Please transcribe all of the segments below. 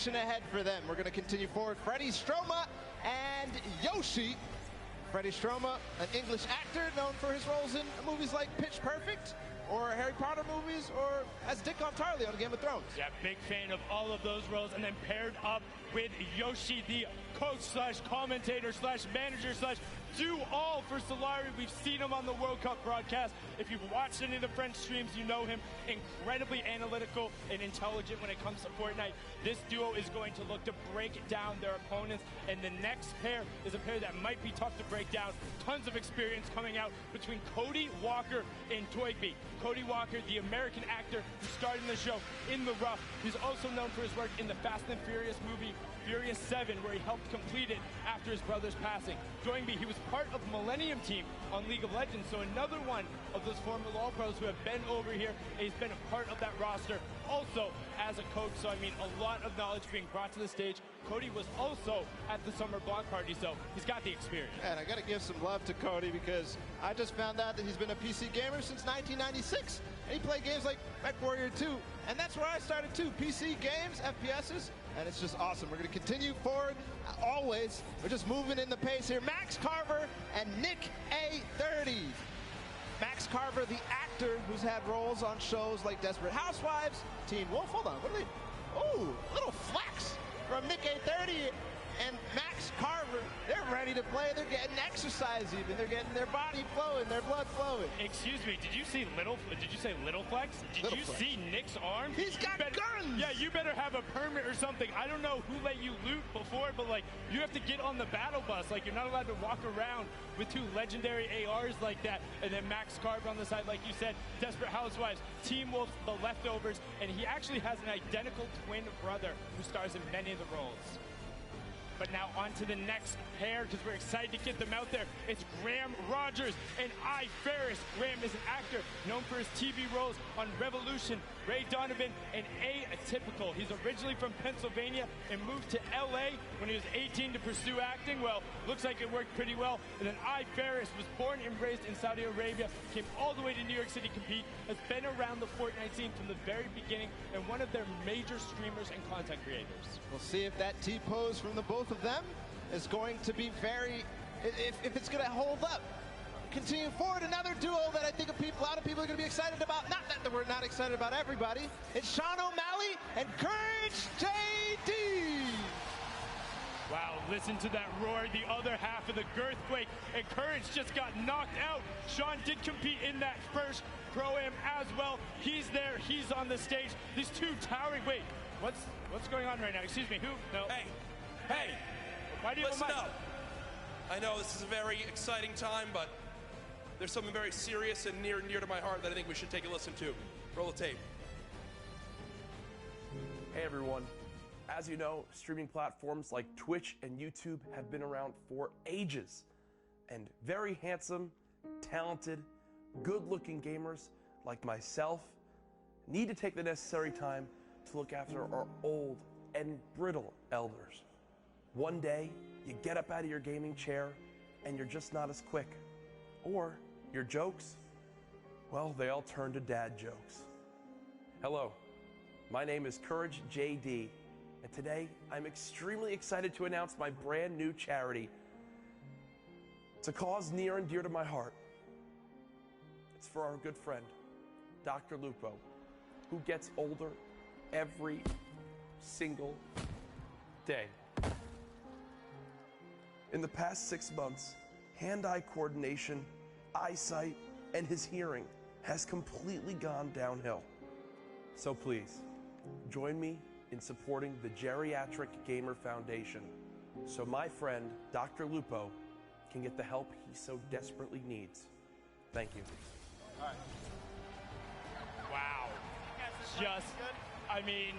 mission ahead for them. We're going to continue forward. Freddie Stroma and Yoshi. Freddie Stroma, an English actor known for his roles in movies like Pitch Perfect, or Harry Potter movies, or as Dick Tarly on Game of Thrones. Yeah, big fan of all of those roles. And then paired up with Yoshi, the coach slash commentator slash manager slash do all for Solari. We've seen him on the World Cup broadcast. If you've watched any of the French streams, you know him. Incredibly analytical and intelligent when it comes to Fortnite. This duo is going to look to break down their opponents. And the next pair is a pair that might be tough to break down. Tons of experience coming out between Cody Walker and Toygby. Cody Walker, the American actor who starred in the show In the Rough. He's also known for his work in the Fast and Furious movie Furious 7, where he helped complete it after his brother's passing. Toygby, he was part of the Millennium team on League of Legends, so another one of those former LoL pros who have been over here. He's been a part of that roster, also as a coach, so I mean a lot of knowledge being brought to the stage. Cody was also at the summer block party, so he's got the experience. And I got to give some love to Cody, because I just found out that he's been a PC gamer since 1996, and he played games like MechWarrior 2, and that's where I started too, PC games, FPSs, and it's just awesome. We're going to continue forward, always. We're just moving in the pace here. Max Carver and Nick A30. Max Carver, the actor who's had roles on shows like Desperate Housewives, Teen Wolf. Hold on, what are they? Oh, little flex from Nick A30 and Max Carver. They're ready to play. They're getting exercise even. They're getting their body flowing, their blood flowing. Excuse me, did you say Little Flex? Did you see Nick's arm? He's got guns! Yeah, you better have a permit or something. I don't know who let you loot before, but like, you have to get on the battle bus. Like, you're not allowed to walk around with two legendary ARs like that. And then Max Carver on the side, like you said, Desperate Housewives, Team Wolf, The Leftovers, and he actually has an identical twin brother who stars in many of the roles. But now on to the next pair, because we're excited to get them out there. It's Graham Rogers and I Ferris. Graham is an actor known for his TV roles on Revolution, Ray Donovan, and Atypical. He's originally from Pennsylvania and moved to LA when he was 18 to pursue acting. Well, looks like it worked pretty well. And then I Ferris was born and raised in Saudi Arabia, came all the way to New York City to compete, has been around the Fortnite scene from the very beginning, and one of their major streamers and content creators. We'll see if that T-pose from the both of them is going to be if it's going to hold up. Continue forward, another duo that I think a lot of people are going to be excited about. Not that we're not excited about everybody. It's Sean O'Malley and Courage JD. Wow, listen to that roar, the other half of the Girthquake, and Courage just got knocked out. Sean did compete in that first Pro AM as well. He's there, he's on the stage. These two towering, wait, what's going on right now? Excuse me, who? No. Hey, why do you listen up. I know this is a very exciting time, but there's something very serious and near to my heart that I think we should take a listen to. Roll the tape. Hey everyone. As you know, streaming platforms like Twitch and YouTube have been around for ages. And very handsome, talented, good-looking gamers like myself need to take the necessary time to look after our old and brittle elders. One day, you get up out of your gaming chair and you're just not as quick. Or your jokes, well, they all turn to dad jokes. Hello, my name is Courage JD, and today I'm extremely excited to announce my brand new charity. It's a cause near and dear to my heart. It's for our good friend, Dr. Lupo, who gets older every single day. In the past 6 months, hand-eye coordination, eyesight, and his hearing has completely gone downhill. So please, join me in supporting the Geriatric Gamer Foundation so my friend, Dr. Lupo, can get the help he so desperately needs. Thank you. All right. Wow. Just, I mean,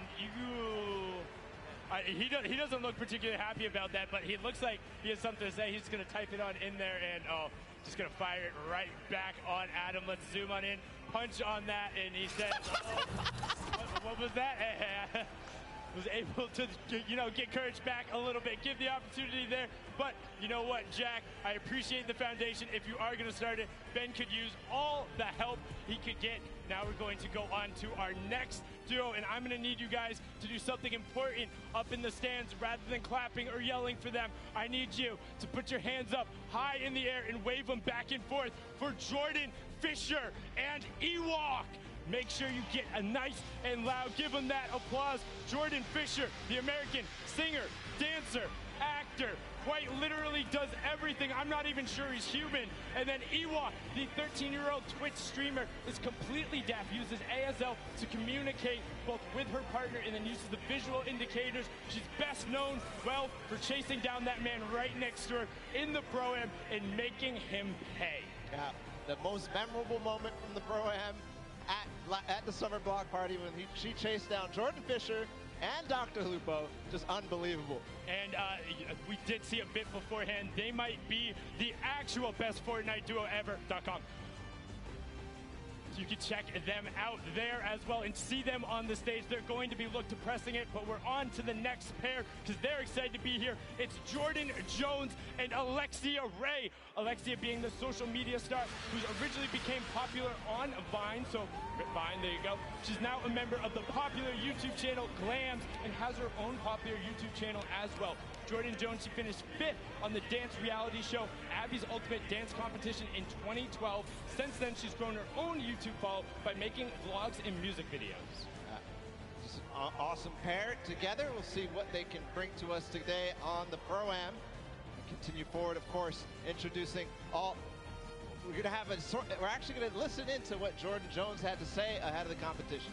he doesn't look particularly happy about that, but he looks like he has something to say. He's going to type it on in there and, just going to fire it right back on Adam. Let's zoom on in, punch on that, and he says, what was that? Was able to, get Courage back a little bit, give the opportunity there. But you know what, Jack, I appreciate the foundation. If you are going to start it, Ben could use all the help he could get. Now we're going to go on to our next duo, and I'm going to need you guys to do something important up in the stands. Rather than clapping or yelling for them, I need you to put your hands up high in the air and wave them back and forth for Jordan Fisher and Ewok. Make sure you get a nice and loud, give them that applause. Jordan Fisher, the American singer, dancer, actor, quite literally does everything. I'm not even sure he's human. And then Ewok, the 13-year-old Twitch streamer, is completely deaf, uses ASL to communicate both with her partner and then uses the visual indicators. She's best known, well, for chasing down that man right next to her in the Pro-Am and making him pay. Yeah, the most memorable moment from the Pro-Am at the summer block party when she chased down Jordan Fisher and Dr. Lupo, just unbelievable. And we did see a bit beforehand. They might be the actual best Fortnite duo ever.com. You can check them out there as well and see them on the stage. They're going to be looked to pressing it, but we're on to the next pair because they're excited to be here. It's Jordan Jones and Alexia Ray. Alexia being the social media star who originally became popular on Vine, so Vine, there you go. She's now a member of the popular YouTube channel Glams and has her own popular YouTube channel as well. Jordan Jones, she finished 5th on the dance reality show Abby's Ultimate Dance Competition in 2012. Since then, she's grown her own YouTube follow by making vlogs and music videos. Just an awesome pair together. We'll see what they can bring to us today on the Pro-Am. Continue forward, of course, introducing all. We're actually going to listen into what Jordan Jones had to say ahead of the competition.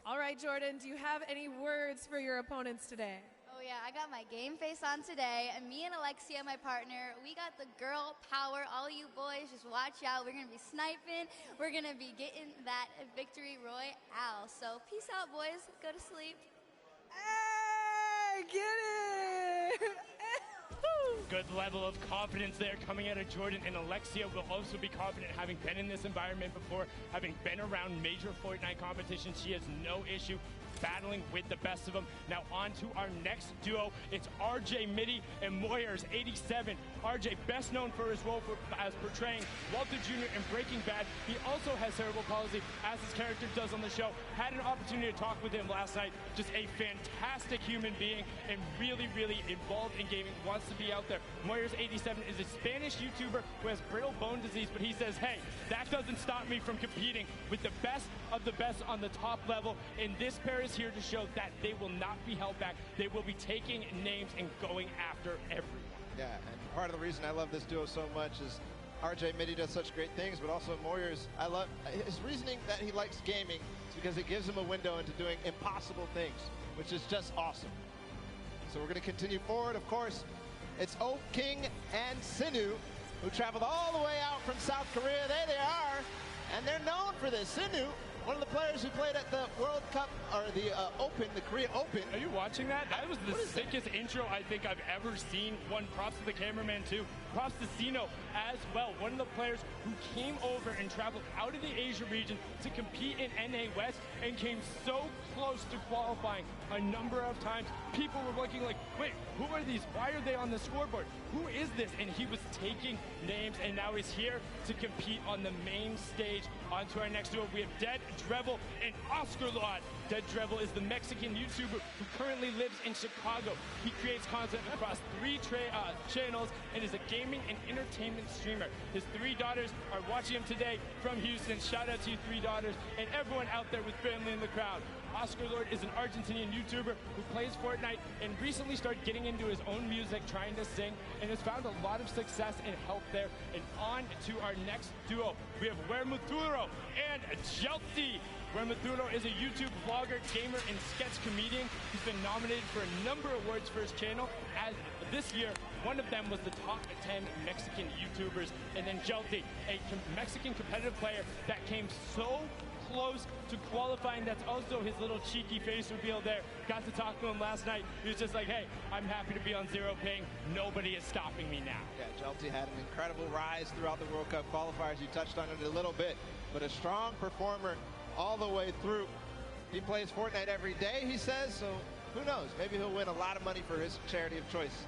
All right, Jordan, do you have any words for your opponents today? Oh yeah, I got my game face on today, and me and Alexia, my partner, we got the girl power. All you boys, just watch out. We're gonna be sniping. We're gonna be getting that victory royale. So peace out, boys. Go to sleep. Hey, get it! Good level of confidence there coming out of Jordan, and Alexia will also be confident having been in this environment before, having been around major Fortnite competitions. She has no issue battling with the best of them. Now on to our next duo. It's RJ Mitty and Moyers87. RJ, best known for his role as portraying Walter Jr. in Breaking Bad. He also has cerebral palsy, as his character does on the show. Had an opportunity to talk with him last night. Just a fantastic human being and really, really involved in gaming, wants to be out there. Moyers87 is a Spanish YouTuber who has brittle bone disease, but he says, hey, that doesn't stop me from competing with the best of the best on the top level. And this pair is here to show that they will not be held back. They will be taking names and going after everyone. Yeah, and part of the reason I love this duo so much is RJ Mitty does such great things, but also Moyers, I love his reasoning that he likes gaming is because it gives him a window into doing impossible things, which is just awesome. So we're going to continue forward, of course. It's O King and Sinu, who traveled all the way out from South Korea. There they are, and they're known for this. Sinu, one of the players who played at the World Cup, or the Open, the Korea Open. Are you watching that? That was the sickest intro I think I've ever seen. One, props to the cameraman too. Props to Sino as well. One of the players who came over and traveled out of the Asia region to compete in NA West and came so close to qualifying a number of times. People were looking like, wait, who are these? Why are they on the scoreboard? Who is this? And he was taking names, and now he's here to compete on the main stage. On to our next duo, we have Dead Drevel and Oscar Lod. Dead Drevel is the Mexican YouTuber who currently lives in Chicago. He creates content across 3 channels and is a gaming and entertainment streamer. His 3 daughters are watching him today from Houston. Shout out to you 3 daughters and everyone out there with family in the crowd. Oscar Lord is an Argentinian YouTuber who plays Fortnite and recently started getting into his own music, trying to sing, and has found a lot of success and help there. And on to our next duo, we have Wermuturo and Jelty. Wermuturo is a YouTube vlogger, gamer, and sketch comedian. He's been nominated for a number of awards for his channel. As this year, one of them was the top 10 Mexican YouTubers. And then Jelty, a Mexican competitive player that came so close to qualifying. That's also his little cheeky face reveal there. Got to talk to him last night. He was just like, hey, I'm happy to be on zero ping. Nobody is stopping me now. Yeah, Jelty had an incredible rise throughout the World Cup qualifiers. You touched on it a little bit, but a strong performer all the way through. He plays Fortnite every day, he says, so who knows? Maybe he'll win a lot of money for his charity of choice.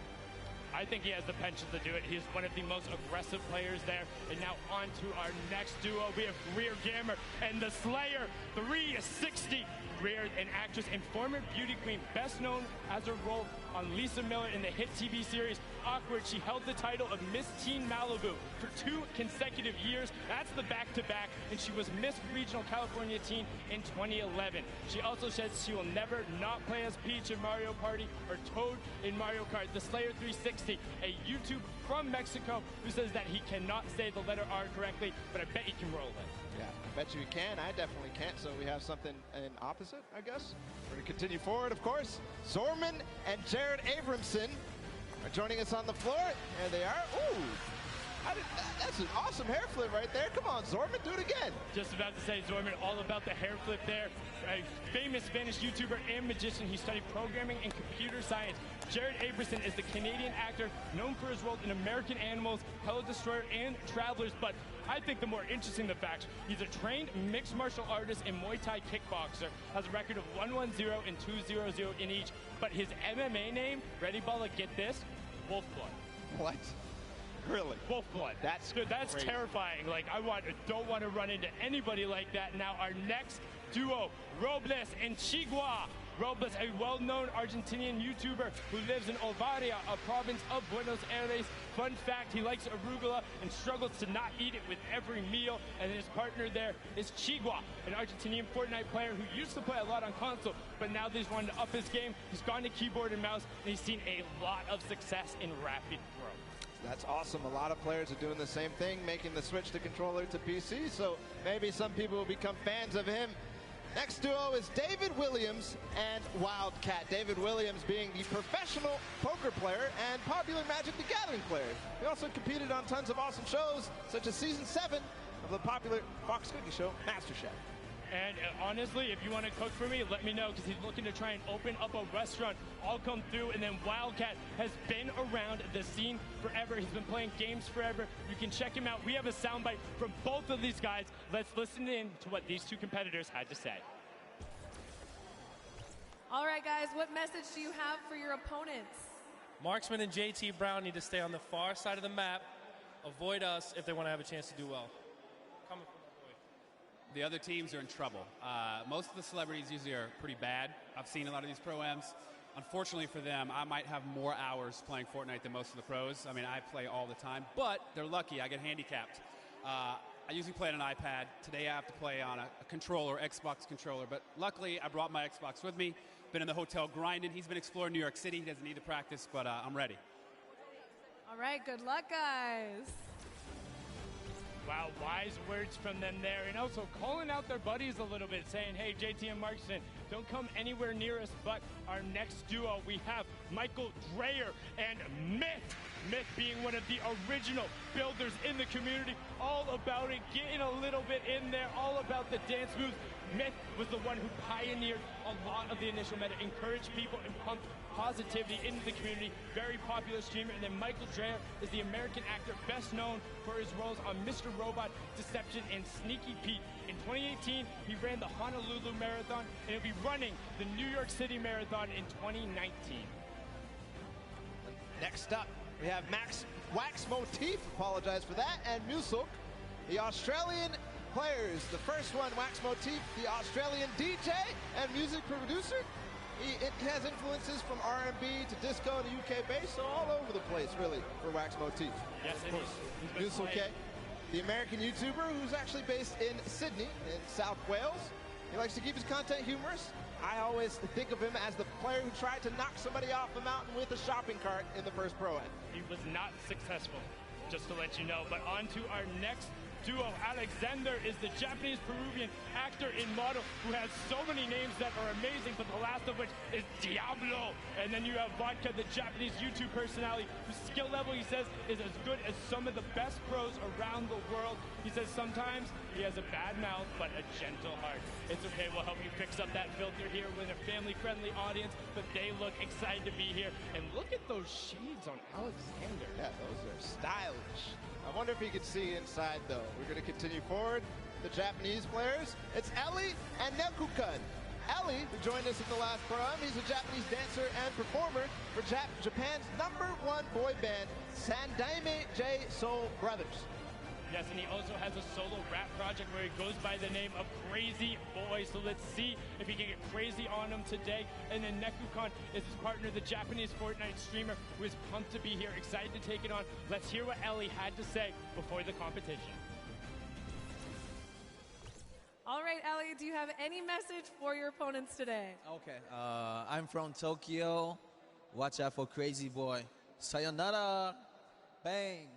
I think he has the potential to do it. He is one of the most aggressive players there. And now on to our next duo. We have Rear Gamer and the Slayer 360. Rear, an actress and former beauty queen, best known as her role on Lisa Miller in the hit TV series Awkward. She held the title of Miss Teen Malibu for 2 consecutive years. That's the back-to-back, and she was Miss Regional California Teen in 2011. She also says she will never not play as Peach in Mario Party or Toad in Mario Kart. The Slayer 360, a YouTube from Mexico who says that he cannot say the letter R correctly, but I bet he can roll it. Yeah, I bet you can. I definitely can't. So we have something in opposite, I guess. We're going to continue forward, of course. Zorman and Jared Abramson are joining us on the floor. There they are. Ooh, that's an awesome hair flip right there. Come on, Zorman, do it again. Just about to say, Zorman, all about the hair flip there. A famous Spanish YouTuber and magician. He studied programming and computer science. Jared Abramson is the Canadian actor known for his role in American Animals, Hello Destroyer, and Travelers. But I think the more interesting the facts, he's a trained mixed martial artist and Muay Thai kickboxer, has a record of 1-1-0 and 2-0-0 in each. But his MMA name, ready, Balla, get this, Wolfblood. What? Really? Wolfblood. That's crazy. terrifying. Like, don't want to run into anybody like that. Now our next duo, Robles and Chigua. Robles, a well-known Argentinian YouTuber who lives in Ovaria, a province of Buenos Aires. Fun fact, he likes arugula and struggles to not eat it with every meal. And his partner there is Chigua, an Argentinian Fortnite player who used to play a lot on console, but now that he's wanted to up his game, he's gone to keyboard and mouse, and he's seen a lot of success in rapid growth. That's awesome. A lot of players are doing the same thing, making the switch to controller to PC, so maybe some people will become fans of him. Next duo is David Williams and Wildcat. David Williams being the professional poker player and popular Magic the Gathering player. He also competed on tons of awesome shows, such as Season 7 of the popular Fox cooking show, MasterChef. And honestly, if you want to cook for me, let me know, because he's looking to try and open up a restaurant. I'll come through. And then Wildcat has been around the scene forever. He's been playing games forever. You can check him out. We have a soundbite from both of these guys. Let's listen in to what these two competitors had to say. All right, guys, what message do you have for your opponents? Marksman and JT Brown need to stay on the far side of the map, avoid us if they want to have a chance to do well. Coming from the other teams are in trouble. Most of the celebrities usually are pretty bad. I've seen a lot of these pro-ams. Unfortunately for them, I might have more hours playing Fortnite than most of the pros. I mean, I play all the time, but they're lucky. I get handicapped. I usually play on an iPad. Today I have to play on a controller, Xbox controller, but luckily I brought my Xbox with me. Been in the hotel grinding. He's been exploring New York City. He doesn't need the practice, but I'm ready. All right, good luck, guys. Wow, wise words from them there. And also calling out their buddies a little bit, saying, hey, JT and Markson, don't come anywhere near us. But our next duo, we have Michael Dreyer and Myth. Myth being one of the original builders in the community, all about it, getting a little bit in there, all about the dance moves. Myth was the one who pioneered a lot of the initial meta, encouraged people and pumped positivity into the community. Very popular streamer. And then Michael Dreyer is the American actor best known for his roles on Mr. Robot, Deception, and Sneaky Pete. In 2018, he ran the Honolulu Marathon, and he'll be running the New York City Marathon in 2019. Next up, we have Max Wax Motif, apologize for that, and Musulk, the Australian players. The first one, Wax Motif, the Australian DJ and music producer. It has influences from R&B to disco and the UK bass, so all over the place, really, for Wax Motif. Yes, of course. Musulk, the American YouTuber who's actually based in Sydney, in South Wales. He likes to keep his content humorous. I always think of him as the player who tried to knock somebody off the mountain with a shopping cart in the first Pro-Am. He was not successful, just to let you know. But on to our next duo. Alexander is the Japanese-Peruvian actor and model who has so many names that are amazing, but the last of which is Diablo. And then you have Vodka, the Japanese YouTube personality, whose skill level, he says, is as good as some of the best pros around the world. He says sometimes he has a bad mouth, but a gentle heart. It's okay, we'll help you fix up that filter here with a family-friendly audience, but they look excited to be here. And look at those shades on Alexander. Yeah, those are stylish. I wonder if you could see inside, though. We're going to continue forward. The Japanese players. It's Ellie and Nekukun. Ellie, who joined us at the last Pro AM. He's a Japanese dancer and performer for Japan's #1 boy band, Sandaime J Soul Brothers. Yes, and he also has a solo rap project where he goes by the name of Crazy Boy. So let's see if he can get crazy on him today. And then Nekukon is his partner, the Japanese Fortnite streamer, who is pumped to be here, excited to take it on. Let's hear what Ellie had to say before the competition. All right, Ellie, do you have any message for your opponents today? Okay, I'm from Tokyo. Watch out for Crazy Boy. Sayonara. Bang.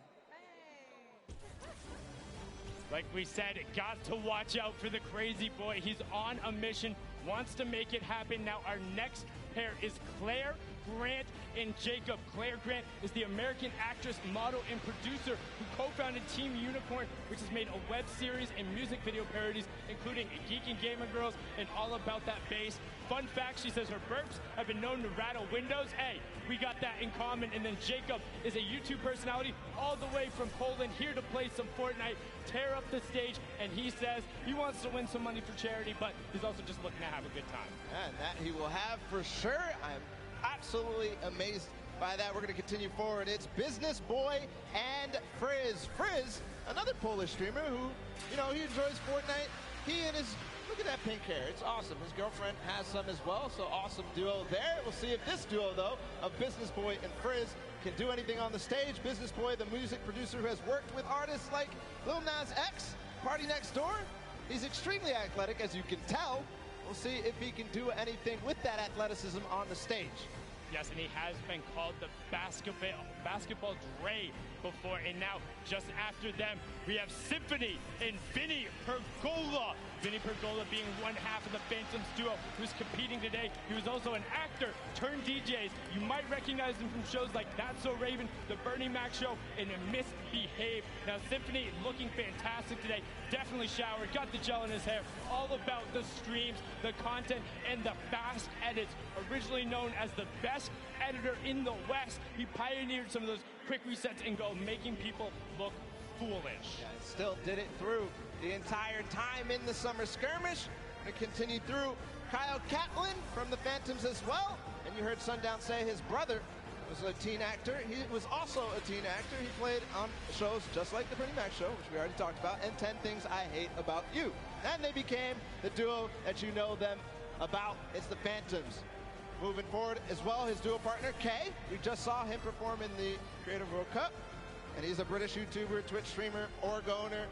Like we said, got to watch out for the Crazy Boy. He's on a mission, wants to make it happen. Now our next pair is Claire Grant and Jacob. Claire Grant is the American actress, model, and producer who co-founded Team Unicorn, which has made a web series and music video parodies, including Geek and Gamer Girls and All About That Bass. Fun fact, she says her burps have been known to rattle windows. Hey, we got that in common. And then Jacob is a YouTube personality all the way from Poland, here to play some Fortnite, tear up the stage, and he says he wants to win some money for charity, but he's also just looking to have a good time. And that he will have for sure. I'm absolutely amazed by that. We're going to continue forward. It's Business Boy and Frizz. Frizz, another Polish streamer who, he enjoys Fortnite. He and his, look at that pink hair. It's awesome. His girlfriend has some as well, so awesome duo there. We'll see if this duo, though, of Business Boy and Frizz can do anything on the stage. Business Boy, the music producer who has worked with artists like Lil Nas X, Party Next Door. He's extremely athletic, as you can tell. We'll see if he can do anything with that athleticism on the stage. Yes, and he has been called the basketball Dre before, and now just after them, we have Symphony and Vinny Pergola. Vinny Pergola being one half of the Phantoms duo who's competing today. He was also an actor turned DJs. You might recognize him from shows like That's So Raven, The Bernie Mac Show, and Misbehave. Now, Symphony looking fantastic today. Definitely showered, got the gel in his hair. All about the streams, the content, and the fast edits. Originally known as the best editor in the West, he pioneered some of those quick resets and go, making people look foolish. Yeah, still did it through the entire time in the summer skirmish. Gonna continue through Kyle Catlin from the Phantoms as well. And you heard Sundown say his brother was a teen actor. He was also a teen actor. He played on shows just like The Bernie Mac Show, which we already talked about, and 10 Things I Hate About You. And they became the duo that you know them about. It's the Phantoms. Moving forward as well, his duo partner, Kay. We just saw him perform in the Creative World Cup. And he's a British YouTuber, Twitch streamer, org owner,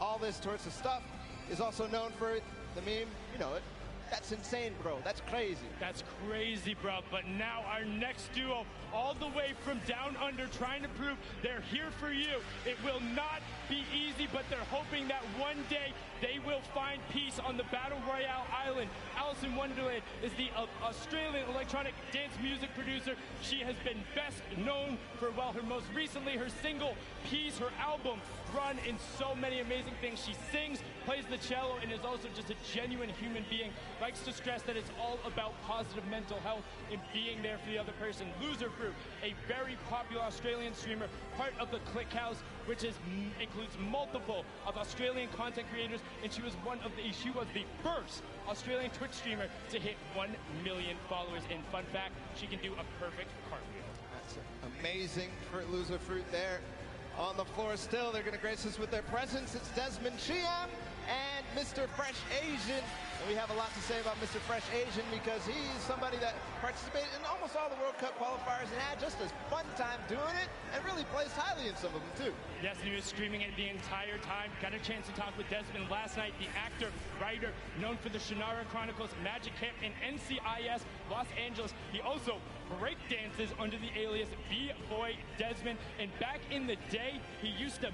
all this sorts of stuff. Is also known for the meme, you know it. That's insane, bro. That's crazy. That's crazy, bro. But now our next duo, all the way from down under, trying to prove they're here for you. It will not be easy, but they're hoping that one day they will find peace on the Battle Royale island. Alice in Wonderland is the Australian electronic dance music producer. She has been best known for, well, her most recently, her single Peace, her album Run, in so many amazing things. She sings, plays the cello, and is also just a genuine human being. Likes to stress that it's all about positive mental health and being there for the other person. Loser Fruit, a very popular Australian streamer, part of the Click House, which includes multiple of Australian content creators, and she was the first Australian Twitch streamer to hit 1 million followers. And fun fact, she can do a perfect cartwheel. That's amazing for Loser Fruit there. On the floor still, they're going to grace us with their presence. It's Desmond Chiam and Mr. Fresh Asian. And we have a lot to say about Mr. Fresh Asian because he's somebody that participated in almost all the World Cup qualifiers and had just a fun time doing it and really plays highly in some of them too. Yes, and he was streaming it the entire time. Got a chance to talk with Desmond last night, the actor, writer, known for the Shannara Chronicles, Magic Camp, and NCIS Los Angeles. He also break dances under the alias B-Boy Desmond. And back in the day, he used to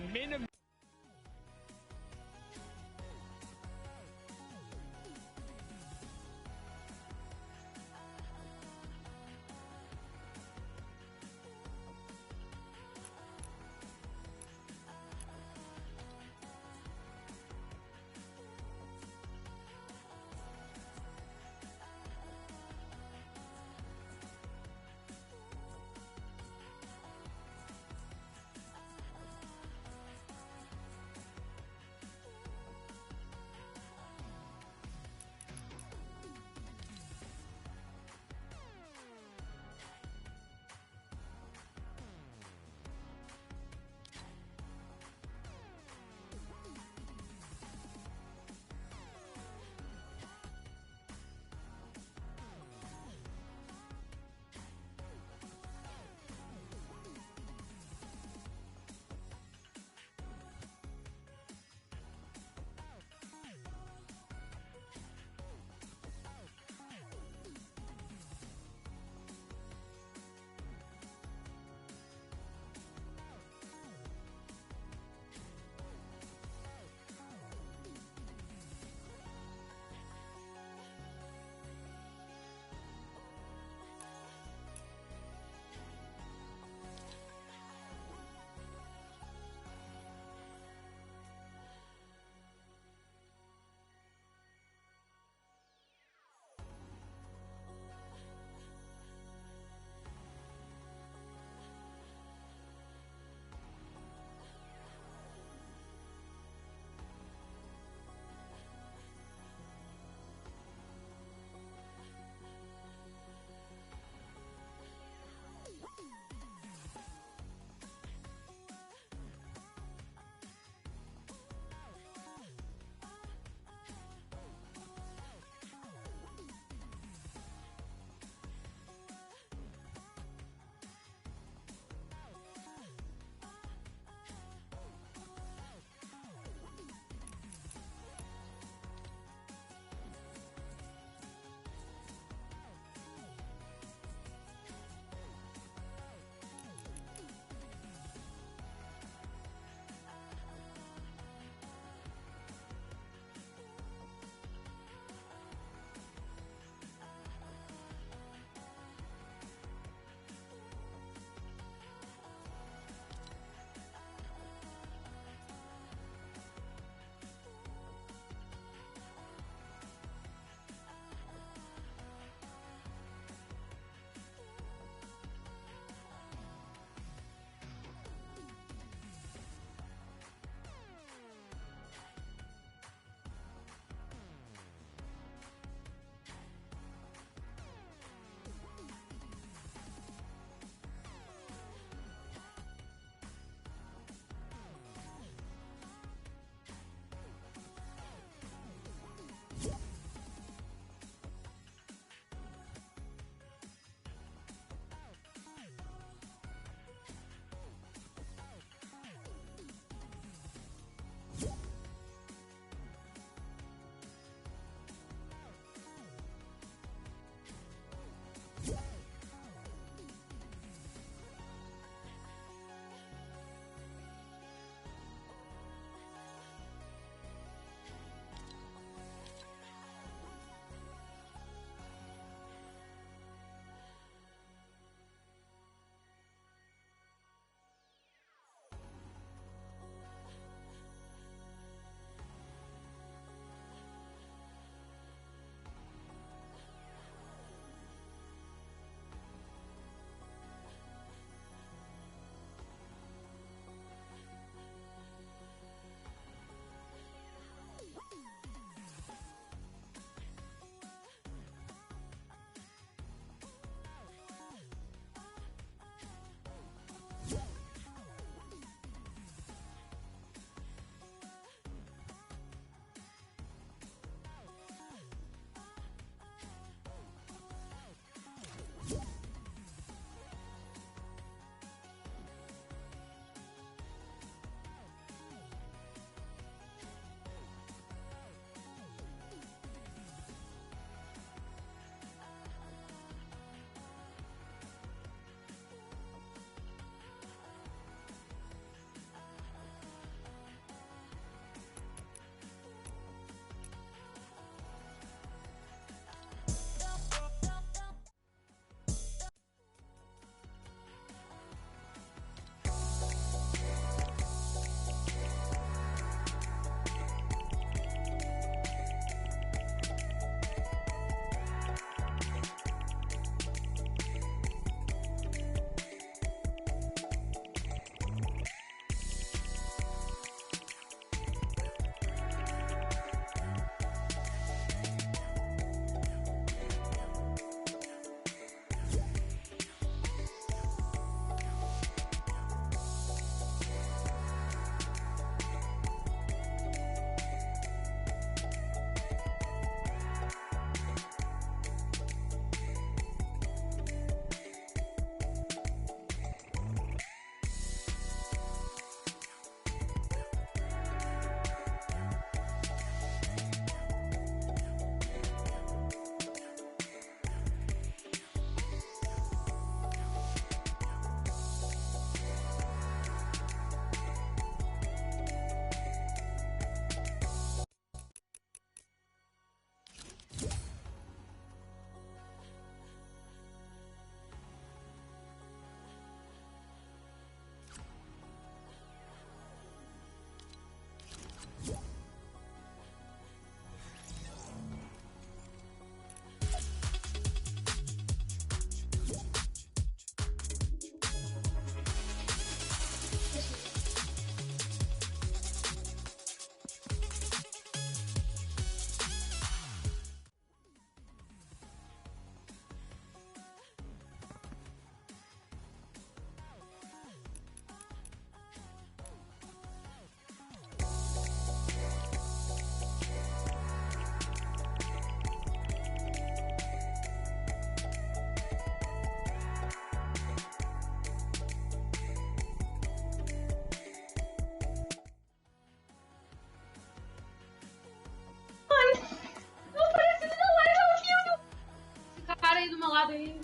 meu lado aí.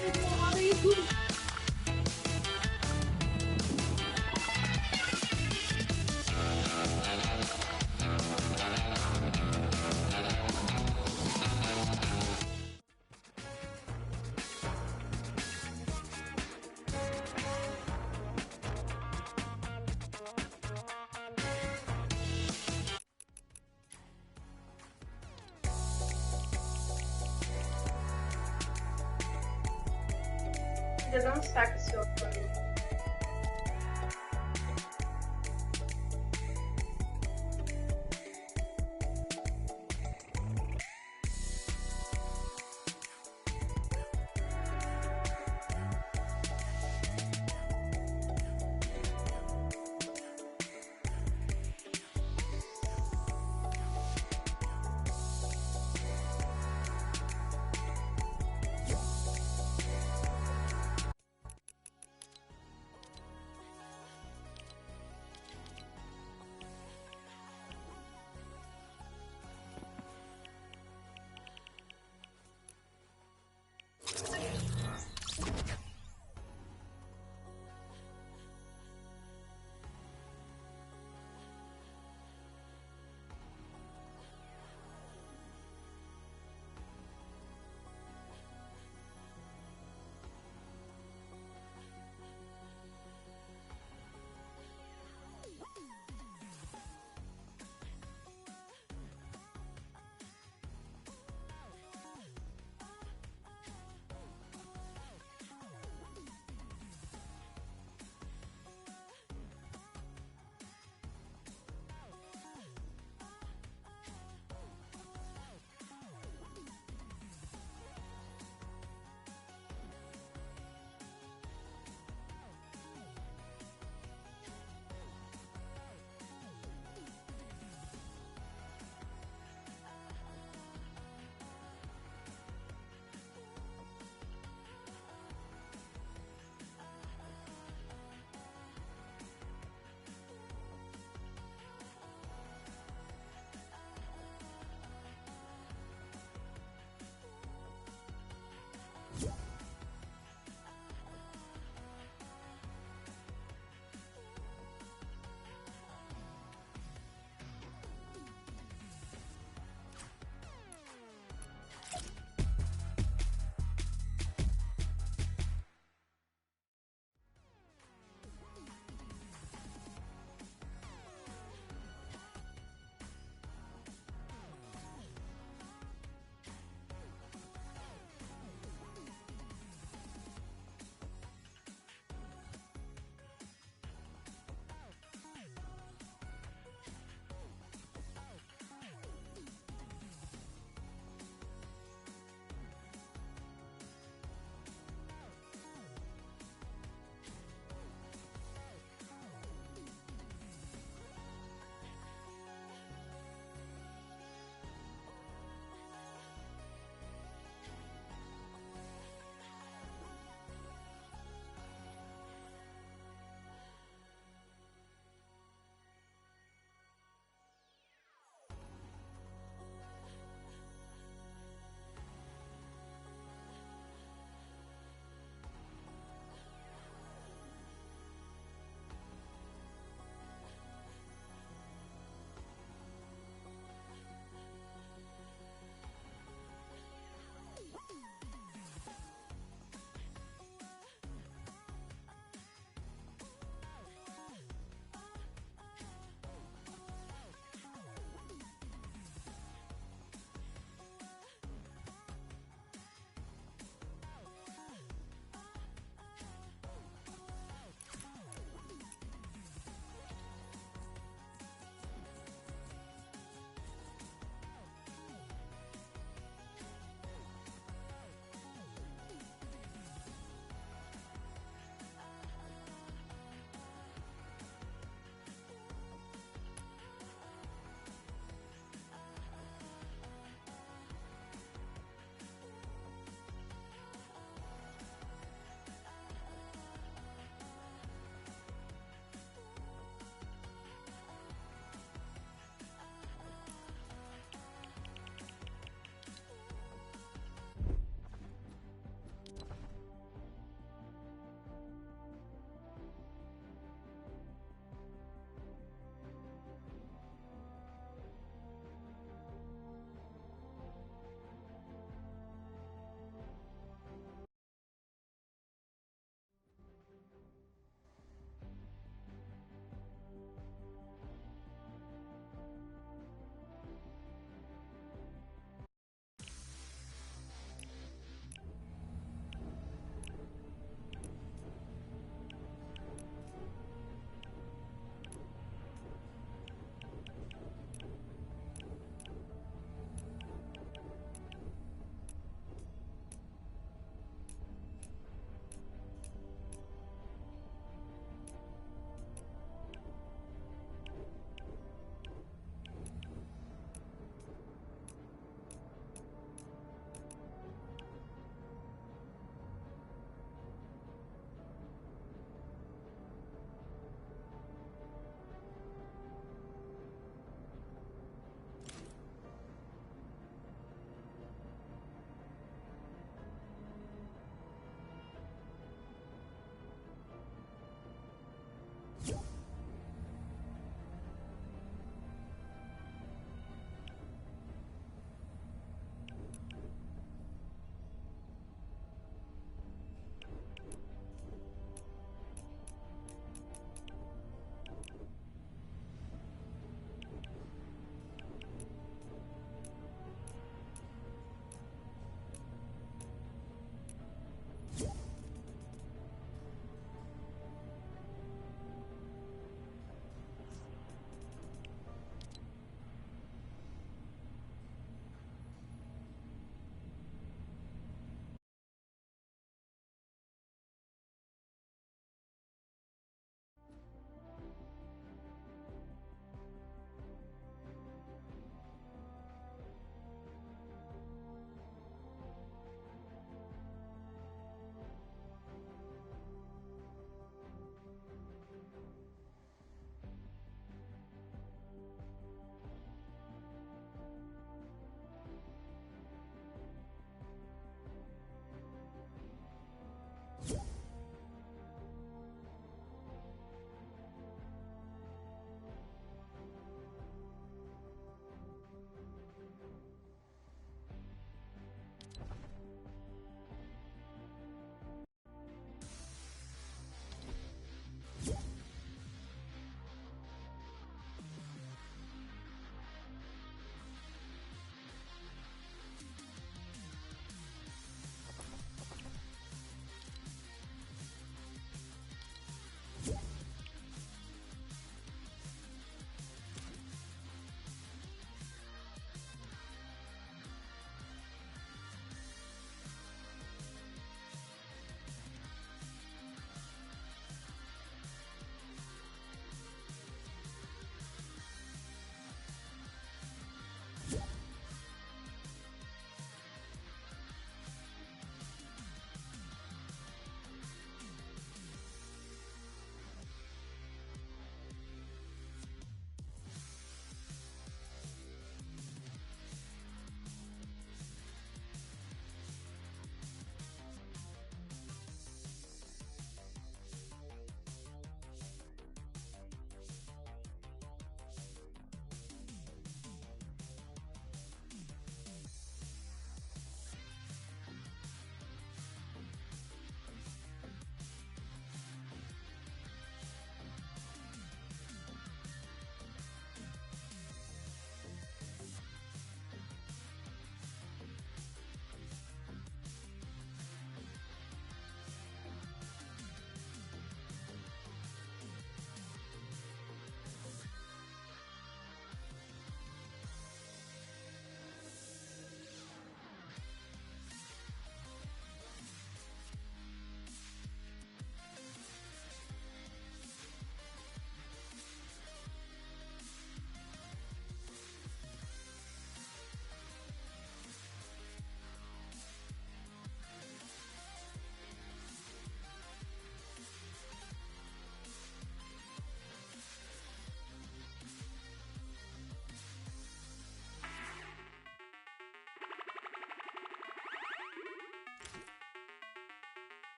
Vem do meu lado aí, tudo. Dá um destaque seu família.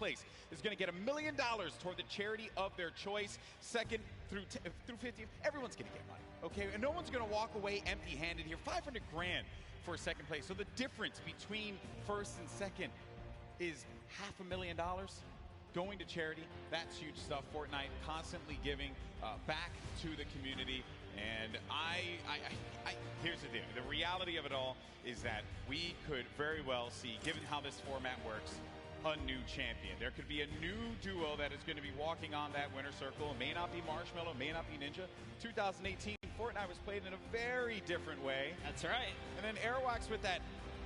place is going to get $1 million toward the charity of their choice. Second through 50th, everyone's going to get money, okay? And no one's going to walk away empty-handed here. 500 grand for second place. So the difference between first and second is $500,000 going to charity. That's huge stuff. Fortnite constantly giving back to the community. And here's the deal. The reality of it all is that we could very well see, given how this format works, a new champion. There could be a new duo that is going to be walking on that winner circle. It may not be Marshmallow, may not be Ninja. 2018, Fortnite was played in a very different way. That's right. And then Airwalks with that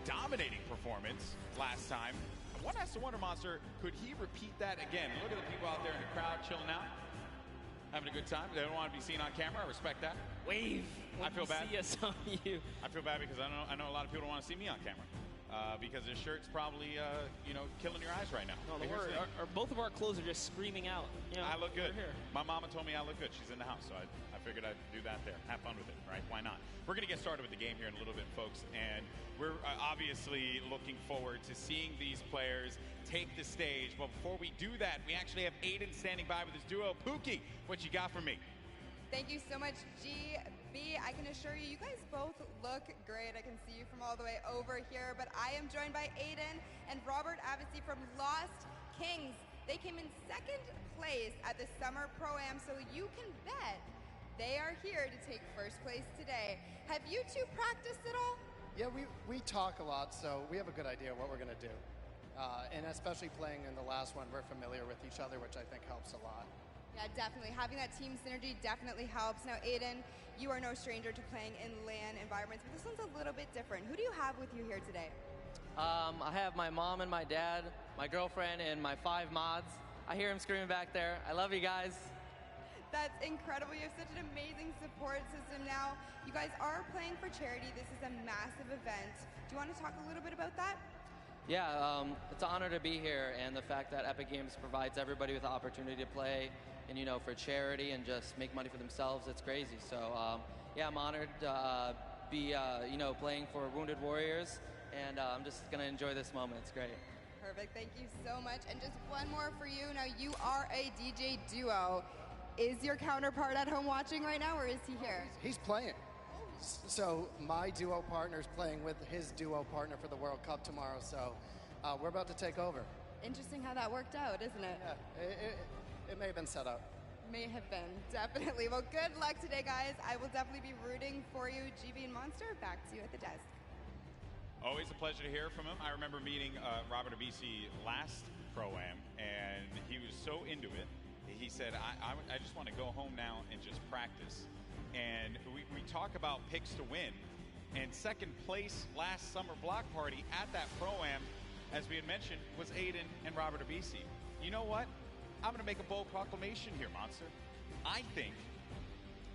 dominating performance last time. One has to wonder, Monster, could he repeat that again? Look at the people out there in the crowd chilling out, having a good time. They don't want to be seen on camera. I respect that. Wave. I feel bad. See us on you. I feel bad because I know a lot of people don't want to see me on camera. Because this shirt's probably, killing your eyes right now. No, both of our clothes are just screaming out. You know, I look good. Here. My mama told me I look good. She's in the house, so I figured I'd do that there. Have fun with it, right? Why not? We're going to get started with the game here in a little bit, folks. And we're obviously looking forward to seeing these players take the stage. But before we do that, we actually have Aiden standing by with his duo. Pookie, what you got for me? Thank you so much, GB. I can assure you, you guys both look great. I can see you from all the way over here, but I am joined by Aiden and Robert Avesey from Lost Kings. They came in second place at the Summer Pro-Am, so you can bet they are here to take first place today. Have you two practiced at all? Yeah, we talk a lot, so we have a good idea what we're going to do. And especially playing in the last one, we're familiar with each other, which I think helps a lot. Yeah, definitely. Having that team synergy definitely helps. Now, Aiden, you are no stranger to playing in LAN environments, but this one's a little bit different. Who do you have with you here today? I have my mom and my dad, my girlfriend, and my 5 mods. I hear him screaming back there. I love you guys. That's incredible. You have such an amazing support system now. You guys are playing for charity. This is a massive event. Do you want to talk a little bit about that? Yeah, it's an honor to be here, and the fact that Epic Games provides everybody with the opportunity to play and, for charity and just make money for themselves, it's crazy. So, yeah, I'm honored to be, playing for Wounded Warriors, and I'm just going to enjoy this moment. It's great. Perfect. Thank you so much. And just one more for you. Now, you are a DJ duo. Is your counterpart at home watching right now, or is he here? He's playing. So my duo partner is playing with his duo partner for the World Cup tomorrow, so we're about to take over. Interesting how that worked out, isn't it? Yeah, it may have been set up. May have been, definitely. Well, good luck today, guys. I will definitely be rooting for you. GB and Monster, back to you at the desk. Always a pleasure to hear from him. I remember meeting Robert Avesey last Pro-Am, and he was so into it. He said, I just want to go home now and just practice. And we talk about picks to win. And second place last summer block party at that Pro-Am, as we had mentioned, was Aiden and Robert Avesey. You know what? I'm going to make a bold proclamation here, Monster. I think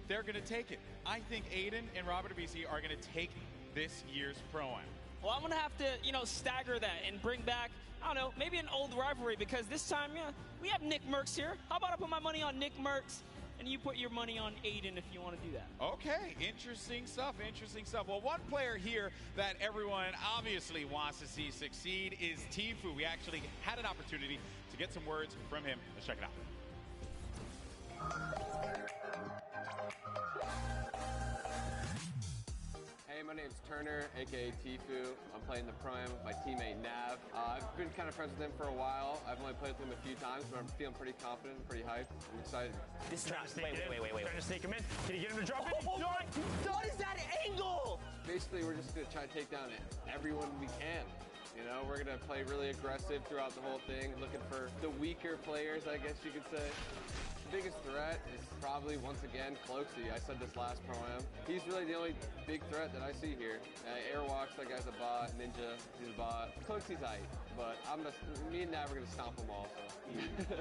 they're going to take it. I think Aiden and Robert Avesey are going to take this year's Pro-Am. Well, I'm going to have to, stagger that and bring back, I don't know, maybe an old rivalry, because this time, we have Nick Merckx here. How about I put my money on Nick Merckx, and you put your money on Aiden if you want to do that? Okay, interesting stuff, interesting stuff. Well, one player here that everyone obviously wants to see succeed is Tfue. We actually had an opportunity to get some words from him. Let's check it out. Hey, my name's Turner, aka Tfue. I'm playing the Pro-Am with my teammate Nav. I've been kind of friends with him for a while. I've only played with him a few times, but I'm feeling pretty confident, pretty hyped. I'm excited. This is trying to sneak wait. Trying to sneak him in. Can you get him to drop it? What is that angle? Basically, we're just going to try to take down everyone we can. We're going to play really aggressive throughout the whole thing, looking for the weaker players, I guess you could say. The biggest threat is probably, once again, Cloaksy. I said this last Pro-Am. He's really the only big threat that I see here. Airwalks, that guy's a bot. Ninja, he's a bot. Cloaksy's aight, but me and Nav are going to stomp them all. So.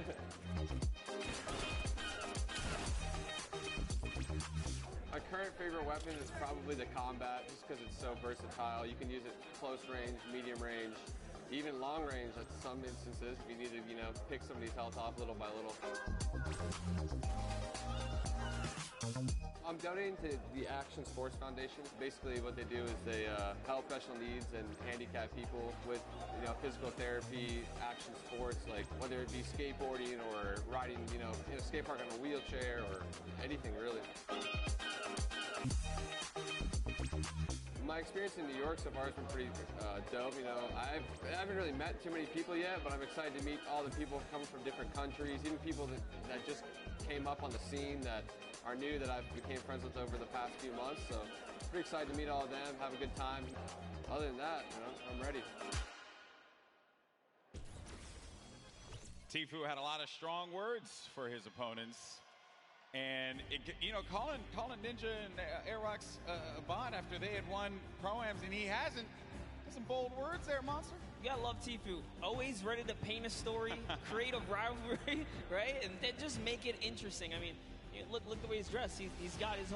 My current favorite weapon is probably the combat, just because it's so versatile. You can use it close range, medium range, even long range at some instances if you need to, pick somebody's health off little by little. I'm donating to the Action Sports Foundation. Basically what they do is they help special needs and handicapped people with physical therapy, action sports, like whether it be skateboarding or riding, in a skate park on a wheelchair or anything really. My experience in New York so far has been pretty dope. I haven't really met too many people yet, but I'm excited to meet all the people coming from different countries, even people that just came up on the scene that are new that I've became friends with over the past few months. So pretty excited to meet all of them, have a good time. Other than that, I'm ready. Tfue had a lot of strong words for his opponents. And, calling Ninja and Airwalks a bot after they had won Pro-Ams and he hasn't. Got some bold words there, Monster. You gotta love Tfue. Always ready to paint a story, create a rivalry, right? And then just make it interesting. I mean, look the way he's dressed. He's got his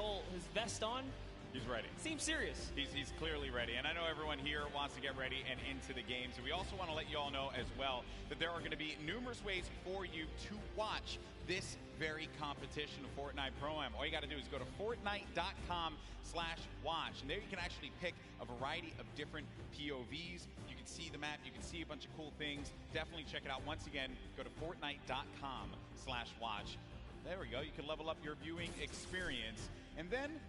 vest on. He's ready. Seems serious. He's clearly ready. And I know everyone here wants to get ready and into the games. And we also want to let you all know as well that there are going to be numerous ways for you to watch this very competition of Fortnite Pro AM. All you got to do is go to Fortnite.com/watch. And there you can actually pick a variety of different POVs. You can see the map. You can see a bunch of cool things. Definitely check it out. Once again, go to Fortnite.com/watch. There we go. You can level up your viewing experience. And then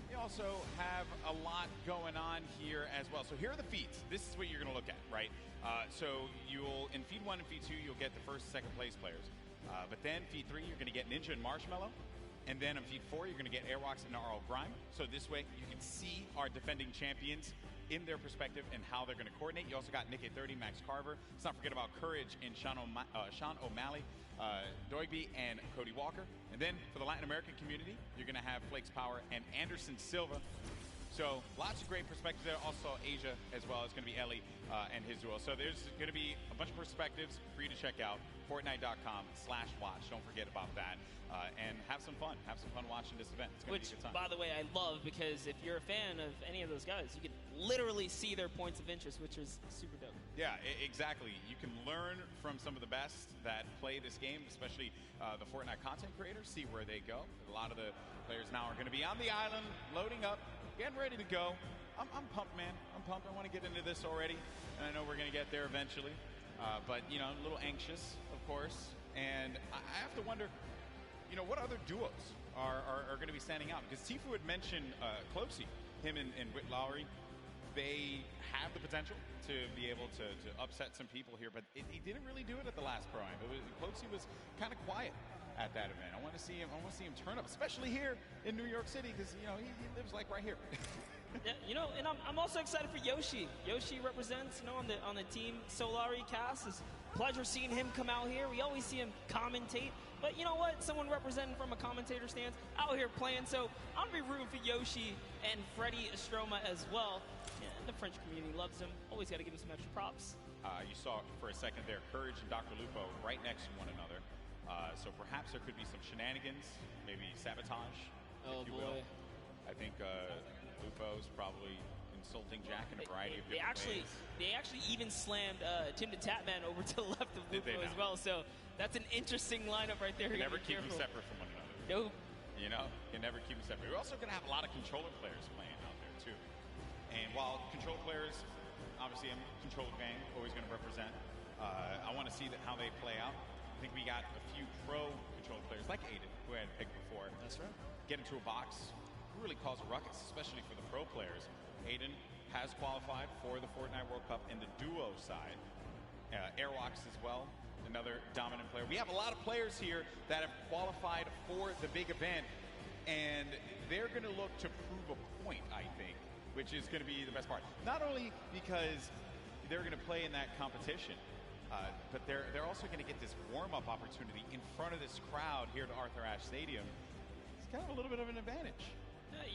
we also have a lot going on here as well. So here are the feats. This is what you're going to look at, right? So in feed 1 and feed 2, you'll get the first and second place players. But then feed 3, you're going to get Ninja and Marshmallow. And then in feed 4, you're going to get Airwalks and RL Grime. So this way, you can see our defending champions in their perspective and how they're going to coordinate. You also got Nick A30, Max Carver. Let's not forget about Courage and Sean O'Malley, Doigby, and Cody Walker. And then for the Latin American community, you're going to have Flakes Power and Anderson Silva. So lots of great perspectives there. Also Asia as well. It's going to be Ellie and his duo. So there's going to be a bunch of perspectives for you to check out. Fortnite.com/watch. Don't forget about that. And have some fun. Have some fun watching this event. It's going to be a good time. By the way, I love because if you're a fan of any of those guys, you can literally see their points of interest, which is super dope. Yeah, exactly. You can learn from some of the best that play this game, especially the Fortnite content creators, see where they go. A lot of the players now are going to be on the island, loading up, getting ready to go. I'm pumped, man. I'm pumped. I want to get into this already, and I know we're going to get there eventually. But, a little anxious, of course. And I have to wonder, what other duos are going to be standing out? Because Tfue had mentioned Closey, him and Whit Lowry. They have the potential to be able to upset some people here, but he didn't really do it at the last Pro Am. Closey was kind of quiet at that event. I want to see him turn up, especially here in New York City, because he lives like right here. Yeah, and I'm also excited for Yoshi. Yoshi represents, on the Team Solari cast. It's a pleasure seeing him come out here. We always see him commentate, but you know what? Someone representing from a commentator stance out here playing. So I'm gonna be rooting for Yoshi and Freddie Estroma as well. Yeah, the French community loves him. Always got to give him some extra props. You saw for a second there, Courage and Dr. Lupo right next to one another. So perhaps there could be some shenanigans, maybe sabotage, if you will. I think Lupo's probably insulting Jack in a variety of different ways. They actually even slammed Tim the Tatman over to the left of Lupo as well. So that's an interesting lineup right there. You can never keep them separate from one another. Nope. You can never keep them separate. We're also going to have a lot of controller players playing out there too. And while controller players, obviously I'm controller gang, always going to represent. I want to see how they play out. I think we got a few pro controller players like Aiden, who I had picked before. That's right. Get into a box, really cause a ruckus, especially for the pro players. Aiden has qualified for the Fortnite World Cup in the duo side. Airwalks as well, another dominant player. We have a lot of players here that have qualified for the big event, and they're going to look to prove a point, I think, which is going to be the best part. Not only because they're going to play in that competition, but they're also going to get this warm-up opportunity in front of this crowd here at Arthur Ashe Stadium. It's kind of a little bit of an advantage. At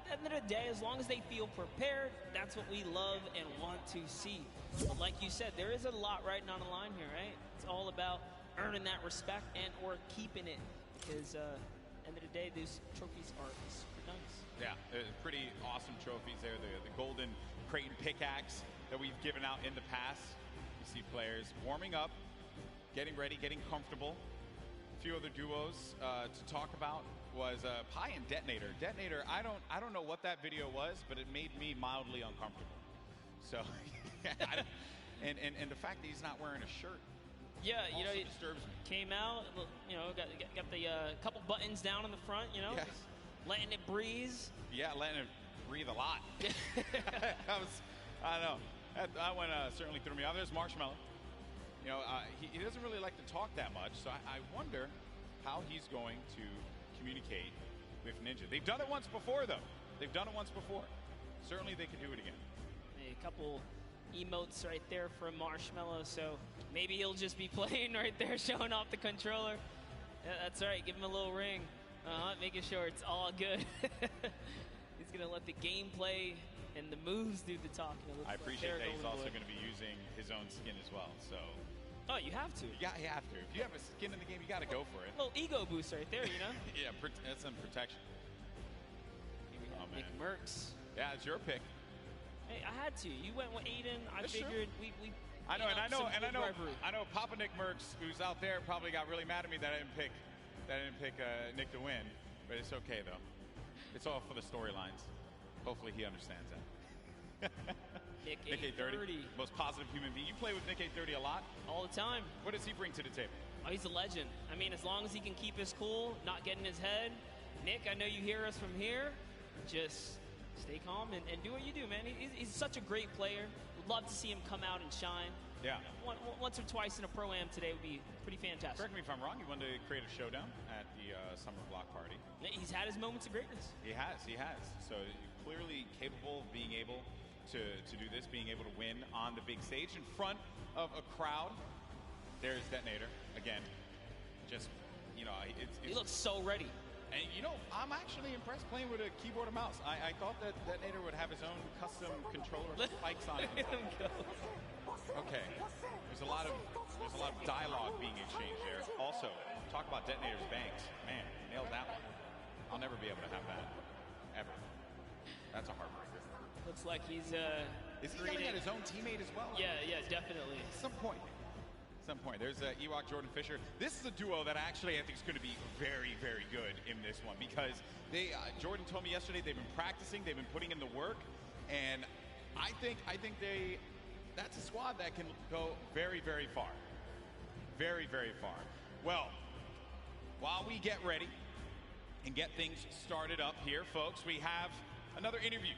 the end of the day, as long as they feel prepared, that's what we love and want to see. But like you said, there is a lot riding on the line here, right? It's all about earning that respect and or keeping it. Because at the end of the day, these trophies are super nice. Yeah, pretty awesome trophies there. The golden Creighton pickaxe that we've given out in the past. see players warming up, getting ready, getting comfortable. A few other duos to talk about was Pi and Detonator. Detonator, I don't know what that video was, but it made me mildly uncomfortable. So, and the fact that he's not wearing a shirt. Yeah, you know, also he disturbs me. came out, you know, got the couple buttons down in the front, you know, Yes. just letting it breathe. Yeah, letting it breathe a lot. I don't know. That one certainly threw me off. There's Marshmallow. You know, he doesn't really like to talk that much, so I wonder how he's going to communicate with Ninja. They've done it once before, though. They've done it once before. Certainly they could do it again. A couple emotes right there from Marshmallow, so maybe he'll just be playing right there, showing off the controller. Yeah, that's right, give him a little ring. Making sure it's all good. He's going to let the gameplay and the moves do the talking. I appreciate that he's also going to be using his own skin as well, so... Oh, you have to. You have to. If you have a skin in the game, you got to go for it. A little ego boost right there, you know? Yeah, that's some protection. Here we got Nick Merckx. Yeah, it's your pick. Hey, I had to. You went with Aiden. I figured we I know, I know Papa Nick Merckx, who's out there, probably got really mad at me that I didn't pick Nick to win, but it's okay though. It's all for the storylines. Hopefully he understands that. Nick 830, most positive human being. You play with Nick 830 a lot? All the time. What does he bring to the table? Oh, he's a legend. I mean, as long as he can keep his cool, not get in his head. Nick, I know you hear us from here. Just stay calm and do what you do, man. He's such a great player. Would love to see him come out and shine. Yeah. Once or twice in a Pro-Am today would be pretty fantastic. Correct me if I'm wrong. You wanted to create a showdown at the Summer Block Party. He's had his moments of greatness. He has. So clearly capable of being able to do this, being able to win on the big stage in front of a crowd. There's Detonator again. Just, you know, he looks so ready. And you know, I'm actually impressed playing with a keyboard and mouse. I thought that Detonator would have his own custom controller with spikes on it. Okay. There's a lot of dialogue being exchanged there. Also, talk about Detonator's bangs. Man, nailed that one. I'll never be able to have that. Ever. That's a heartbreaker. Looks like he's Is he yelling at his own teammate as well? Yeah, definitely. At some point. There's Ewok Jordan Fisher. This is a duo that actually I think is going to be very, very good in this one because they Jordan told me yesterday they've been practicing, they've been putting in the work, and I think that's a squad that can go very, very far. Very, very far. Well, while we get ready and get things started up here, folks, we have another interview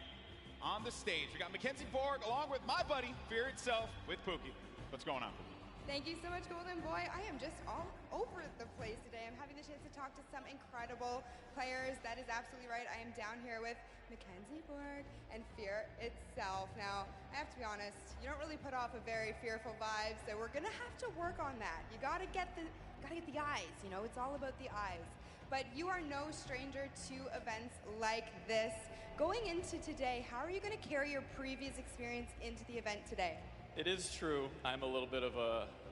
on the stage. We got Mackenzie Borg along with my buddy, Fear itself, with Pookie. What's going on, Pookie? Thank you so much, Golden Boy. I am just all over the place today. I'm having the chance to talk to some incredible players. That is absolutely right. I am down here with Mackenzie Borg and Fear itself. Now, I have to be honest, you don't really put off a very fearful vibe, so we're gonna have to work on that. You gotta get the eyes, you know, it's all about the eyes. But you are no stranger to events like this. Going into today, how are you gonna carry your previous experience into the event today? It is true. I'm a little bit of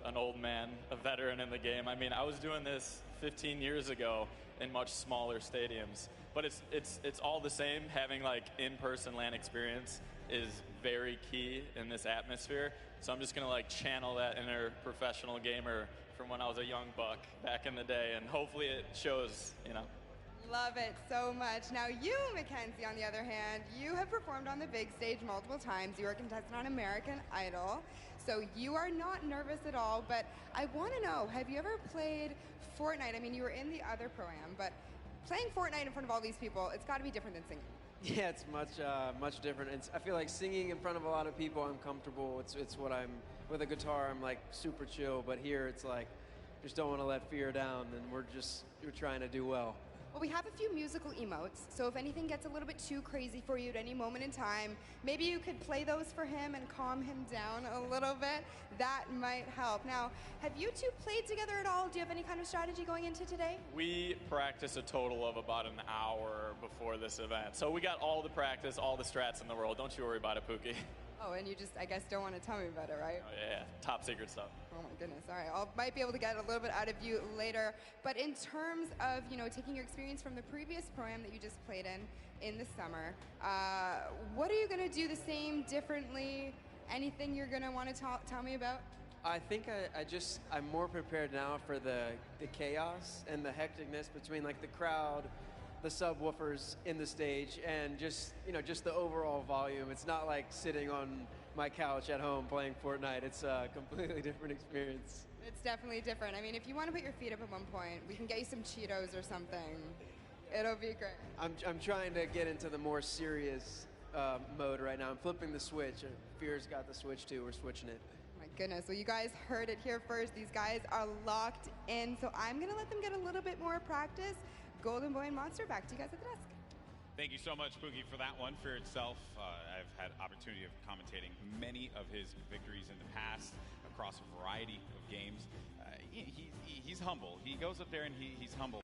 an old man, a veteran in the game. I mean, I was doing this 15 years ago in much smaller stadiums, but it's all the same. Having like in-person LAN experience is very key in this atmosphere. So I'm just gonna like channel that inner professional gamer from when I was a young buck back in the day, and hopefully it shows, you know. Love it so much. Now you, Mackenzie, on the other hand, you have performed on the big stage multiple times. You are a contestant on American Idol, so you are not nervous at all, but I want to know, have you ever played Fortnite? I mean, you were in the other Pro-Am, but playing Fortnite in front of all these people, it's got to be different than singing. Yeah, it's much different. I feel like singing in front of a lot of people, I'm comfortable. It's what I'm, with a guitar, I'm like super chill, but here it's like, just don't want to let fear down, and we're trying to do well. Well, we have a few musical emotes, so if anything gets a little bit too crazy for you at any moment in time, maybe you could play those for him and calm him down a little bit. That might help. Now, have you two played together at all? Do you have any kind of strategy going into today? We practice a total of about an hour before this event. So we got all the practice, all the strats in the world. Don't you worry about it, Pookie. Oh, and you just, I guess, don't want to tell me about it, right? Oh, yeah, top secret stuff. Oh my goodness, all right. I might be able to get a little bit out of you later. But in terms of, you know, taking your experience from the previous Pro-Am that you just played in the summer, what are you going to do the same, differently? Anything you're going to want to tell me about? I think I'm more prepared now for the chaos and the hecticness between like the crowd, the subwoofers in the stage, and just the overall volume. It's not like sitting on my couch at home playing Fortnite. It's a completely different experience. It's definitely different. I mean, if you want to put your feet up at one point, we can get you some Cheetos or something. It'll be great. I'm trying to get into the more serious mode right now. I'm flipping the switch. Fear's got the switch too. We're switching it. My goodness. Well, you guys heard it here first. These guys are locked in, so I'm going to let them get a little bit more practice. Golden Boy and Monster, back to you guys at the desk. Thank you so much, Pookie, for that one. For itself, I've had opportunity of commentating many of his victories in the past across a variety of games. He's humble. He goes up there and he's humble.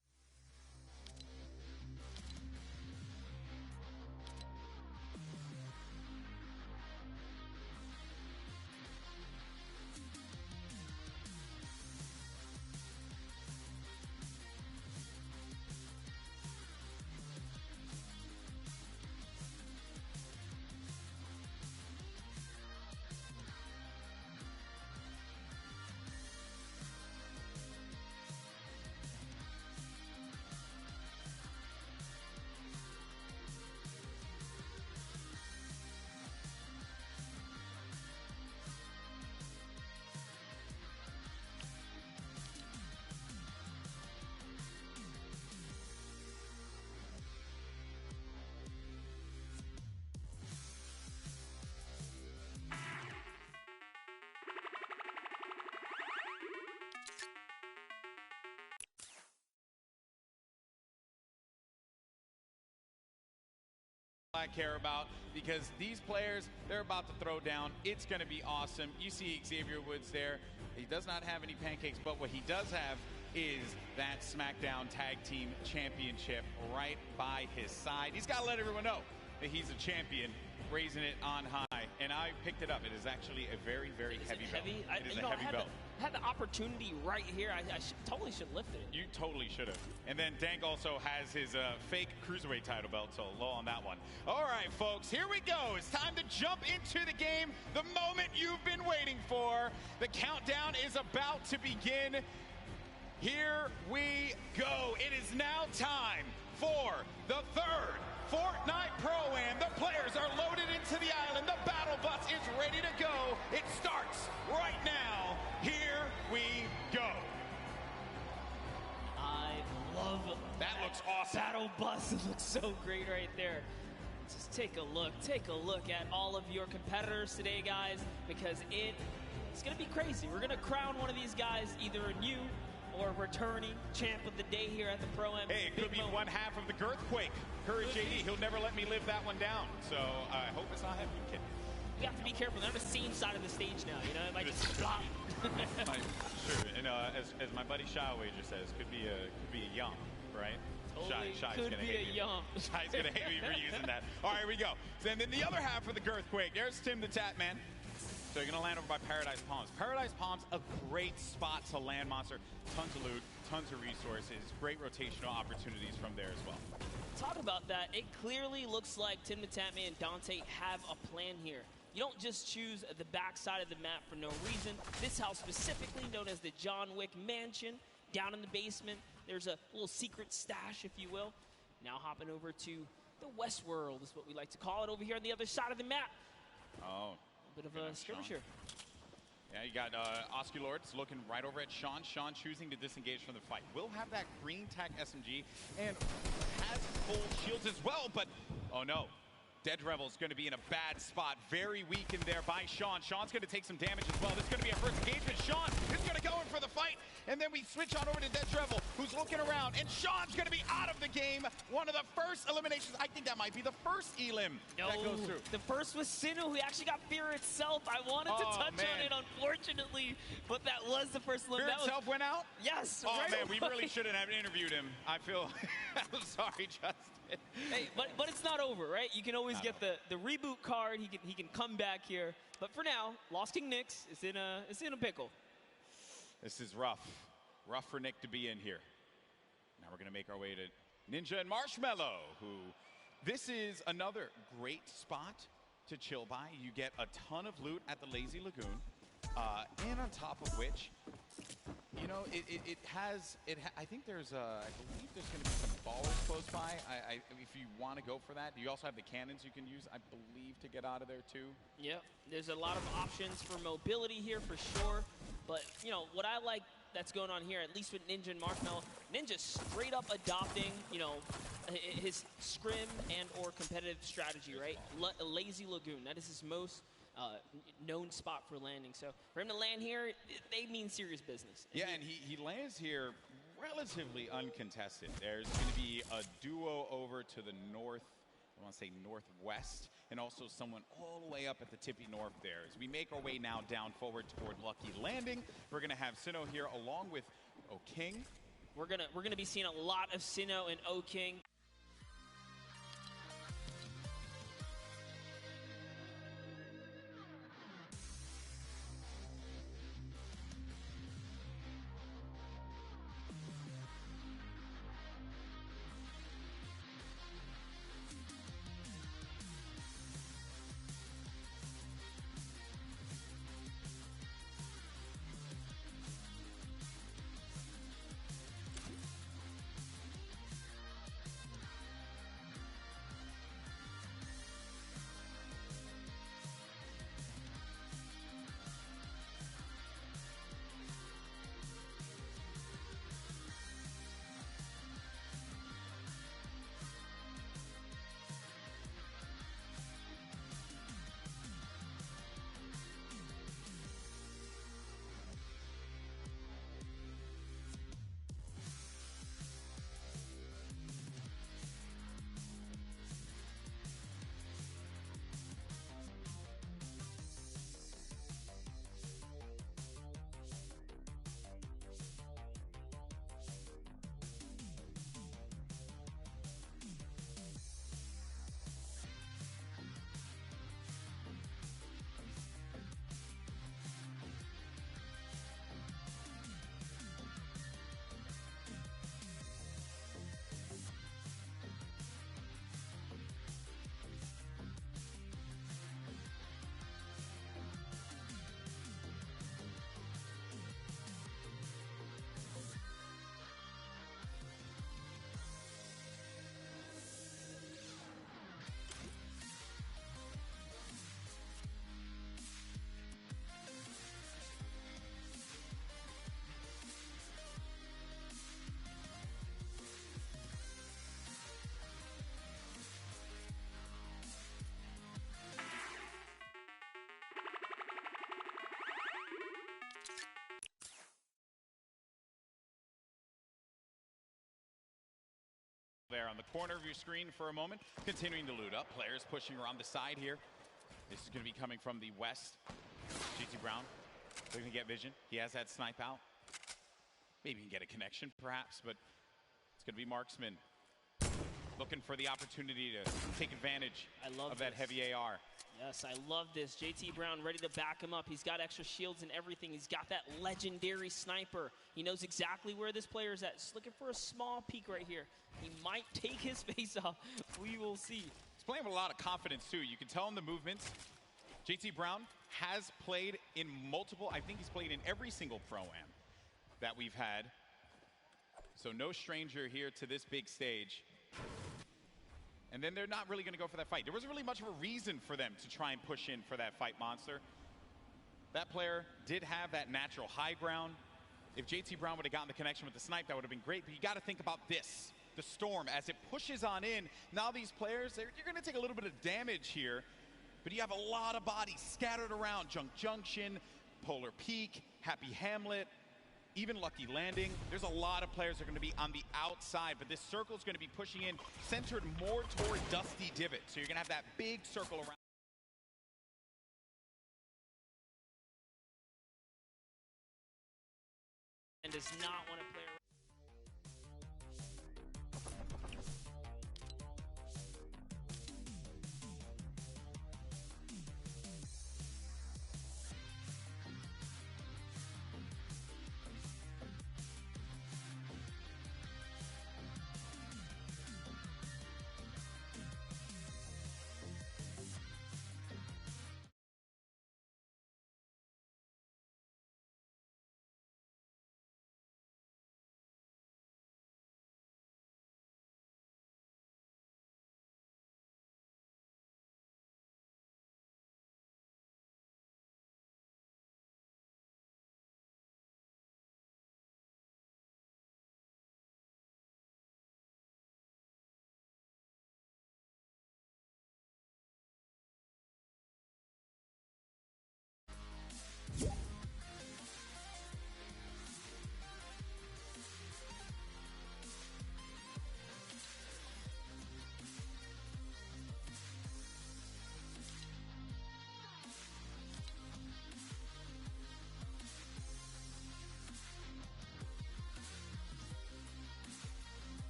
I care about, because these players, they're about to throw down. It's going to be awesome. You see Xavier Woods there. He does not have any pancakes, but what he does have is that SmackDown Tag Team Championship right by his side. He's got to let everyone know that he's a champion, raising it on high. And I picked it up. It is actually a very, very heavy belt. It is a heavy belt. I had the opportunity right here. I totally should lift it. You totally should have. And then Dank also has his fake cruiserweight title belt, so low on that one. All right, folks, here we go. It's time to jump into the game, the moment you've been waiting for. The countdown is about to begin. Here we go. It is now time for the third Fortnite Pro AM. The players are loaded into the island. The battle bus is ready to go. It starts right now. Here we go. I love that. Looks awesome. Battle bus. It looks so great right there. Just take a look. Take a look at all of your competitors today, guys, because it's going to be crazy. We're going to crown one of these guys, either a new or returning champ of the day here at the Pro Am. Hey, it could be one half of the Girthquake. Courage JD, he'll never let me live that one down. So I hope it's not him, kid. You have to be careful. They're on the same side of the stage now, you know? It might just flop. Sure, and as my buddy Shy Wager says, could be a yum, right? Totally Shy's could gonna be hate a me. yum. Shy's gonna hate me for using that. All right, here we go. And then the other half of the Girthquake, there's Tim the Tap Man. So you're gonna land over by Paradise Palms. Paradise Palms, a great spot to land, Monster. Tons of loot, tons of resources, great rotational opportunities from there as well. Talk about that. It clearly looks like Tim the Tap Man and Dante have a plan here. You don't just choose the backside of the map for no reason. This house specifically, known as the John Wick Mansion, down in the basement, there's a little secret stash, if you will. Now hopping over to the West World is what we like to call it, over here on the other side of the map. Oh. A bit of a skirmish here. Yeah, you got Osculords looking right over at Sean. Sean choosing to disengage from the fight. Will have that green tack SMG and has full shields as well, but oh no. Dead Revel's going to be in a bad spot. Very weak in there by Sean. Sean's going to take some damage as well. This is going to be a first engagement. Sean is going to go in for the fight. And then we switch on over to Dead Revel, who's looking around. And Sean's going to be out of the game. One of the first eliminations. I think that might be the first elim that goes through. The first was Sinu, who actually got Fear itself. I wanted to touch on it, unfortunately. But that was the first elim. Fear itself went out? Yes. Oh, right man, away. we really shouldn't have interviewed him. I feel I'm sorry, Justin. Hey, but it's not over, right? You can always get the reboot card. He can come back here. But for now, Lost King Nyx is in a pickle. This is rough. Rough for Nick to be in here. Now we're going to make our way to Ninja and Marshmallow, who this is another great spot to chill by. You get a ton of loot at the Lazy Lagoon. And on top of which, you know, I think there's, I believe there's going to be some ballers close by. If you want to go for that, you also have the cannons you can use, I believe, to get out of there too. Yep, there's a lot of options for mobility here for sure. But, you know, what I like that's going on here, at least with Ninja and Marshmallow, Ninja straight up adopting, you know, his scrim and or competitive strategy, right? Lazy Lagoon, that is his most known spot for landing. So for him to land here, they mean serious business. Yeah, and he lands here relatively uncontested. There's going to be a duo over to the north, I want to say northwest, and also someone all the way up at the tippy north there. As we make our way now down forward toward Lucky Landing, we're going to have Sinnoh here along with O-King. We're gonna be seeing a lot of Sinnoh and O-King. There on the corner of your screen for a moment, continuing to loot up. Players pushing around the side here. This is going to be coming from the west. GT Brown, they're going to get vision. He has that snipe out. Maybe he can get a connection, perhaps, but it's going to be Marksman looking for the opportunity to take advantage of that heavy AR. Yes, I love this. JT Brown ready to back him up. He's got extra shields and everything. He's got that legendary sniper. He knows exactly where this player is at. Just looking for a small peek right here. He might take his face off. We will see. He's playing with a lot of confidence, too. You can tell in the movements. JT Brown has played in multiple, I think he's played in every single Pro-Am that we've had. So no stranger here to this big stage. And then they're not really going to go for that fight. There wasn't really much of a reason for them to try and push in for that fight, Monster. That player did have that natural high ground. If JT Brown would have gotten the connection with the snipe, that would have been great. But you got to think about this, the storm, as it pushes on in. Now these players, you're going to take a little bit of damage here. But you have a lot of bodies scattered around. Junk Junction, Polar Peak, Happy Hamlet, even Lucky Landing. There's a lot of players that are going to be on the outside, but this circle is going to be pushing in, centered more toward Dusty Divot. So you're going to have that big circle around. And does not want to play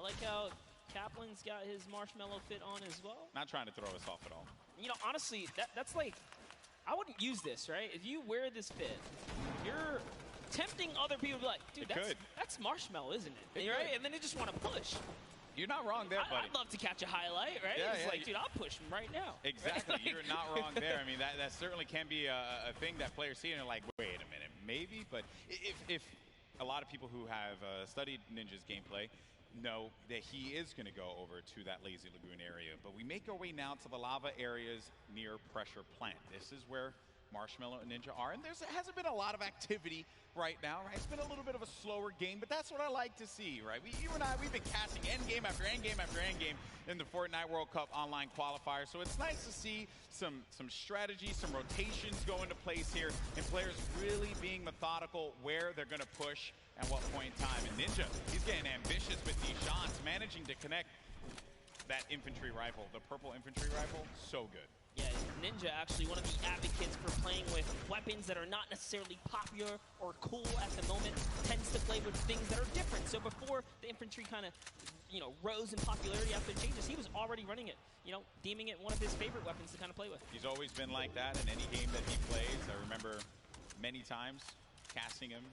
like how Kaplan's got his marshmallow fit on as well. Not trying to throw us off at all. You know, honestly, that's like, I wouldn't use this, right? If you wear this fit, you're tempting other people to be like, dude, that's marshmallow, isn't it? Right? And then they just want to push. You're not wrong there, buddy. I'd love to catch a highlight, right? Yeah, it's like, dude, I'll push him right now. Exactly. Right? You're not wrong there. I mean, that certainly can be a thing that players see and they're like, wait a minute, maybe? But if a lot of people who have studied Ninja's gameplay know that he is going to go over to that Lazy Lagoon area. But we make our way now to the lava areas near Pressure Plant. This is where Marshmallow and Ninja are, and there hasn't been a lot of activity right now, right? It's been a little bit of a slower game, but that's what I like to see, right? You and I, we've been casting endgame after endgame after endgame in the Fortnite World Cup online qualifier, so it's nice to see some strategy, some rotations go into place here, and players really being methodical where they're going to push at what point in time. And Ninja, he's getting ambitious with these shots, managing to connect that infantry rifle, the purple infantry rifle, so good. Yeah, Ninja actually one of the advocates for playing with weapons that are not necessarily popular or cool at the moment, tends to play with things that are different. So before the infantry kind of, you know, rose in popularity after the changes, he was already running it, you know, deeming it one of his favorite weapons to kind of play with. He's always been like that in any game that he plays. I remember many times casting him,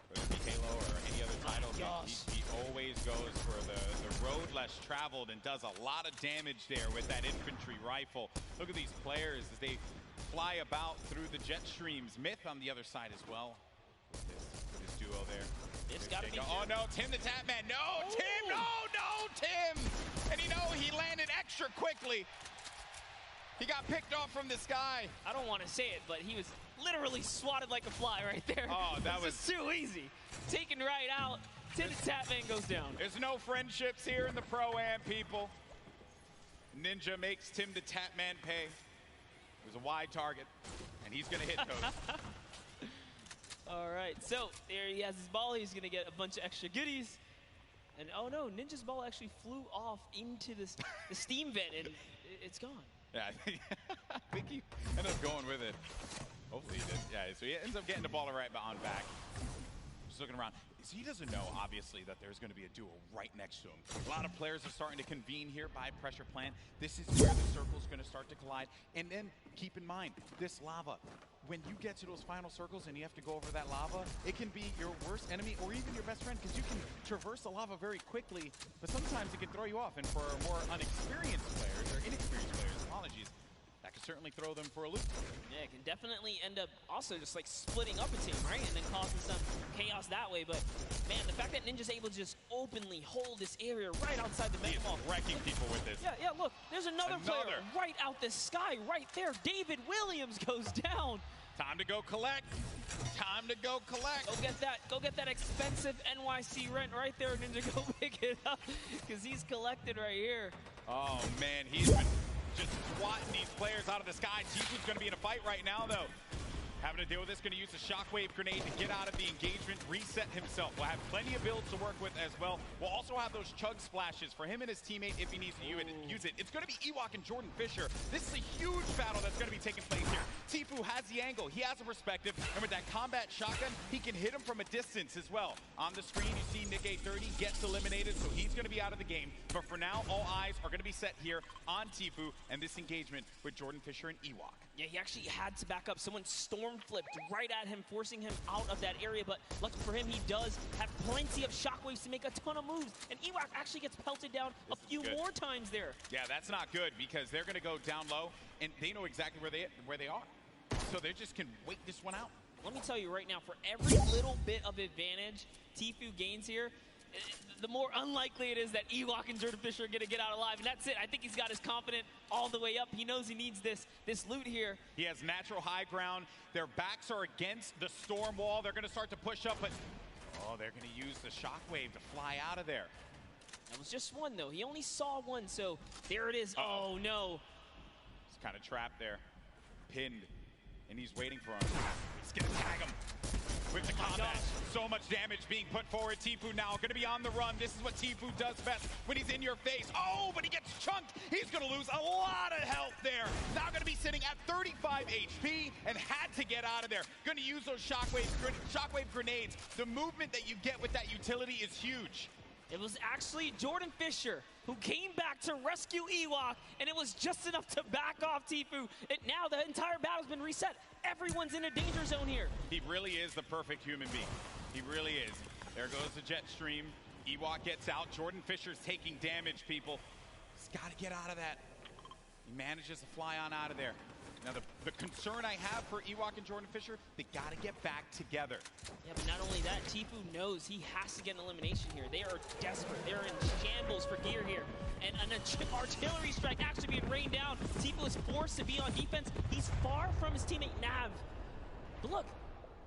whether it be Halo or any other title. He always goes for the road less traveled and does a lot of damage there with that infantry rifle. Look at these players as they fly about through the jet streams. Myth on the other side as well. This duo there. It's got to be. Oh no, Tim the Tapman. No, ooh. Tim, no, Tim. And you know, he landed extra quickly. He got picked off from the sky. I don't want to say it, but he was literally swatted like a fly right there. Oh, that was too easy. Taken right out. Tim the Tapman goes down. There's no friendships here in the Pro-Am, people. Ninja makes Tim the Tapman pay. It was a wide target, and he's going to hit those. All right, so there he has his ball. He's going to get a bunch of extra goodies. And oh no, Ninja's ball actually flew off into the steam vent, and it's gone. Yeah, I think he ended up going with it. Hopefully he did. Yeah, so he ends up getting the ball right on back. Just looking around. So he doesn't know, obviously, that there's going to be a duo right next to him. A lot of players are starting to convene here by Pressure Plant. This is where the circle's going to start to collide. And then keep in mind, this lava, when you get to those final circles and you have to go over that lava, it can be your worst enemy or even your best friend, because you can traverse the lava very quickly, but sometimes it can throw you off. And for more unexperienced players, or inexperienced players, apologies, that could certainly throw them for a loop. Yeah, it can definitely end up also just like splitting up a team, right? And then causing some chaos that way. But man, the fact that Ninja's able to just openly hold this area right outside the mega ball. Wrecking people with this. Yeah, look, there's another player right out the sky, right there. David Williams goes down. Time to go collect. Time to go collect. Go get that expensive NYC rent right there, Ninja. Go pick it up, because he's collected right here. Oh man, he's been just swatting these players out of the sky. Tifu's going to be in a fight right now, though. Having to deal with this, going to use the shockwave grenade to get out of the engagement, reset himself. We'll have plenty of builds to work with as well. We'll also have those chug splashes for him and his teammate if he needs to use it. It's going to be Ewok and Jordan Fisher. This is a huge battle that's going to be taking place here. Tifu has the angle. He has a perspective. And with that combat shotgun, he can hit him from a distance as well. On the screen, you see Nick 830 gets eliminated, so he's going to be out of the game. But for now, all eyes are going to be set here on Tifu and this engagement with Jordan Fisher and Ewok. Yeah, he actually had to back up. Someone storm flipped right at him, forcing him out of that area. But lucky for him, he does have plenty of shockwaves to make a ton of moves. And Ewok actually gets pelted down a few more times there. Yeah, that's not good, because they're going to go down low, and they know exactly where they are. So they just can wait this one out. Let me tell you right now, for every little bit of advantage Tifu gains here, the more unlikely it is that Ewok and Jordan Fisher are going to get out alive. And that's it. I think he's got his confidence all the way up. He knows he needs this loot here. He has natural high ground. Their backs are against the storm wall. They're going to start to push up, but they're going to use the shockwave to fly out of there. That was just one, though. He only saw one, so there it is. Oh, no. He's kind of trapped there. Pinned. And he's waiting for him. He's going to tag him with the combat. So much damage being put forward. Tifu now going to be on the run. This is what Tifu does best when he's in your face. Oh, but he gets chunked. He's going to lose a lot of health there. Now going to be sitting at 35 HP and had to get out of there. Going to use those shockwave grenades. The movement that you get with that utility is huge. It was actually Jordan Fisher who came back to rescue Ewok, and it was just enough to back off Tfue. And now the entire battle's been reset. Everyone's in a danger zone here. He really is the perfect human being. He really is. There goes the jet stream. Ewok gets out. Jordan Fisher's taking damage, people. He's got to get out of that. He manages to fly on out of there. Now, the concern I have for Ewok and Jordan Fisher, they got to get back together. Yeah, but not only that, Tfue knows he has to get an elimination here. They are desperate. They're in shambles for gear here. And an artillery strike actually being rained down. Tfue is forced to be on defense. He's far from his teammate Nav. But look,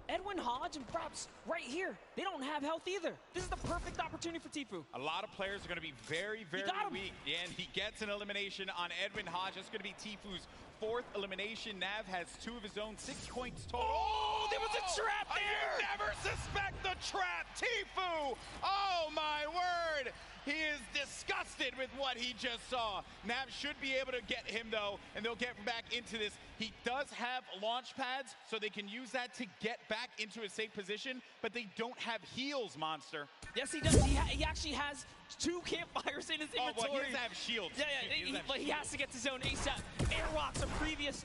Edwin Hodge and Fraps right here. They don't have health either. This is the perfect opportunity for Tfue. A lot of players are going to be very, very weak. And he gets an elimination on Edwin Hodge. That's going to be Tfue's 4th elimination. Nav has 2 of his own, 6 points total. Oh, there was a trap there! You never suspect the trap, Tfue! Oh, my word! He is disgusted with what he just saw. Nav should be able to get him, though, and they'll get back into this. He does have launch pads, so they can use that to get back into a safe position, but they don't have heals, Monster. Yes, he does. He actually has 2 campfires in his inventory. Oh, well, he doesn't have shields. Yeah, but he has to get to zone ASAP. Airwalks, a previous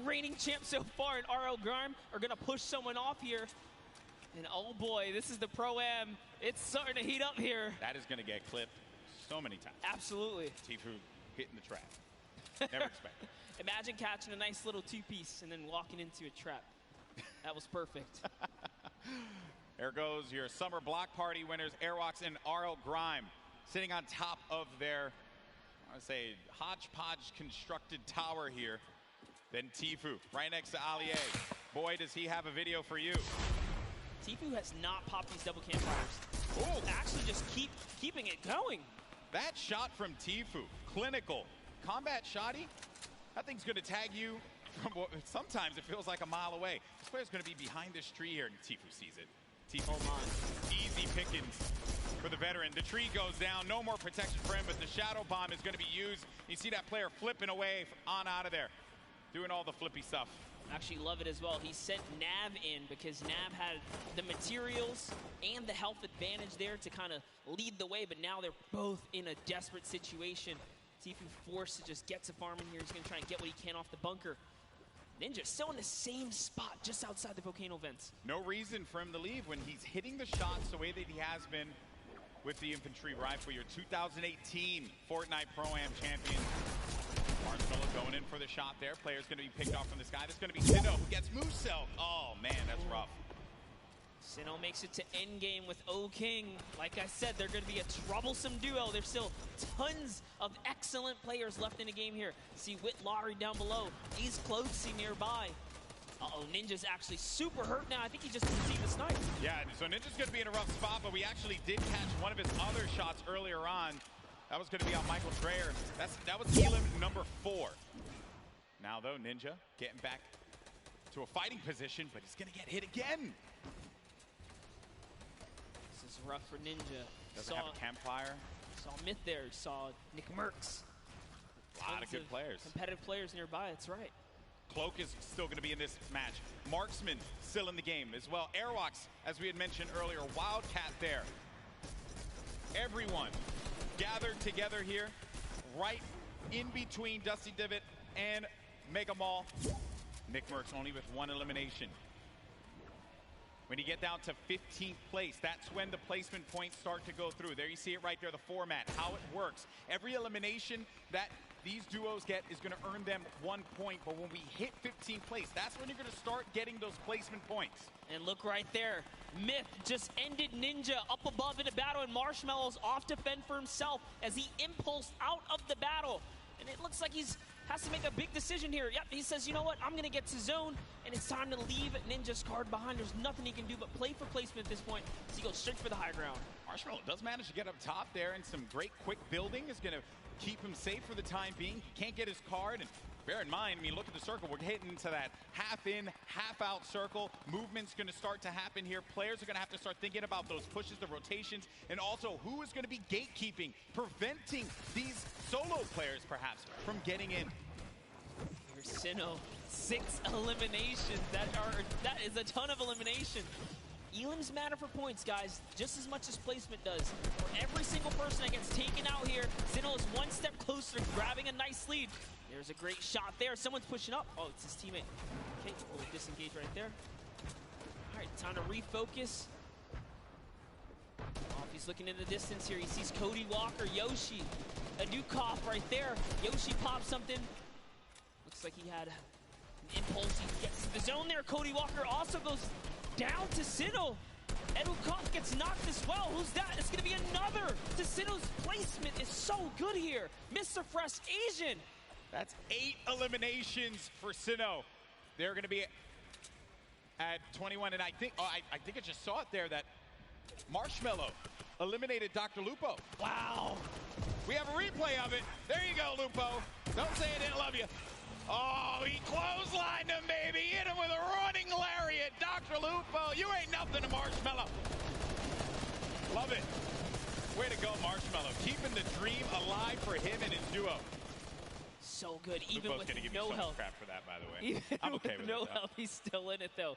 reigning champ so far, and RL Grime are going to push someone off here. And oh boy, this is the Pro-Am. It's starting to heat up here. That is going to get clipped so many times. Absolutely. Tfue hitting the trap. Never expected. Imagine catching a nice little 2-piece and then walking into a trap. That was perfect. There goes your summer block party winners, Airwalks and RL Grime, sitting on top of their, I would say, hodgepodge constructed tower here. Then Tfue, right next to Allier. Boy, does he have a video for you. Tfue has not popped these double campfires. Oh, actually just keeping it going. That shot from Tfue, clinical. Combat shotty, that thing's going to tag you from what sometimes it feels like a mile away. This player's going to be behind this tree here, and Tfue sees it. Tfue, easy pickings for the veteran. The tree goes down, no more protection for him, but the shadow bomb is going to be used. You see that player flipping away on out of there, doing all the flippy stuff. Actually love it as well. He sent Nav in because Nav had the materials and the health advantage there to kind of lead the way, but now they're both in a desperate situation. Tfue forced to just get to farm in here. He's going to try and get what he can off the bunker. Ninja still in the same spot just outside the volcano vents. No reason for him to leave when he's hitting the shots the way that he has been with the infantry rifle. Your 2018 Fortnite Pro AM champion. Marshmallow going in for the shot there. Player's going to be picked off from this guy. That's going to be Sinnoh who gets Moose-Cell. Oh, man, that's rough. Sinnoh makes it to endgame with O-King. Like I said, they're going to be a troublesome duo. There's still tons of excellent players left in the game here. See Whit Lowry down below. He's closing nearby. Uh-oh, Ninja's actually super hurt now. I think he just received the snipe. Yeah, so Ninja's going to be in a rough spot, but we actually did catch one of his other shots earlier on. That was going to be on Michael Dreyer. That was elim number 4. Now, though, Ninja getting back to a fighting position, but he's going to get hit again. This is rough for Ninja. Doesn't have a campfire. Saw Myth there. Saw Nick Merckx. A lot of good players. Competitive players nearby, that's right. Cloak is still going to be in this match. Marksman still in the game as well. Airwalks, as we had mentioned earlier, Wildcat there. Everyone gathered together here, right in between Dusty Divot and Mega Mall. Nick Merckx only with 1 elimination. When you get down to 15th place, that's when the placement points start to go through. There you see it right there, the format, how it works. Every elimination that these duos get is going to earn them 1 point, but when we hit 15th place, that's when you're going to start getting those placement points. And look right there, Myth just ended Ninja up above in a battle, and Marshmallow's off to fend for himself as he impulsed out of the battle. And it looks like he's has to make a big decision here. Yep, he says, you know what, I'm going to get to zone, and it's time to leave Ninja's card behind. There's nothing he can do but play for placement at this point, so he goes straight for the high ground. Marshmallow does manage to get up top there, and some great quick building is going to keep him safe for the time being. He can't get his card, and bear in mind, I mean, look at the circle. We're hitting into that half in, half out circle. Movement's going to start to happen here. Players are going to have to start thinking about those pushes, the rotations, and also who is going to be gatekeeping, preventing these solo players, perhaps, from getting in. Here's Sinnoh, 6 eliminations. That is a ton of elimination. Elims matter for points, guys, just as much as placement does. For every single person that gets taken out here, Sinnoh is one step closer to grabbing a nice lead. There's a great shot there. Someone's pushing up. Oh, it's his teammate. Okay, we'll disengage right there. All right, time to refocus. Oh, he's looking in the distance here. He sees Cody Walker, Yoshi, a new cough right there. Yoshi pops something. Looks like he had an impulse. He gets to the zone there. Cody Walker also goes down to Sinnoh. Edukov gets knocked as well. Who's that? It's going to be another. Sinnoh's placement is so good here. Mr. Fresh Asian. That's 8 eliminations for Sinnoh. They're going to be at 21, and I think I just saw it there that Marshmallow eliminated Dr. Lupo. Wow. We have a replay of it. There you go, Lupo. Don't say I didn't love you. Oh, he clotheslined him, baby. Hit him with a running lariat. Dr. Lupo, you ain't nothing to Marshmallow. Love it. Way to go, Marshmallow. Keeping the dream alive for him and his duo. So good, even Lupo's with gonna give no me so health. much crap for that, by the way. Even I'm okay with no it, though. health, he's still in it, though.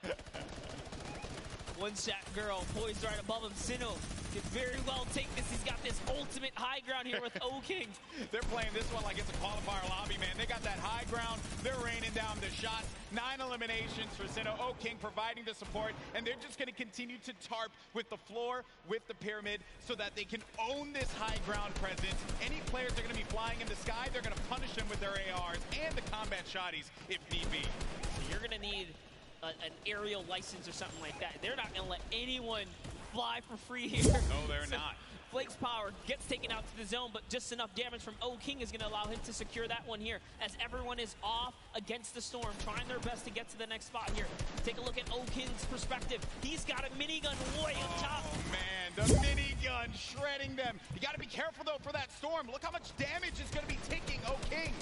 One shot girl poised right above him. Sinnoh could very well take this. He's got this ultimate high ground here with O-King. They're playing this one like it's a qualifier lobby, man. They got that high ground. They're raining down the shots. 9 eliminations for Sinnoh. O-King providing the support, and they're just going to continue to tarp with the floor, with the pyramid, so that they can own this high ground presence. Any players that are going to be flying in the sky, they're going to punish them with their ARs and the combat shotties if need be. So you're going to need an aerial license or something like that. They're not going to let anyone fly for free here. No, they're not. Flake's power gets taken out to the zone, but just enough damage from O-King is going to allow him to secure that one here, as everyone is off against the storm, trying their best to get to the next spot here. Take a look at O-King's perspective. He's got a minigun way on top. Oh, man, the minigun shredding them. You got to be careful, though, for that storm. Look how much damage is going to be taking O-King.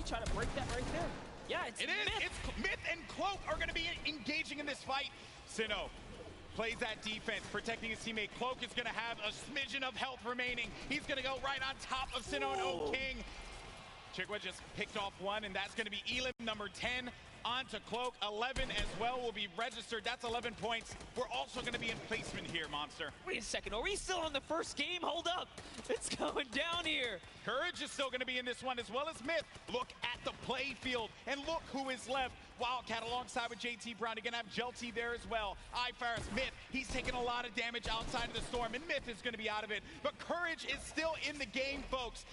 Try to break that right there. Yeah, it's It is. It's Myth and Cloak are going to be engaging in this fight. Sinnoh plays that defense, protecting his teammate. Cloak is going to have a smidgen of health remaining. He's going to go right on top of Sinnoh and O-King. Chikwa just picked off one, and that's going to be Elim number 10. On to Cloak. 11 as well will be registered. That's 11 points. We're also going to be in placement here, Monster. Wait a second. Are we still on the first game? Hold up. It's going down here. Courage is still going to be in this one, as well as Myth. Look at the play field, and look who is left. Wildcat alongside with JT Brown. You're going to have Jelty there as well. iFaris, Myth, he's taking a lot of damage outside of the storm, and Myth is going to be out of it. But Courage is still in the game, folks.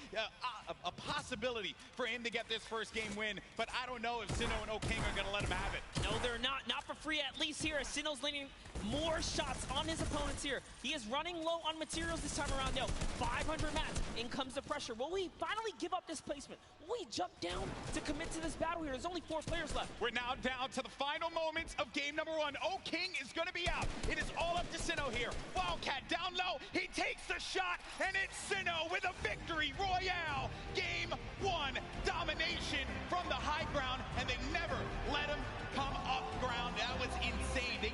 A possibility for him to get this first game win, but I don't know if Sinnoh and O-King are going to let him have it. No, they're not. Not for free, at least here, as Sinnoh's landing more shots on his opponents here. He is running low on materials this time around, though. 500 mats. In comes the pressure. Will we finally give up this placement? Will we jump down to commit to this battle here? There's only 4 players left. We're now down to the final moments of game number 1. O-King is going to be out. It is all up to Sinnoh here. Wildcat down low. He takes the shot, and it's Sinnoh with a victory royale. Game 1 domination from the high ground, and they never let him come up ground. That was insane. They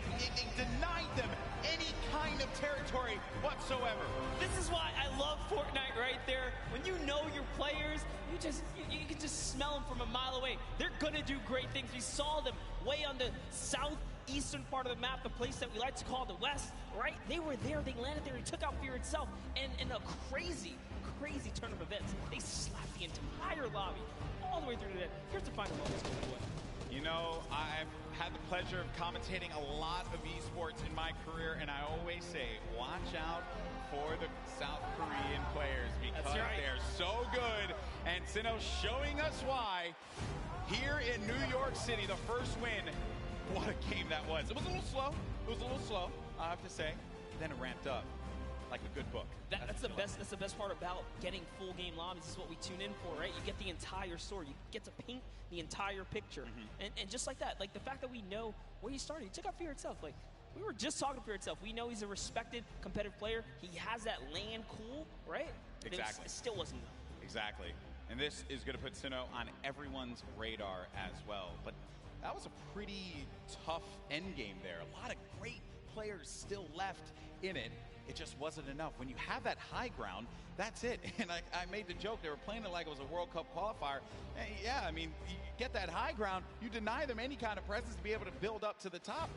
denied them any kind of territory whatsoever. This is why I love Fortnite right there. When you know your players, you can just smell them from a mile away. They're gonna do great things. We saw them way on the southeastern part of the map, the place that we like to call the West, right? They were there, they landed there, they took out Fear itself, and in a crazy turn of events, they slapped the entire lobby all the way through to the end. Here's the final moments going away. You know, I've had the pleasure of commentating a lot of esports in my career, and I always say, watch out for the South Korean players because they're so good. And Sinnoh showing us why here in New York City, the first win. What a game that was. It was a little slow, I have to say. Then it ramped up like a good book. That's the best part about getting full game lobbies. This is what we tune in for, right? You get the entire story. You get to paint the entire picture. And just like that, like the fact that we know where he started, he took out Fear itself. Like, we were just talking to Fear itself. We know he's a respected competitive player. He has that land cool, right? But Exactly. It still wasn't. Exactly. And this is going to put Sinnoh on everyone's radar as well. But that was a pretty tough end game there. A lot of great players still left in it. It just wasn't enough. When you have that high ground, that's it. And I made the joke, they were playing it like it was a World Cup qualifier. And yeah, I mean, you get that high ground, you deny them any kind of presence to be able to build up to the top.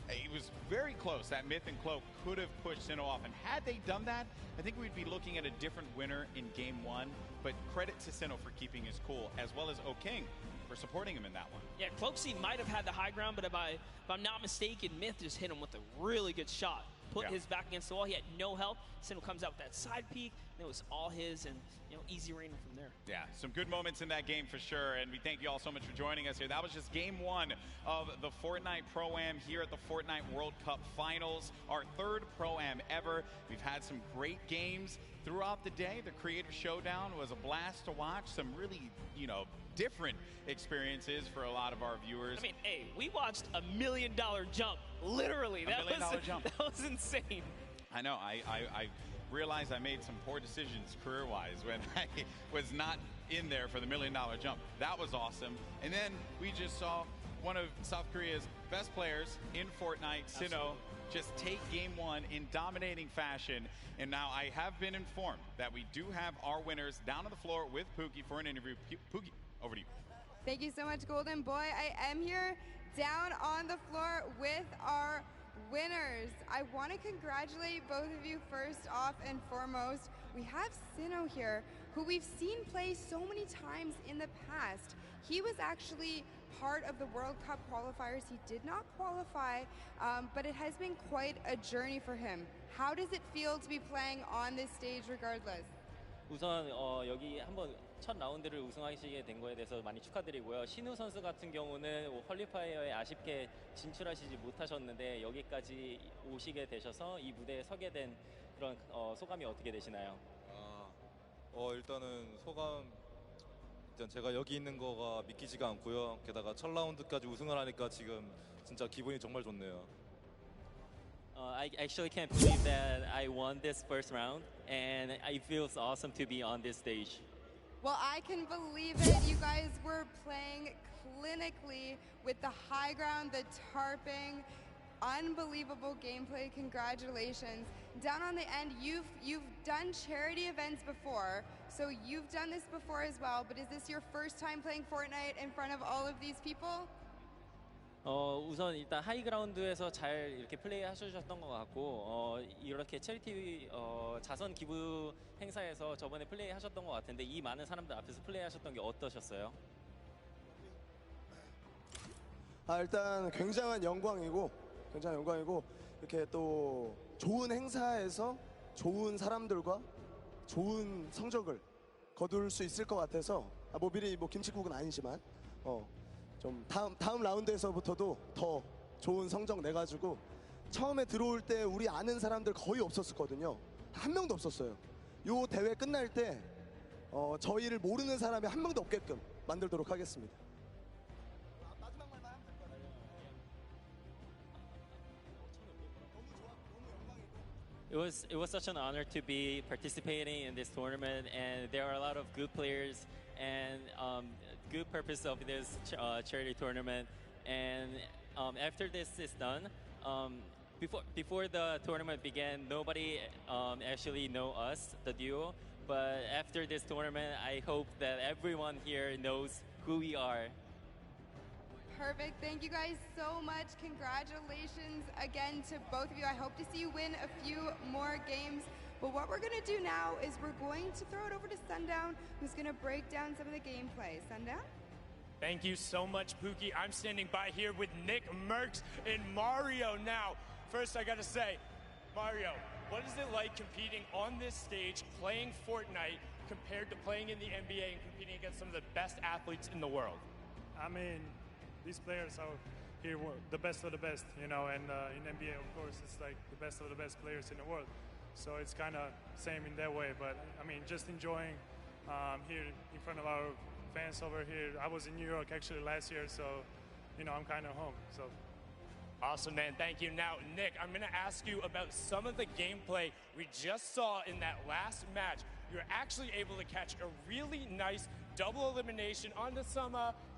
It was very close. That Myth and Cloak could have pushed Sinnoh off. And had they done that, I think we'd be looking at a different winner in game one. But credit to Sinnoh for keeping his cool, as well as O'King for supporting him in that one. Yeah, Cloaksy might have had the high ground, but if I'm not mistaken, Myth just hit him with a really good shot. Put his back against the wall. He had no help. Sinnoh comes out with that side peek. And it was all his, and easy raining from there. Yeah, some good moments in that game for sure, and we thank you all so much for joining us here. That was just game one of the Fortnite Pro Am here at the Fortnite World Cup Finals, our third Pro Am ever. We've had some great games throughout the day. The Creative Showdown was a blast to watch. Some really, different experiences for a lot of our viewers. I mean, hey, we watched $1 million jump, literally. $1 million jump. That was insane. I know. I realized I made some poor decisions career-wise when I was not in there for the $1 million jump. That was awesome. And then we just saw one of South Korea's best players in Fortnite, Sinnoh, just take game one in dominating fashion. And now I have been informed that we do have our winners down on the floor with Pookie for an interview. Pookie, over to you. Thank you so much, Golden Boy. I am here down on the floor with our winners. I want to congratulate both of you first off and foremost. We have Sinnoh here, who we've seen play so many times in the past. He was actually part of the World Cup qualifiers. He did not qualify, but it has been quite a journey for him. How does it feel to be playing on this stage regardless? 우선 여기 한번 첫 라운드를 우승하시게 된 거에 대해서 많이 축하드리고요. 신우 선수 같은 경우는 퀄리파이어에 아쉽게 진출하시지 못하셨는데 여기까지 오시게 되셔서 이 무대에 서게 된 그런 소감이 어떻게 되시나요? 일단은 소감 일단 제가 여기 있는 거가 믿기지가 않고요. 게다가 첫 라운드까지 우승을 하니까 지금 진짜 기분이 정말 좋네요. I actually can't believe that I won this first round, and it feels awesome to be on this stage. Well, I can believe it. You guys were playing clinically with the high ground, the tarping, unbelievable gameplay. Congratulations. Down on the end, you've done charity events before, so you've done this before as well, but is this your first time playing Fortnite in front of all of these people? 우선 일단 하이그라운드에서 잘 이렇게 플레이 하셨던 것 같고 이렇게 체리티 자선 기부 행사에서 저번에 플레이 하셨던 것 같은데 이 많은 사람들 앞에서 플레이 하셨던 게 어떠셨어요? 일단 굉장한 영광이고 이렇게 또 좋은 행사에서 좋은 사람들과 좋은 성적을 거둘 수 있을 것 같아서 뭐 미리 뭐 김칫국은 아니지만 좀 다음 라운드에서부터도 더 좋은 성적 내가지고 처음에 들어올 때 우리 아는 사람들 거의 없었거든요. 한 명도 없었어요. 요 대회 끝날 때 저희를 모르는 사람이 한 명도 없게끔 만들도록 하겠습니다. It was such an honor to be participating in this tournament, and there are a lot of good players and good purpose of this charity tournament. And after this is done, before the tournament began, nobody actually know us, the duo. But after this tournament, I hope that everyone here knows who we are. Perfect. Thank you guys so much. Congratulations again to both of you. I hope to see you win a few more games. But what we're going to do now is we're going to throw it over to Sundown, who's going to break down some of the gameplay. Sundown? Thank you so much, Pookie. I'm standing by here with Nick Merckx and Mario now. First, I got to say, Mario, what is it like competing on this stage, playing Fortnite, compared to playing in the NBA and competing against some of the best athletes in the world? I mean, these players are here the best of the best, and in NBA, of course, it's like the best of the best players in the world. So it's kind of same in that way, but I mean, just enjoying here in front of our fans over here. I was in New York actually last year, so I'm kind of home. So awesome, man. Thank you. Now, Nick, I'm going to ask you about some of the gameplay we just saw in that last match. you're actually able to catch a really nice double elimination onto some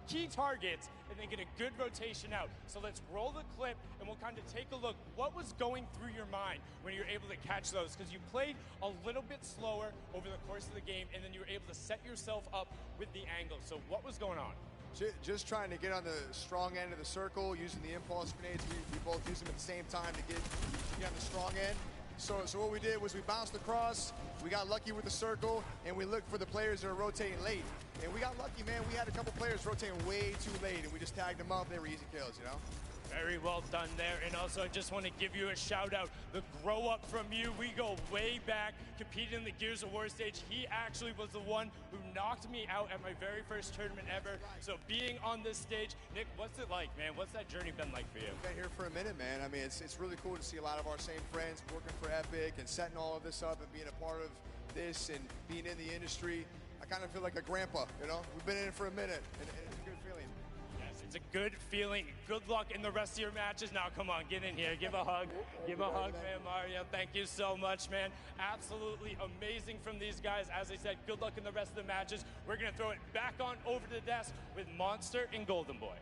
key targets and then get a good rotation out. So let's roll the clip and we'll kind of take a look what was going through your mind when you're able to catch those, because you played a little bit slower over the course of the game and then you were able to set yourself up with the angle. So what was going on? Just trying to get on the strong end of the circle, using the impulse grenades. We both used them at the same time to get on the strong end. So what we did was we bounced across, we got lucky with the circle, and we looked for the players that are rotating late. And we got lucky, man. We had a couple players rotating way too late, and we just tagged them up. They were easy kills, you know? Very well done there. And also, I just want to give you a shout out. The grow up from you, we go way back, competed in the Gears of War stage. He actually was the one who knocked me out at my very first tournament ever. So being on this stage, Nick, what's it like, man? What's that journey been like for you? I've been here for a minute, man. I mean, it's really cool to see a lot of our same friends working for Epic and setting all of this up and being a part of this and being in the industry. I kind of feel like a grandpa, you know? We've been in it for a minute, and it's a good feeling. Yes, it's a good feeling. Good luck in the rest of your matches. Now, come on, get in here. Give a hug. Give a hug, man, Mario. Thank you so much, man. Absolutely amazing from these guys. As I said, good luck in the rest of the matches. We're going to throw it back on over to the desk with Monster and Golden Boy.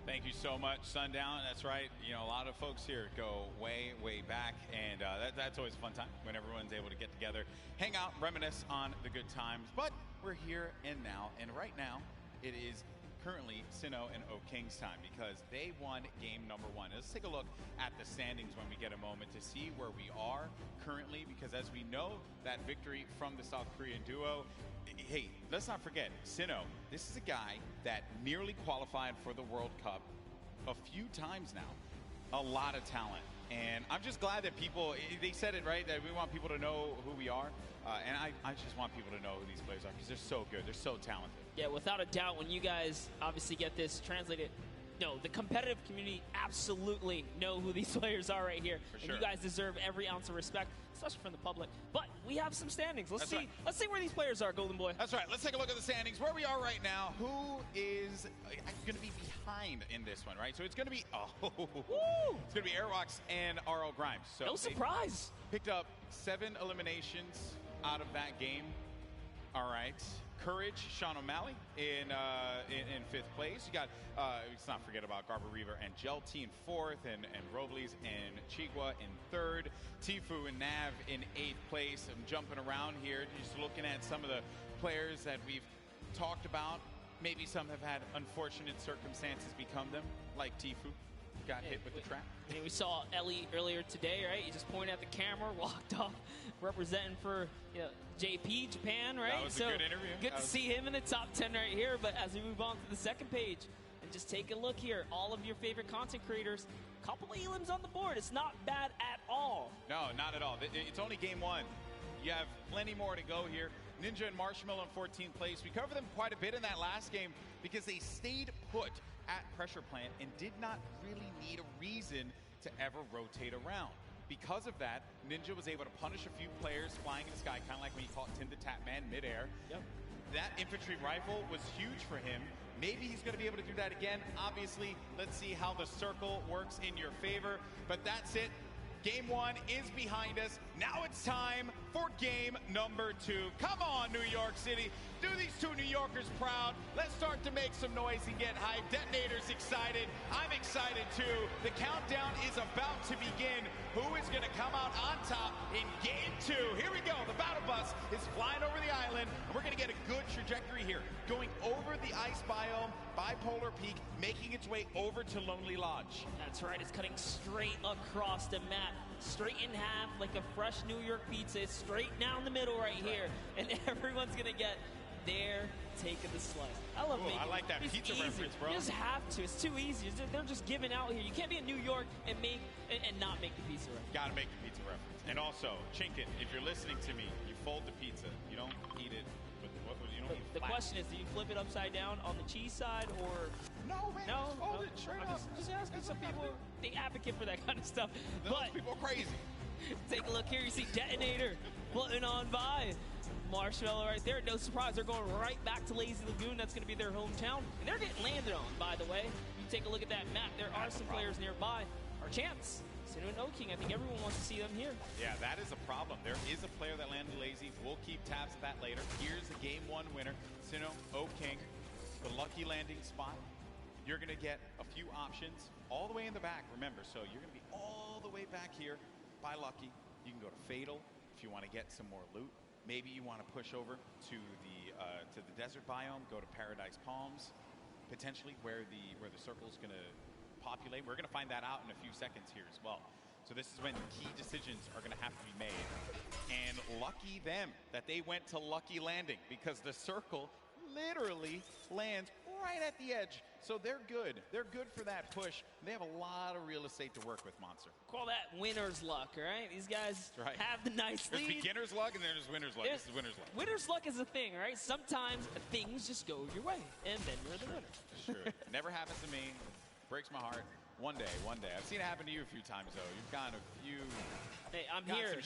Thank you so much, Sundown. That's right. You know, a lot of folks here go way, way back, and that's always a fun time when everyone's able to get together, hang out, reminisce on the good times. But we're here and now, and right now, it is currently Sinnoh and O'King's time because they won game number 1. Let's take a look at the standings when we get a moment to see where we are currently, because as we know, that victory from the South Korean duo, hey, let's not forget, Sinnoh, this is a guy that nearly qualified for the World Cup a few times now. A lot of talent. And I'm just glad that people, they said it right, that we want people to know who we are. And I just want people to know who these players are because they're so good. They're so talented. Yeah, without a doubt, when you guys obviously get this translated, no, the competitive community absolutely know who these players are right here. For and sure. you guys deserve every ounce of respect, especially from the public. But we have some standings. Let's That's see. right. Let's see where these players are, Golden Boy. That's right. Let's take a look at the standings. Where we are right now. Who is going to be behind in this one, right? So it's going to be, it's going to be Airwalks and RL Grimes. So No surprise. Picked up 7 eliminations out of that game. All right. Courage, Sean O'Malley in 5th place. You got, let's not forget about Garber Reaver and Jelty in 4th, and Robles and Chigua in 3rd. Tifu and Nav in 8th place. I'm jumping around here, just looking at some of the players that we've talked about. Maybe some have had unfortunate circumstances become them, like Tifu. Got hit with the trap. I mean, we saw Ellie earlier today, right? He just pointed at the camera, walked off, representing for JP, Japan, right? That was a good interview. Good to see him in the top 10 right here. But as we move on to the second page, and just take a look here, all of your favorite content creators, couple of elims on the board. It's not bad at all. No, not at all. It's only game 1. You have plenty more to go here. Ninja and Marshmallow in 14th place. We covered them quite a bit in that last game because they stayed put at pressure plant and did not really need a reason to ever rotate around. Because of that, Ninja was able to punish a few players flying in the sky, kind of like when you caught Tim the Tap Man midair. Yep. That infantry rifle was huge for him. Maybe he's going to be able to do that again. Obviously, let's see how the circle works in your favor. But that's it. Game 1 is behind us. Now it's time for game number 2. Come on, New York City. Do these 2 New Yorkers proud. Let's start to make some noise and get hyped. Detonator's excited. I'm excited too. The countdown is about to begin. Who is going to come out on top in game 2? Here we go. The battle bus is flying over the island, and we're going to get a good trajectory here. Going over the ice biome, Bipolar Peak, making its way over to Lonely Lodge. That's right. It's cutting straight across the map, straight in half like a fresh New York pizza. It's straight down the middle right here, and everyone's going to get their take of the slice. I love making I like that pizza reference, bro. You just have to. It's too easy. They're just giving out here. You can't be in New York and not make the pizza reference. Gotta make the pizza reference. And also, Chinkin, if you're listening to me, you fold the pizza. You don't eat it. You don't eat it The flat. question is, do you flip it upside down on the cheese side, or no? Man, no, just fold it straight I'm up. just asking. Some people they advocate for that kind of stuff. Those people are crazy. Take a look here. You see Detonator floating on by. Marshmallow right there. No surprise. They're going right back to Lazy Lagoon. That's going to be their hometown. And they're getting landed on, by the way. You take a look at that map. There are some players nearby. Our chance Sinu and O-King, I think everyone wants to see them here. Yeah, that is a problem. There is a player that landed lazy. We'll keep tabs of that later. Here's the game 1 winner, Sinu, O-King, the lucky landing spot. You're going to get a few options all the way in the back, remember. So you're going to be all the way back here by Lucky. You can go to Fatal if you want to get some more loot. Maybe you want to push over to the desert biome, go to Paradise Palms, potentially where the circle is going to populate. We're going to find that out in a few seconds here as well. So this is when key decisions are going to have to be made. And lucky them that they went to Lucky Landing, because the circle literally lands right at the edge. So they're good. They're good for that push. They have a lot of real estate to work with, Monster. Call that winner's luck, all right? These guys have the nice lead. There's beginner's luck and then there's winner's luck. This is winner's luck. Winner's luck is a thing, all right? Sometimes things just go your way, and then you're the winner. Sure. Never happens to me. Breaks my heart. One day. I've seen it happen to you a few times, though. You've got a few... Hey, I'm here,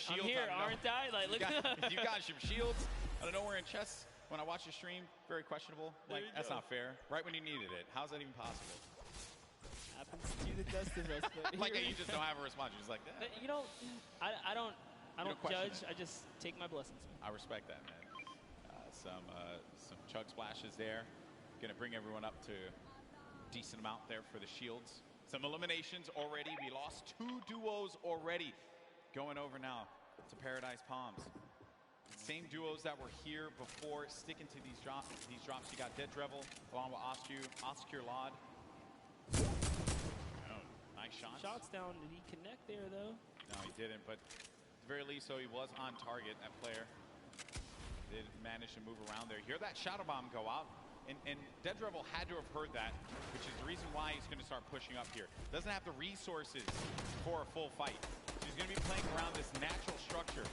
aren't I? Like, look you've got some shields out of nowhere in chests. When I watch your stream, very questionable. Like, that's not fair. Right when you needed it. How's that even possible? Happens to the best of us. But like, you just don't have a response. You're just like, that. You know, I don't judge. I just take my blessings. I respect that, man. Some chug splashes there. Gonna bring everyone up to a decent amount there for the shields. Some eliminations already. We lost 2 duos already. Going over now to Paradise Palms. Same duos that were here before, sticking to these drops. You got Dead Drevel along with Oscar Lod. Oh, nice shots. Shots down. Did he connect there, though? No, he didn't, but at the very least, so he was on target, that player. Did manage to move around there. Hear that Shadow Bomb go out. And Dead Drevel had to have heard that, which is the reason why he's going to start pushing up here. Doesn't have the resources for a full fight. So he's going to be playing around this natural structure.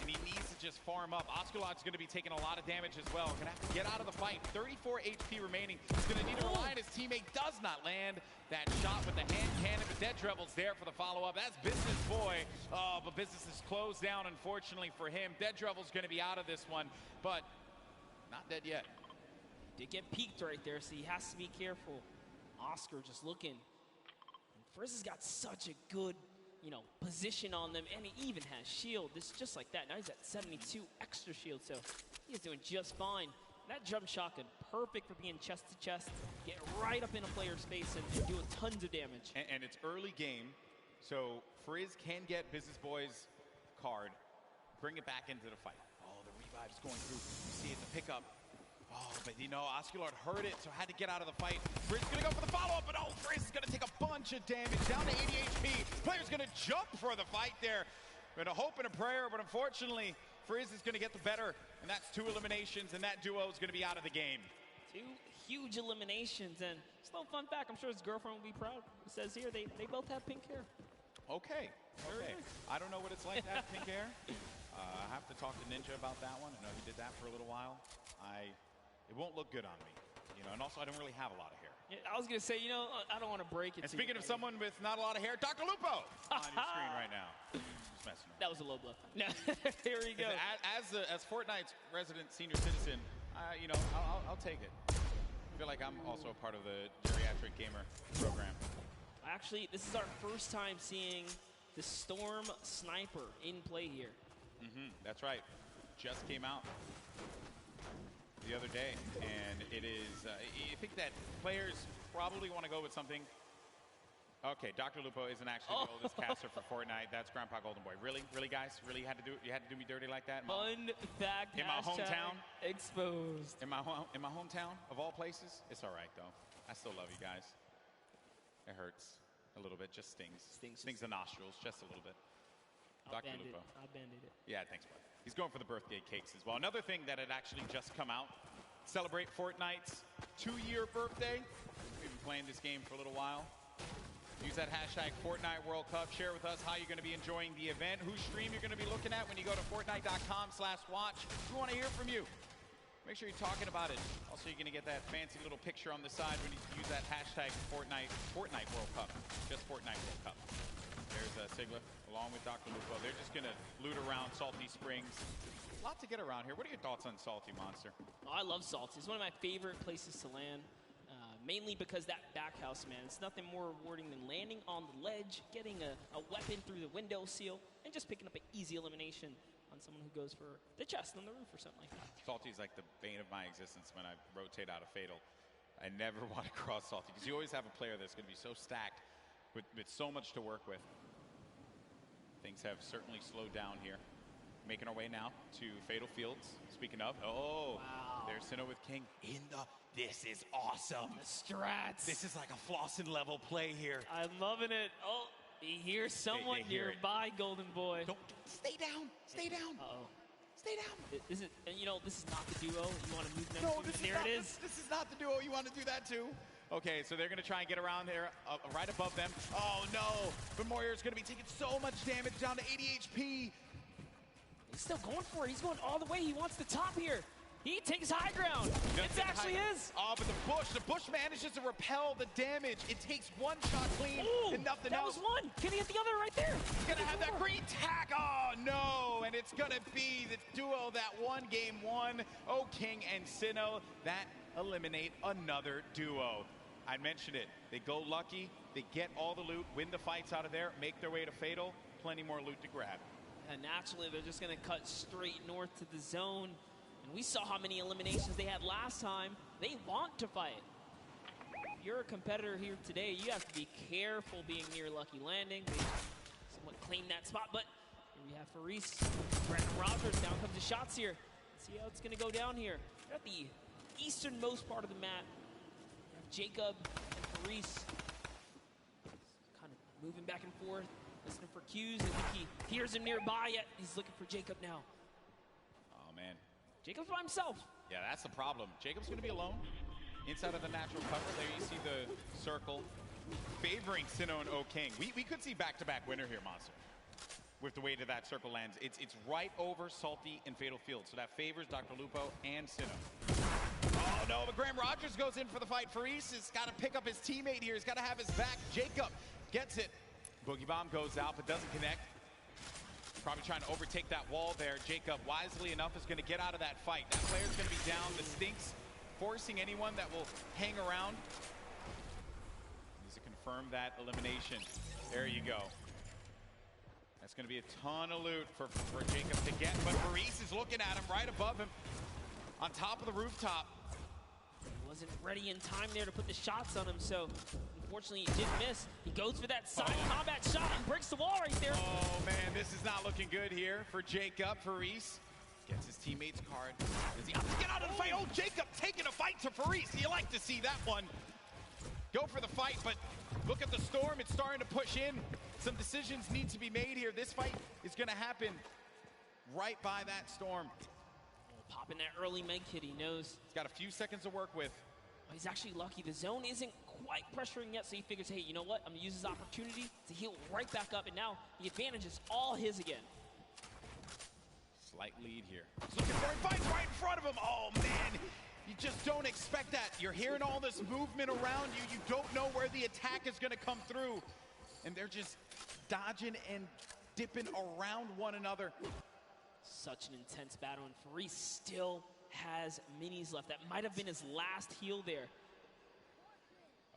And he needs to just farm up. Osculot's going to be taking a lot of damage as well. Going to have to get out of the fight. 34 HP remaining. He's going to need to rely on his teammate. Does not land that shot with the hand cannon. But Dead Drevel's there for the follow-up. That's Business Boy. Oh, but business is closed down, unfortunately, for him. Dead Drevel's going to be out of this one, but not dead yet. Did get peeked right there, so he has to be careful. Oscar just looking. Frizz has got such a good, position on them, and he even has shield. This is just like that. Now he's at 72 extra shield, so he's doing just fine. That jump shotgun, perfect for being chest to chest, get right up in a player's face and doing tons of damage. And it's early game, so Frizz can get Business Boy's card, bring it back into the fight. Oh, the revive's going through. You see it, the pickup. Oh, but Osculard heard it, so had to get out of the fight. Frizz gonna go for the follow-up, but Frizz is gonna take a bunch of damage, down to 80 HP. Player's gonna jump for the fight there. With a hope and a prayer, but unfortunately, Frizz is gonna get the better, and that's 2 eliminations, and that duo is gonna be out of the game. 2 huge eliminations, and just a little fun fact, I'm sure his girlfriend will be proud. It says here, they both have pink hair. Okay. I don't know what it's like to have pink hair. I have to talk to Ninja about that one. I know he did that for a little while. It won't look good on me, and also I don't really have a lot of hair. Yeah, I was gonna say, I don't want to break it. And speaking of someone with not a lot of hair, Dr. Lupo on your screen right now. Just messing around. That was a low blow. No, here we go. As Fortnite's resident senior citizen, I'll take it. I feel like I'm also a part of the geriatric gamer program. Actually, this is our first time seeing the Storm Sniper in play here. That's right. Just came out the other day, and it is, I think that players probably want to go with something. Okay, Dr. Lupo isn't actually the oldest caster for Fortnite. That's Grandpa Golden Boy. Really, guys? Really, you had to do me dirty like that? Fun fact, in my hometown? Exposed. In my hometown, of all places? It's all right, though. I still love you guys. It hurts a little bit, just stings. Stings the nostrils, just a little bit. Dr. Lupo. I'll bandage it. Yeah, thanks, bud. He's going for the birthday cakes as well. Another thing that had actually just come out, celebrate Fortnite's 2-year birthday. We've been playing this game for a little while. Use that hashtag Fortnite World Cup. Share with us how you're going to be enjoying the event, whose stream you're going to be looking at when you go to Fortnite.com/watch. We want to hear from you. Make sure you're talking about it. Also, you're going to get that fancy little picture on the side when you use that hashtag Fortnite World Cup. Just Fortnite World Cup. There's Sigla, along with Dr. Lupo. They're just going to loot around Salty Springs. A lot to get around here. What are your thoughts on Salty, Monster? Oh, I love Salty. It's one of my favorite places to land. mainly because that back house, man, it's nothing more rewarding than landing on the ledge, getting a weapon through the window seal, and just picking up an easy elimination on someone who goes for the chest on the roof or something like that. Salty's like the bane of my existence when I rotate out of Fatal. I never want to cross Salty because you always have a player that's going to be so stacked with so much to work with. Things have certainly slowed down here. Making our way now to Fatal Fields. Speaking of, wow. There's Sinnoh with King in the. This is awesome. The strats. This is like a Flossin level play here. I'm loving it. Oh, he hears someone they hear nearby, Golden Boy. Don't stay down. Stay down. Uh-oh. Stay down. Is it? And you know, this is not the duo. You want to move them? No, there it is. This is not the duo. You want to do that too? Okay, so they're going to try and get around there, right above them. Oh no! But Moyer's going to be taking so much damage, down to 80 HP. He's still going for it. He's going all the way. He wants the top here. He takes high ground. It's actually his. Oh, but the bush manages to repel the damage. It takes one shot clean and nothing else. That was one. Can he hit the other right there? He's going to have that green tack. Oh, no. And it's going to be the duo that won game one. Oh, King and Sinnoh. That eliminate another duo. I mentioned it. They go lucky. They get all the loot, win the fights out of there, make their way to Fatal. Plenty more loot to grab. And naturally, they're just going to cut straight north to the zone. And we saw how many eliminations they had last time. They want to fight. If you're a competitor here today, you have to be careful being near Lucky Landing. They somewhat claim that spot, but here we have Faris. Brandon Rogers, down comes the shots here. Let's see how it's going to go down here. They're at the easternmost part of the map. We have Jacob and Faris kind of moving back and forth, listening for cues. I think he hears him nearby, yet he's looking for Jacob now. Oh, man. Jacob's by himself. Yeah, that's the problem. Jacob's going to be alone inside of the natural cover. There you see the circle favoring Sinnoh and O King. We could see back-to-back winner here, Monster, with the way that that circle lands. It's right over Salty and Fatal Field, so that favors Dr. Lupo and Sinnoh. Oh, no, but Graham Rogers goes in for the fight. Faris has got to pick up his teammate here. He's got to have his back. Jacob gets it. Boogie Bomb goes out, but doesn't connect. Probably trying to overtake that wall there. Jacob, wisely enough, is going to get out of that fight. That player's going to be down. The Stinks forcing anyone that will hang around. Needs to confirm that elimination. There you go. That's going to be a ton of loot for Jacob to get. But Faris is looking at him right above him on top of the rooftop. He wasn't ready in time there to put the shots on him, so unfortunately he did miss. He goes for that side combat shot and breaks the wall right there. Oh man, this is not looking good here for Jacob. Faris gets his teammate's card. Does he have to get out of the fight? Oh, Jacob taking a fight to Faris. You like to see that one. Go for the fight, but look at the storm. It's starting to push in. Some decisions need to be made here. This fight is going to happen right by that storm. Popping that early med kit, he knows. He's got a few seconds to work with. Oh, he's actually lucky. The zone isn't quite pressuring yet, so he figures, hey, you know what? I'm gonna use this opportunity to heal right back up, and now the advantage is all his again. Slight lead here. He's looking for a fight right in front of him. Oh, man. You just don't expect that. You're hearing all this movement around you. You don't know where the attack is going to come through. And they're just dodging and dipping around one another. Such an intense battle, and Faris still has minis left. That might have been his last heal there.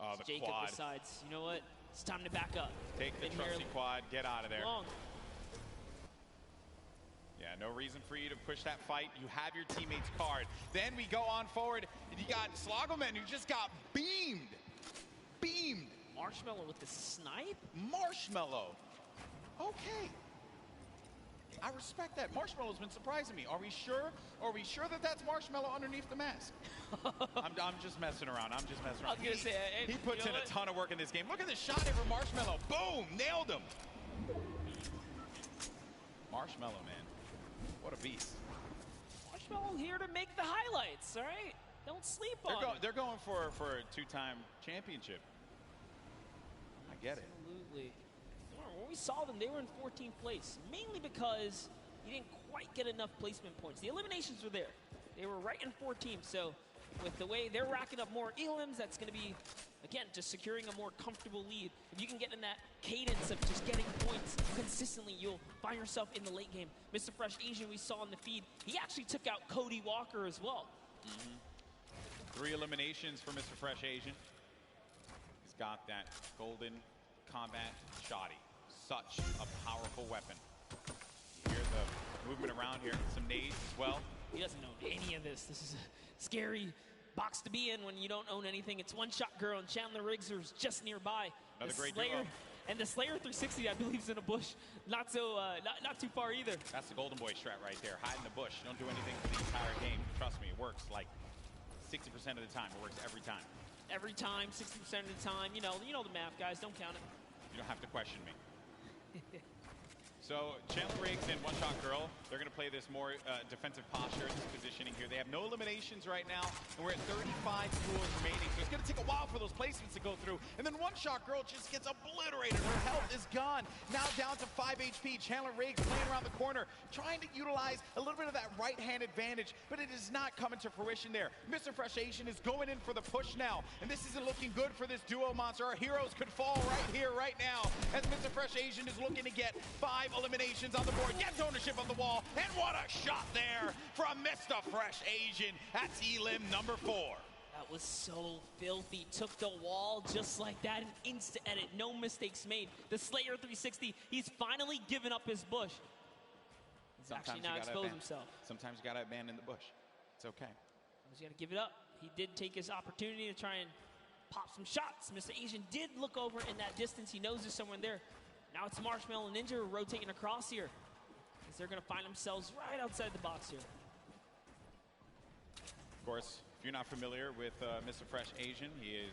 Oh, the Jacob quad. decides, you know what? It's time to back up. Take the trusty quad. Get out of there. Long. Yeah, no reason for you to push that fight. You have your teammate's card. Then we go on forward, and you got Slogoman, who just got beamed. Beamed. Marshmallow with the snipe? Marshmallow. Okay. I respect that. Marshmallow's been surprising me. Are we sure? Are we sure that that's Marshmallow underneath the mask? I'm just messing around. I'm just messing around. I was gonna say, hey, he puts in a ton of work in this game. Look at this shot here for Marshmallow. Boom! Nailed him. Marshmallow, man. What a beast. Marshmallow here to make the highlights, all right? Don't sleep on it. They're going for a two-time championship. I get it. Absolutely. When we saw them, they were in 14th place, mainly because you didn't quite get enough placement points. The eliminations were there. They were right in 14th, so with the way they're racking up more elims, that's going to be, again, just securing a more comfortable lead. If you can get in that cadence of just getting points consistently, you'll find yourself in the late game. Mr. Fresh Asian we saw in the feed, he actually took out Cody Walker as well. Mm-hmm. 3 eliminations for Mr. Fresh Asian. He's got that golden combat shoddy. Such a powerful weapon. You hear the movement around here. Some nades as well. He doesn't own any of this. This is a scary box to be in when you don't own anything. It's One Shot Girl and Chandler Riggs are just nearby. Another the great Slayer, duo. And the Slayer 360, I believe, is in a bush. Not too far either. That's the Golden Boy strat right there. Hide in the bush. Don't do anything for the entire game. Trust me, it works like 60% of the time. It works every time. Every time, 60% of the time. You know the math, guys. Don't count it. You don't have to question me. So Chandler Riggs and One Shot Girl, they're going to play this more defensive posture, this positioning here. They have no eliminations right now, and we're at 35 duels remaining. So it's going to take a while for those placements to go through. And then One Shot Girl just gets obliterated. Her health is gone. Now down to 5 HP. Chandler Riggs playing around the corner, trying to utilize a little bit of that right-hand advantage, but it is not coming to fruition there. Mr. Fresh Asian is going in for the push now, and this isn't looking good for this duo monster. Our heroes could fall right here, right now, as Mr. Fresh Asian is looking to get 5 eliminations on the board, gets ownership of the wall, and what a shot there from Mr. Fresh Asian. That's elim number 4. That was so filthy. Took the wall just like that. An instant edit. No mistakes made. The Slayer 360, he's finally given up his bush. He's actually now exposed himself. Sometimes you got to abandon the bush. It's okay. He's got to give it up. He did take his opportunity to try and pop some shots. Mr. Asian did look over in that distance. He knows there's someone there. Now it's Marshmallow and Ninja rotating across here, as they're going to find themselves right outside the box here. Of course, if you're not familiar with Mr. Fresh Asian, he is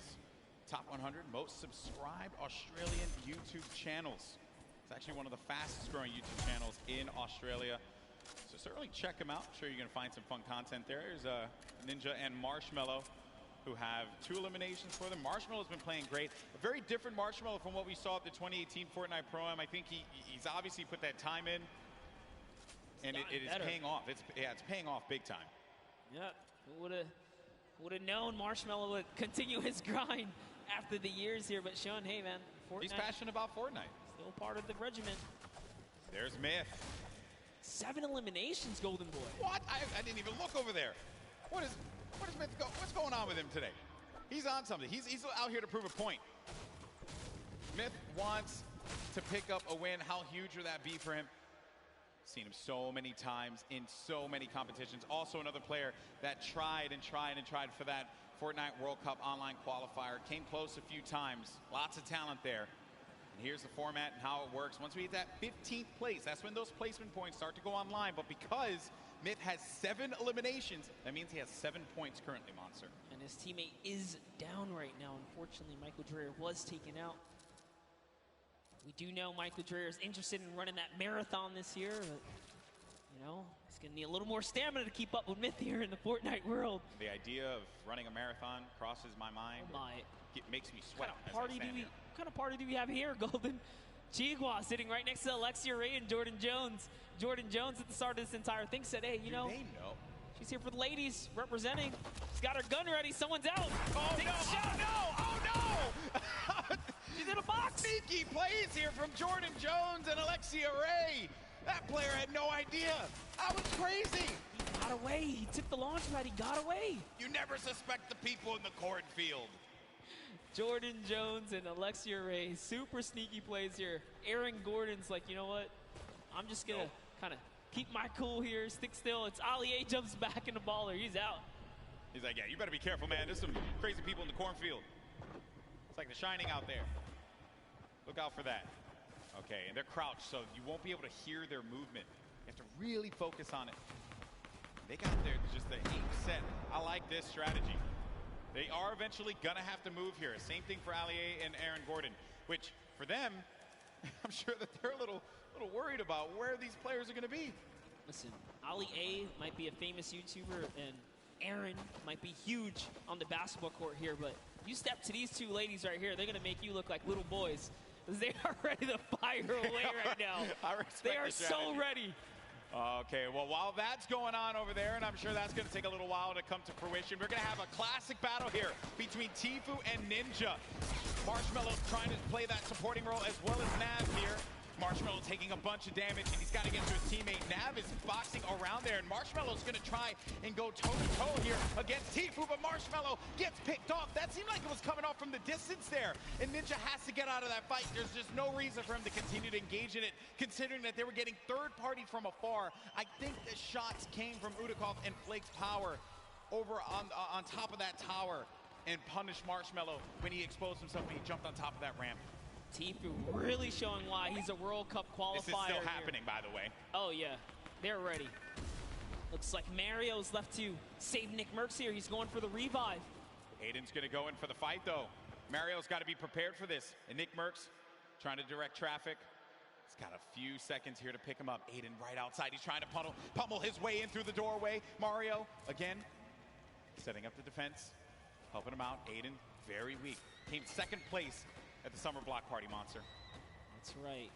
top 100 most subscribed Australian YouTube channels. It's actually one of the fastest growing YouTube channels in Australia. So certainly check him out. I'm sure you're going to find some fun content there. There's Ninja and Marshmallow, who have 2 eliminations for them. Marshmallow's been playing great. A very different Marshmallow from what we saw at the 2018 Fortnite Pro AM. I think he's obviously put that time in, and it is paying off. It's paying off big time. Yeah, who would have known Marshmallow would continue his grind after the years here, but showing, hey man, Fortnite. He's passionate about Fortnite. Still part of the regiment. There's Myth. 7 eliminations, Golden Boy. What? I didn't even look over there. What is Myth what's going on with him today? He's on something. He's out here to prove a point. Myth wants to pick up a win. How huge would that be for him? Seen him so many times in so many competitions. Also another player that tried for that Fortnite World Cup online qualifier. Came close a few times. Lots of talent there. And here's the format and how it works. Once we hit that 15th place, that's when those placement points start to go online. But because Myth has 7 eliminations, that means he has 7 points currently, Monster. And his teammate is down right now. Unfortunately, Michael Dreher was taken out. We do know Michael Dreher is interested in running that marathon this year, but, you know, he's going to need a little more stamina to keep up with Myth here in the Fortnite world. The idea of running a marathon crosses my mind. Oh my. It makes me sweat. What kind of party do we have here, Golden? Chigua sitting right next to Alexia Ray and Jordan Jones. Jordan Jones at the start of this entire thing said, hey, you know, she's here for the ladies representing. She's got her gun ready. Someone's out. Oh, no. Oh, no. She's in a box. Sneaky plays here from Jordan Jones and Alexia Ray. That player had no idea. That was crazy. He got away. He took the launch pad. He got away. You never suspect the people in the cornfield. Jordan Jones and Alexia Ray, super sneaky plays here. Aaron Gordon's like, you know what? I'm just going to kind of keep my cool here, stick still. It's Ali A jumps back in the baller. He's out. He's like, yeah, you better be careful, man. There's some crazy people in the cornfield. It's like The Shining out there. Look out for that. Okay, and they're crouched, so you won't be able to hear their movement. You have to really focus on it. They got their just the aim set. I like this strategy. They are eventually going to have to move here. Same thing for Ali A and Aaron Gordon, which for them, I'm sure that they're a little worried about where these players are going to be. Listen, Ali A might be a famous YouTuber, and Aaron might be huge on the basketball court here, but you step to these 2 ladies right here, they're going to make you look like little boys. They are ready to fire away right now. They are so ready. Okay, well, while that's going on over there, and I'm sure that's going to take a little while to come to fruition, we're going to have a classic battle here between Tfue and Ninja. Marshmallow's trying to play that supporting role as well as Nav here. Marshmallow taking a bunch of damage, and he's got to get to his teammate. Nav is boxing around there, and Marshmallow's going to try and go toe-to-toe here against Tfue, but Marshmallow gets picked off. That seemed like it was coming off from the distance there, and Ninja has to get out of that fight. There's just no reason for him to continue to engage in it, considering that they were getting third party from afar. I think the shots came from Udakov and Flake's power over on top of that tower and punished Marshmallow when he exposed himself when he jumped on top of that ramp. Tfue really showing why he's a World Cup qualifier. This is still happening, by the way. Oh, yeah. They're ready. Looks like Mario's left to save Nick Merckx here. He's going for the revive. Aiden's going to go in for the fight, though. Mario's got to be prepared for this. And Nick Merckx trying to direct traffic. He's got a few seconds here to pick him up. Aiden right outside. He's trying to pummel his way in through the doorway. Mario, again, setting up the defense, helping him out. Aiden, very weak. Came second place at the Summer Block Party, Monster. That's right.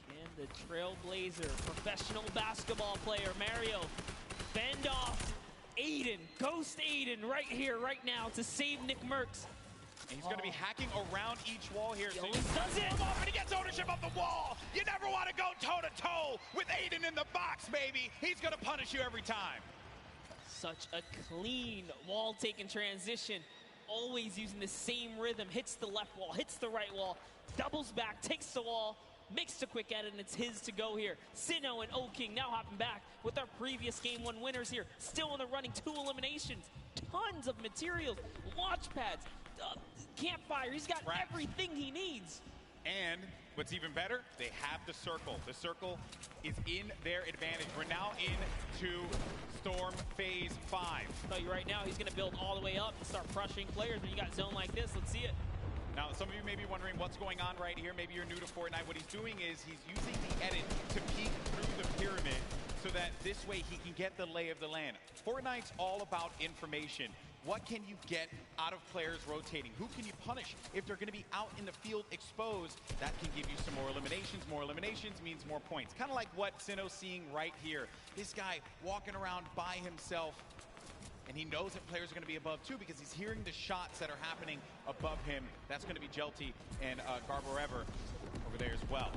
Can the Trailblazer, professional basketball player, Mario, fend off Aiden, ghost Aiden right here, right now to save Nick Merckx. And he's going to be hacking around each wall here. He always does it. Off and he gets ownership of the wall. You never want to go toe-to-toe with Aiden in the box, baby. He's going to punish you every time. Such a clean wall-taking transition. Always using the same rhythm. Hits the left wall, hits the right wall, doubles back, takes the wall, makes the quick edit, and it's his to go here. Sinnoh and O-King now hopping back with our previous Game 1 winners here. Still in the running, 2 eliminations. Tons of materials, launch pads, campfire. He's got everything he needs. And what's even better, they have the circle. The circle is in their advantage. We're now into Storm Phase 5. I'll tell you right now, he's going to build all the way up and start crushing players. When you got zone like this, let's see it. Now, some of you may be wondering what's going on right here. Maybe you're new to Fortnite. What he's doing is he's using the edit to peek through the pyramid so that this way he can get the lay of the land. Fortnite's all about information. What can you get out of players rotating? Who can you punish? If they're going to be out in the field exposed, that can give you some more eliminations. More eliminations means more points. Kind of like what Sinnoh's seeing right here. This guy walking around by himself, and he knows that players are going to be above too because he's hearing the shots that are happening above him. That's going to be Jelty and Garborever over there as well.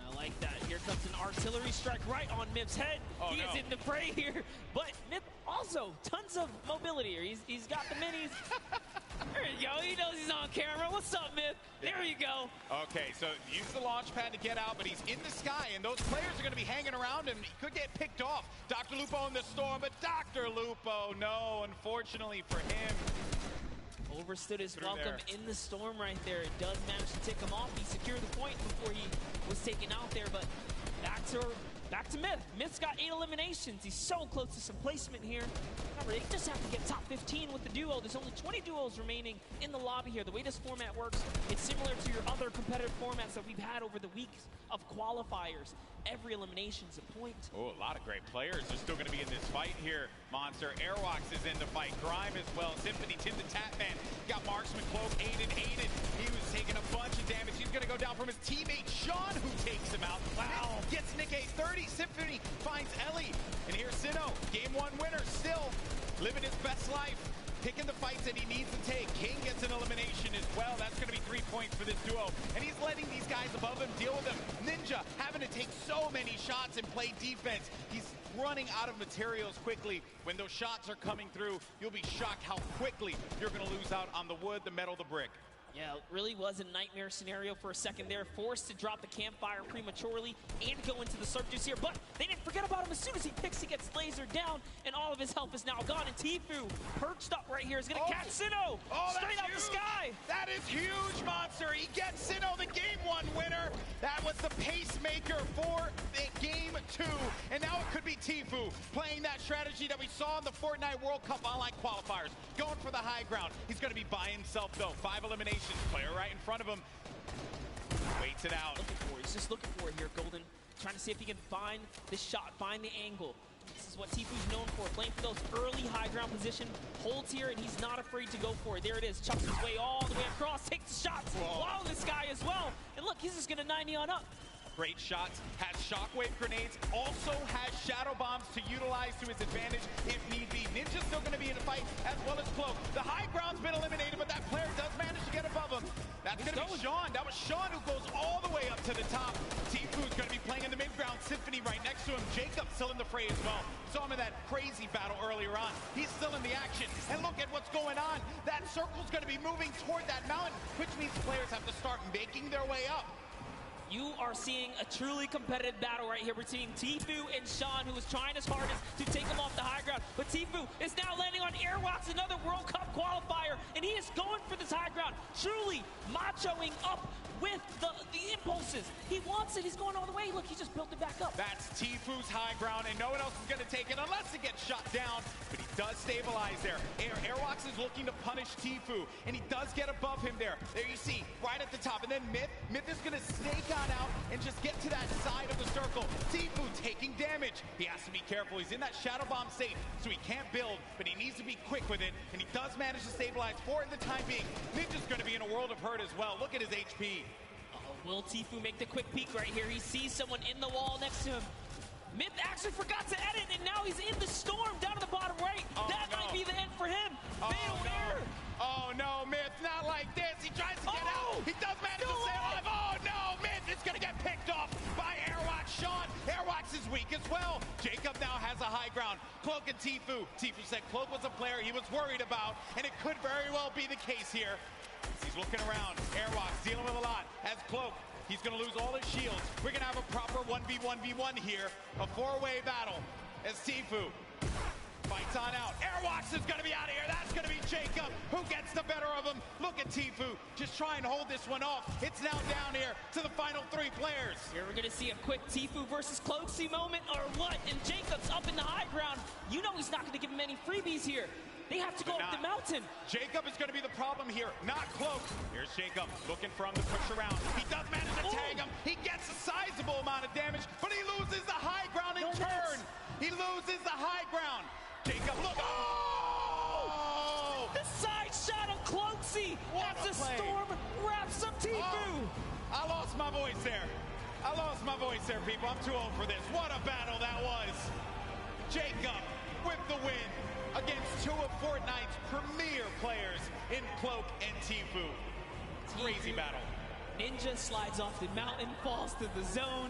I like that. Here comes an artillery strike right on Mip's head. He is in the fray here. But Mip also tons of mobility here. He's got the minis. There you go. He knows he's on camera. What's up, Mip? There you go. Okay, so use the launch pad to get out, but he's in the sky, and those players are going to be hanging around him. He could get picked off. Dr. Lupo in the storm, but Dr. Lupo, no, unfortunately for him. Overstood his welcome in the storm right there. It does manage to tick him off. He secured the point before he was taken out there, but back to Myth. Myth's got 8 eliminations. He's so close to some placement here. Remember, they just have to get top 15 with the duo. There's only 20 duos remaining in the lobby here. The way this format works, it's similar to your other competitive formats that we've had over the weeks of qualifiers. Every elimination's a point. Oh, a lot of great players are still going to be in this fight here. Monster, Airwalks is in the fight. Grime as well. Symphony, Tim the Tatman. Got Marksman, Cloak, Aiden. He was taking a bunch of damage. He's going to go down from his teammate, Sean, who takes him out. Wow. Gets Nick a 30. Symphony finds Ellie. And here's Sinnoh, Game 1 winner, still living his best life. Picking the fights that he needs to take. King gets an elimination as well. That's going to be 3 points for this duo. And he's letting these guys above him deal with him. Ninja having to take so many shots and play defense. He's running out of materials quickly. When those shots are coming through, you'll be shocked how quickly you're going to lose out on the wood, the metal, the brick. Yeah, it really was a nightmare scenario for a second there. Forced to drop the campfire prematurely and go into the surf juice here. But they didn't forget about him. As soon as he picks, he gets lasered down, and all of his health is now gone. And Tfue, perched up right here, is going to catch Sinnoh straight out the sky. That is huge, Monster. He gets Sinnoh, the Game 1 winner. That was the pacemaker for the Game 2. And now it could be Tfue playing that strategy that we saw in the Fortnite World Cup online qualifiers. Going for the high ground. He's going to be by himself, though. 5 eliminations. Player right in front of him. Waits it out. He's just looking for it here, Golden. Trying to see if he can find the shot, find the angle. This is what Tfue's known for, playing for those early high ground position. Holds here, and he's not afraid to go for it. There it is. Chucks his way all the way across. Takes the shots. Wow, this guy as well. And look, he's just going to 90 on up. Great shots, has shockwave grenades, also has shadow bombs to utilize to his advantage if need be. Ninja's still going to be in the fight, as well as Cloak. The high ground's been eliminated, but that player does manage to get above him. That's going to be Sean. That was Sean who goes all the way up to the top. Tfu's going to be playing in the mid-ground. Symphony right next to him. Jacob still in the fray as well. Saw him in that crazy battle earlier on. He's still in the action. And look at what's going on. That circle's going to be moving toward that mountain, which means players have to start making their way up. You are seeing a truly competitive battle right here between Tfu and Sean, who is trying his hardest to take him off the high ground. But Tfu is now landing on Airwalks, another World Cup qualifier, and he is going for this high ground, truly machoing up with the impulses. He wants it. He's going all the way. Look, he just built it back up. That's Tfu's high ground, and no one else is going to take it unless it gets shot down. But he does stabilize there. Airwalks is looking to punish Tfu, and he does get above him there. There you see, right at the top. And then Myth is going to snake on out and just get to that side of the circle. Tfu taking damage. He has to be careful. He's in that shadow bomb state, so he can't build, but he needs to be quick with it, and he does manage to stabilize for it in the time being. Ninja's going to be in a world of hurt as well. Look at his HP. Will Tfu make the quick peek right here? He sees someone in the wall next to him. Myth actually forgot to edit, and now he's in the storm down to the bottom right. That might be the end for him. Fatal error. Oh no, Myth, not like this. He tries to get out. He does manage to stay alive. Oh no, Myth is going to get picked off by Airwalks. Sean, Airwalks is weak as well. Jacob now has a high ground. Cloak and Tfu. Tfu said Cloak was a player he was worried about, and it could very well be the case here. He's looking around. Airwalks dealing with a lot. As Cloak, he's going to lose all his shields. We're going to have a proper 1v1v1 here. A four-way battle as Tfu fights on out. Airwalks is going to be out of here. That's going to be Jacob who gets the better of him. Look at Tfu just trying to hold this one off. It's now down here to the final three players. Here we're going to see a quick Tfu versus Cloaksy moment or what? And Jacob's up in the high ground. You know he's not going to give him any freebies here. They have to go up the mountain. Jacob is going to be the problem here, not Cloak. Here's Jacob looking for him to push around. He does manage to tag him. He gets a sizable amount of damage, but he loses the high ground in turn. He loses the high ground. Jacob, look. Oh! The side shot of Cloaksy as the storm wraps up Tfu. I lost my voice there. People. I'm too old for this. What a battle that was. Jacob with the win against two of Fortnite's premier players in Cloak and Tfu. Crazy battle. Ninja slides off the mountain, falls to the zone.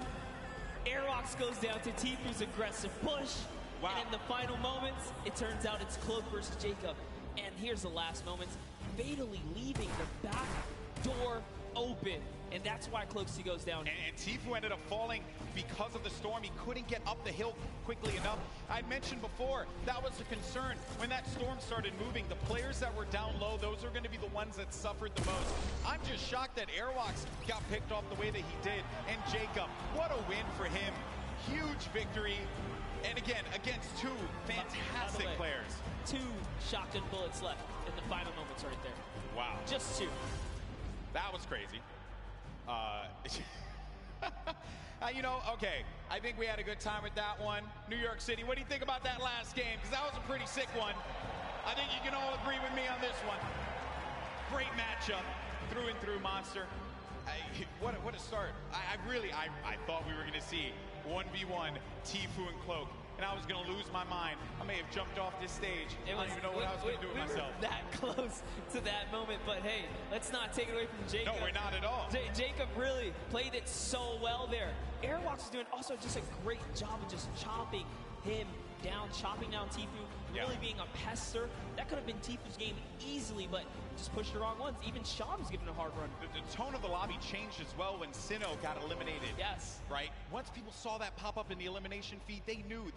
Airwalks goes down to Tfu's aggressive push. Wow. And in the final moments, it turns out it's Cloak versus Jacob. And here's the last moments, fatally leaving the back door open. And that's why Cloaksy goes down. And Tfu ended up falling because of the storm. He couldn't get up the hill quickly enough. I mentioned before, that was a concern. When that storm started moving, the players that were down low, those are going to be the ones that suffered the most. I'm just shocked that Airwalks got picked off the way that he did. And Jacob, what a win for him. Huge victory. And again, against two fantastic players. 2 shotgun bullets left in the final moments right there. Wow. Just 2. That was crazy. You know, okay, I think we had a good time with that one. New York City, what do you think about that last game? Because that was a pretty sick one. I think you can all agree with me on this one. Great matchup, through and through, Monster. What a start. I thought we were going to see 1v1 Tfu and Cloak, and I was going to lose my mind. I may have jumped off this stage. I don't even know what I was going to do with myself. We were that close to that moment, but hey, let's not take it away from Jacob. No, we're not at all. Jacob really played it so well there. Airwalks is doing also just a great job of just chopping him down, chopping down Tfu, really being a pester. That could have been Tfu's game easily, but just pushed the wrong ones. Even Sean was giving a hard run. The tone of the lobby changed as well when Sinnoh got eliminated. Yes. Right? Once people saw that pop up in the elimination feed, they knew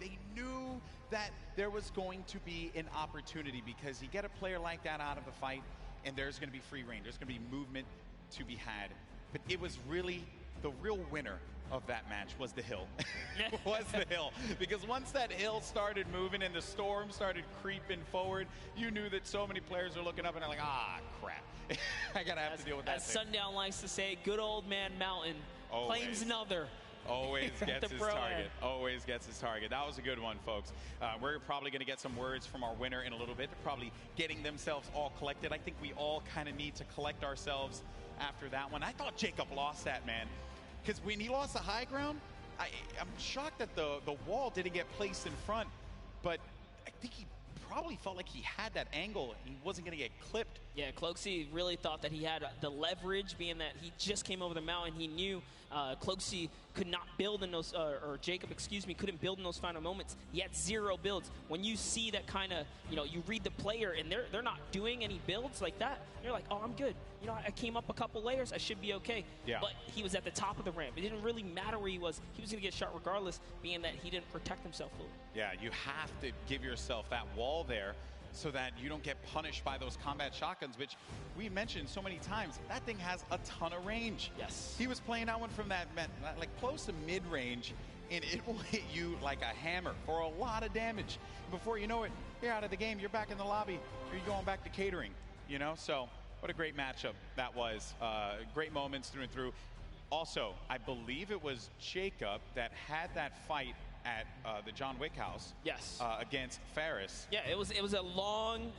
that there was going to be an opportunity, because you get a player like that out of the fight, and there's going to be free reign. There's going to be movement to be had. But it was really the real winner of that match was the hill. Was the hill. Because once that hill started moving and the storm started creeping forward, you knew that so many players are looking up and they're like, ah, crap. I gotta have to deal with that. As Sundown likes to say, good old man Mountain claims another. Always gets his target. Always gets his target. That was a good one, folks. We're probably going to get some words from our winner in a little bit. They're probably getting themselves all collected. I think we all kind of need to collect ourselves after that one. I thought Jacob lost that, man. Because when he lost the high ground, I'm shocked that the wall didn't get placed in front, but I think he probably felt like he had that angle and he wasn't going to get clipped. Yeah, Cloakzy really thought that he had the leverage, being that he just came over the mountain. He knew Cloakzy could not build in those, or Jacob, excuse me, couldn't build in those final moments. He had 0 builds. When you see that kind of, you read the player and they're not doing any builds like that, you're like, oh, I'm good. I came up a couple layers, I should be okay. Yeah. But he was at the top of the ramp. It didn't really matter where he was. He was going to get shot regardless, being that he didn't protect himself fully. Yeah, you have to give yourself that wall there so that you don't get punished by those combat shotguns, which we mentioned so many times. That thing has a ton of range. Yes. He was playing that one from that, like close to mid-range, and it will hit you like a hammer for a lot of damage. Before you know it, you're out of the game, you're back in the lobby, you're going back to catering, So what a great matchup that was. Great moments through and through. Also, I believe it was Jacob that had that fight at the John Wick house. Yes. Against Ferris. Yeah, it was a long,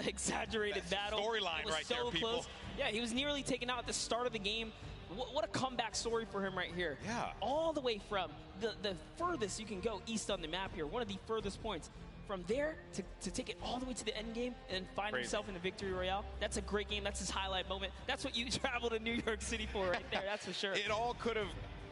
exaggerated battle. Storyline right so there, people. Close. Yeah, he was nearly taken out at the start of the game. What a comeback story for him right here. Yeah. All the way from the furthest you can go east on the map here, one of the furthest points. From there to take it all the way to the end game and find himself in the victory royale, that's a great game. That's his highlight moment. That's what you travel to New York City for right there, that's for sure. It all could have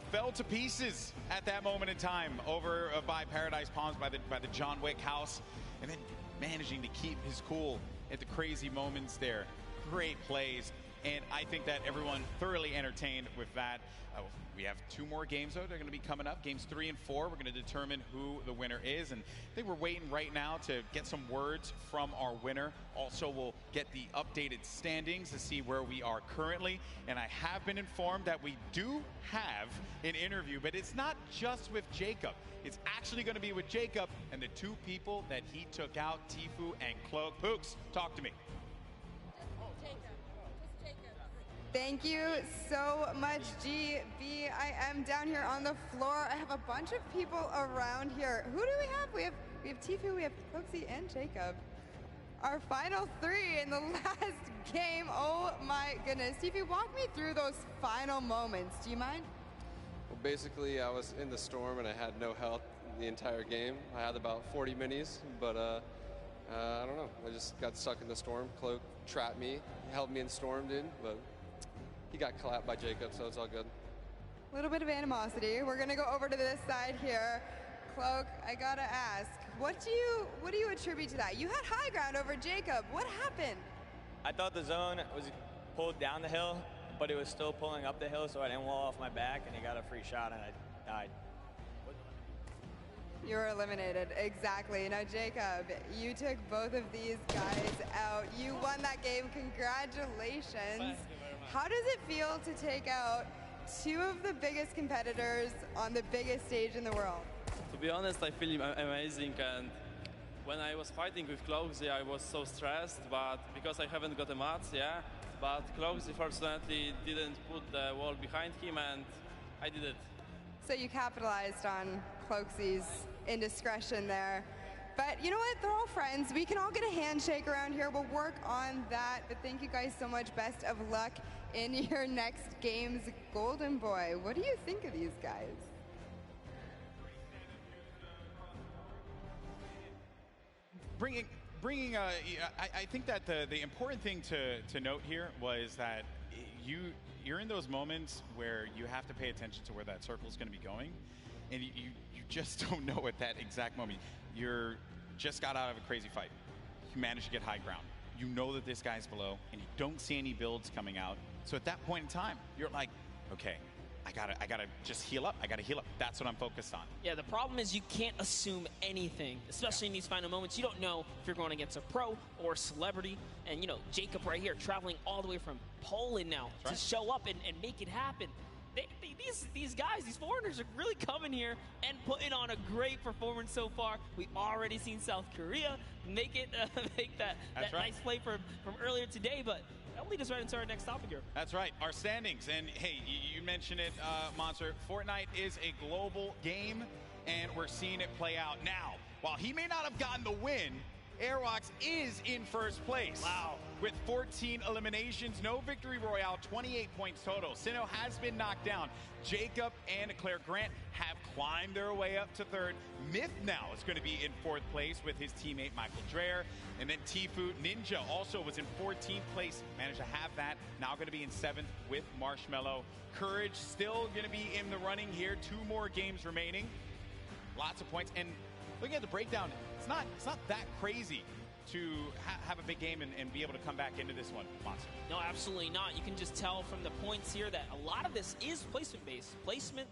fell to pieces at that moment in time over by Paradise Palms, by the John Wick house, and then managing to keep his cool at the crazy moments there. Great plays, and I think that everyone thoroughly entertained with that. We have 2 more games, though. They're going to be coming up. Games 3 and 4. We're going to determine who the winner is. And I think we're waiting right now to get some words from our winner. Also, we'll get the updated standings to see where we are currently. And I have been informed that we do have an interview, but it's not just with Jacob. It's actually going to be with Jacob and the 2 people that he took out, Tfue and Cloak. Pooks, talk to me. Thank you so much, GB. I am down here on the floor. I have a bunch of people around here. Who do we have? We have Tfue, we have Cloakzy, and Jacob. Our final 3 in the last game. Oh my goodness. Tfue, walk me through those final moments. Do you mind? Well, basically, I was in the storm and I had no health the entire game. I had about 40 minis, but I don't know. I just got stuck in the storm. Cloak trapped me, held me in storm, dude, but he got clapped by Jacob, so it's all good. A little bit of animosity. We're gonna go over to this side here. Cloak, I gotta ask, what do you attribute to that? You had high ground over Jacob. What happened? I thought the zone was pulled down the hill, but it was still pulling up the hill, so I didn't wall off my back, and he got a free shot, and I died. You were eliminated, exactly. Now, Jacob, you took both of these guys out. You won that game, congratulations. How does it feel to take out 2 of the biggest competitors on the biggest stage in the world? To be honest, I feel amazing, and when I was fighting with Cloakzy, I was so stressed, but because I haven't got a match, yeah, but Cloakzy fortunately didn't put the wall behind him, and I did it. So you capitalized on Cloakzy's indiscretion there. But you know what? They're all friends. We can all get a handshake around here. We'll work on that. But thank you guys so much. Best of luck in your next games. Golden Boy, what do you think of these guys? I think that the important thing to note here was that you're in those moments where you have to pay attention to where that circle is going to be going, and you just don't know at that exact moment. You're just got out of a crazy fight. You managed to get high ground. You know that this guy's below, and you don't see any builds coming out. So at that point in time, you're like, okay, I gotta just heal up. I gotta heal up. That's what I'm focused on. Yeah, the problem is you can't assume anything, especially in these final moments. You don't know if you're going against a pro or a celebrity. And, Jacob right here traveling all the way from Poland now to show up and make it happen. These guys, these foreigners are really coming here and putting on a great performance so far. We already seen South Korea make that nice play from earlier today, but that'll lead us right into our next topic here. That's right, our standings. And hey, you mentioned it, Monster. Fortnite is a global game, and we're seeing it play out now. While he may not have gotten the win, Airwalks is in first place. Wow. With 14 eliminations, no victory royale, 28 points total. Sinnoh has been knocked down. Jacob and Claire Grant have climb their way up to third. Myth now is going to be in fourth place with his teammate Michael Dreher. And then Tfue Ninja also was in 14th place, managed to have that. Now going to be in 7th with Marshmello. Courage still going to be in the running here. 2 more games remaining. Lots of points. And looking at the breakdown, it's not that crazy to have a big game and be able to come back into this one, Monster. No, absolutely not. You can just tell from the points here that a lot of this is placement-based. Placement,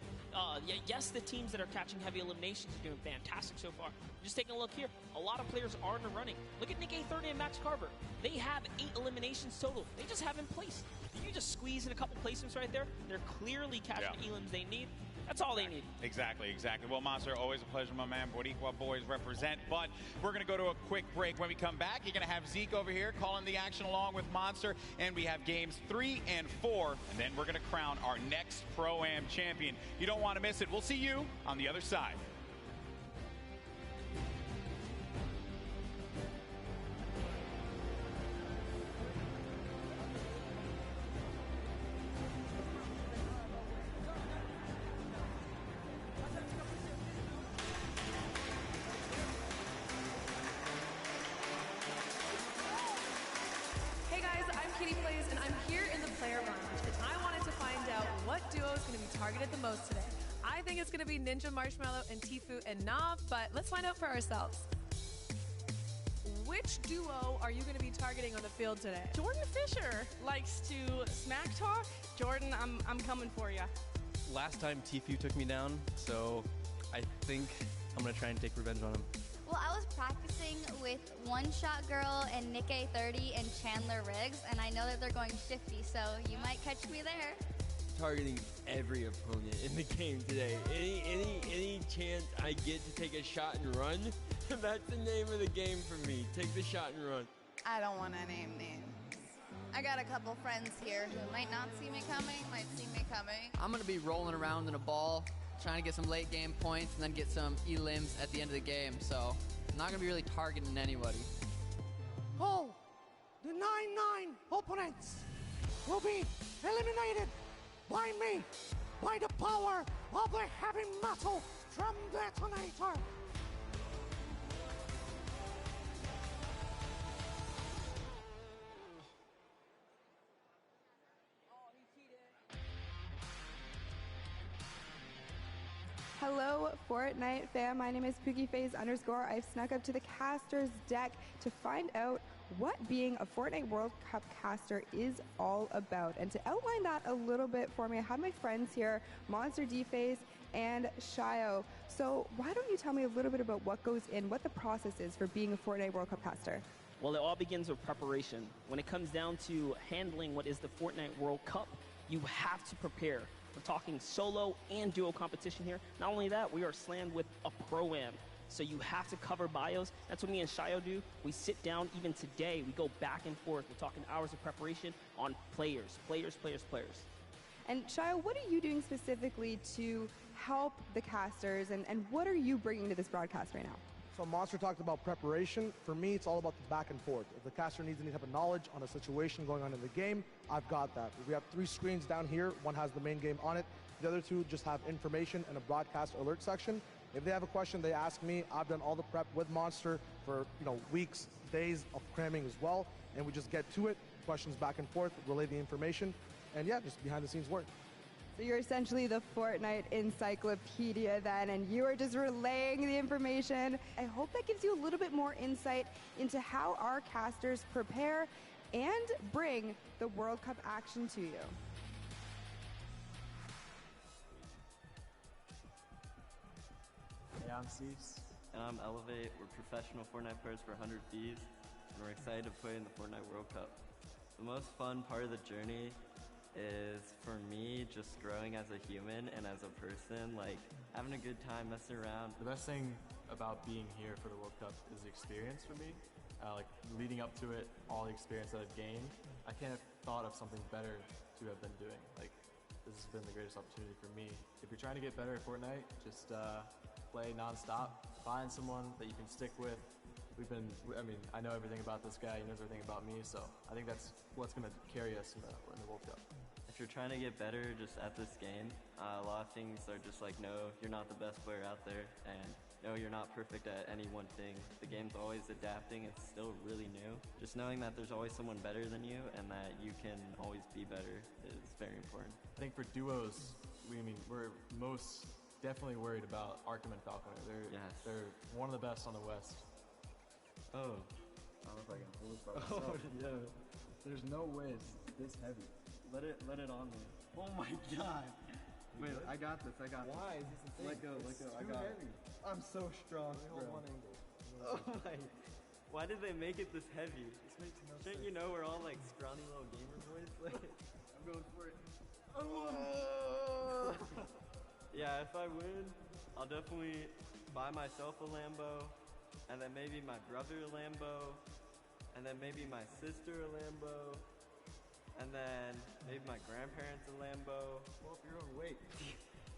yes, the teams that are catching heavy eliminations are doing fantastic so far. Just taking a look here, a lot of players are in the running. Look at Nick A30 and Max Carver. They have 8 eliminations total. They just haven't placed. If you just squeeze in a couple placements right there, they're clearly catching the elims they need. That's all they need. Exactly. Well, Monster, always a pleasure, my man. Boricua boys represent. But we're going to go to a quick break. When we come back, you're going to have Zeke over here calling the action along with Monster. And we have games 3 and 4. And then we're going to crown our next Pro-Am champion. You don't want to miss it. We'll see you on the other side. Targeted the most today. I think it's going to be Ninja, Marshmello, and Tfue and Nav, but let's find out for ourselves. Which duo are you going to be targeting on the field today? Jordan Fisher likes to smack talk. Jordan, I'm coming for you. Last time Tfue took me down, so I think I'm going to try and take revenge on him. Well, I was practicing with One Shot Girl and Nick A30 and Chandler Riggs, and I know that they're going shifty, so you might catch me there. Targeting every opponent in the game today. Any chance I get to take a shot and run, that's the name of the game for me. Take the shot and run. I don't want to name names. I got a couple friends here who might not see me coming, might see me coming. I'm going to be rolling around in a ball, trying to get some late game points and then get some elims at the end of the game. So I'm not going to be really targeting anybody. Oh, the 9-9 opponents will be eliminated by me, by the power of the heavy metal drum detonator. Hello, Fortnite fam. My name is PookieFaze_. I've snuck up to the caster's deck to find out what being a Fortnite World Cup caster is all about. And to outline that a little bit for me, I have my friends here, Monster D-Face and Shio. So why don't you tell me a little bit about what goes in, what the process is for being a Fortnite World Cup caster? Well, it all begins with preparation. When it comes down to handling what is the Fortnite World Cup, you have to prepare. We're talking solo and duo competition here. Not only that, we are slammed with a Pro-Am. So you have to cover bios. That's what me and Shio do. We sit down even today. We go back and forth. We're talking hours of preparation on players. And Shio, what are you doing specifically to help the casters, and what are you bringing to this broadcast right now? So Monster talked about preparation. For me, it's all about the back and forth. If the caster needs any type of knowledge on a situation going on in the game, I've got that. We have 3 screens down here. One has the main game on it. The other 2 just have information and a broadcast alert section. If they have a question, they ask me. I've done all the prep with Monster for weeks, days of cramming as well, and we just get to it, questions back and forth, relay the information, and yeah, just behind the scenes work. So you're essentially the Fortnite encyclopedia then, and you are just relaying the information. I hope that gives you a little bit more insight into how our casters prepare and bring the World Cup action to you. Yeah, I'm Cease. And I'm Elevate. We're professional Fortnite players for 100 Ds, and we're excited to play in the Fortnite World Cup. The most fun part of the journey is, for me, just growing as a human and as a person, like having a good time messing around. The best thing about being here for the World Cup is the experience for me. Like leading up to it, all the experience that I've gained, I can't have thought of something better to have been doing. Like, this has been the greatest opportunity for me. If you're trying to get better at Fortnite, just play non-stop, find someone that you can stick with. I know everything about this guy, he knows everything about me, so I think that's what's going to carry us in the World Cup. I if you're trying to get better just at this game, a lot of things are just like, no, you're not the best player out there, and no, you're not perfect at any one thing. The game's always adapting. It's still really new. Just knowing that there's always someone better than you and that you can always be better is very important. I think for duos, we're most definitely worried about Arkham and Falconer. They're one of the best on the West. Oh. I don't know if I can pull this by myself. Yeah. There's no way it's this heavy. Let it on me. Oh my god. Wait, I got this. Why is this a thing? Let go. I got heavy. it. I'm so strong, bro. One angle. Oh my. Why did they make it this heavy? This makes no sense. Shouldn't you know we're all like scrawny little gamer boys? Like, I'm going for it. Yeah, if I win, I'll definitely buy myself a Lambo, and then maybe my brother a Lambo, and then maybe my sister a Lambo, and then maybe my grandparents a Lambo. Pull up your own weight.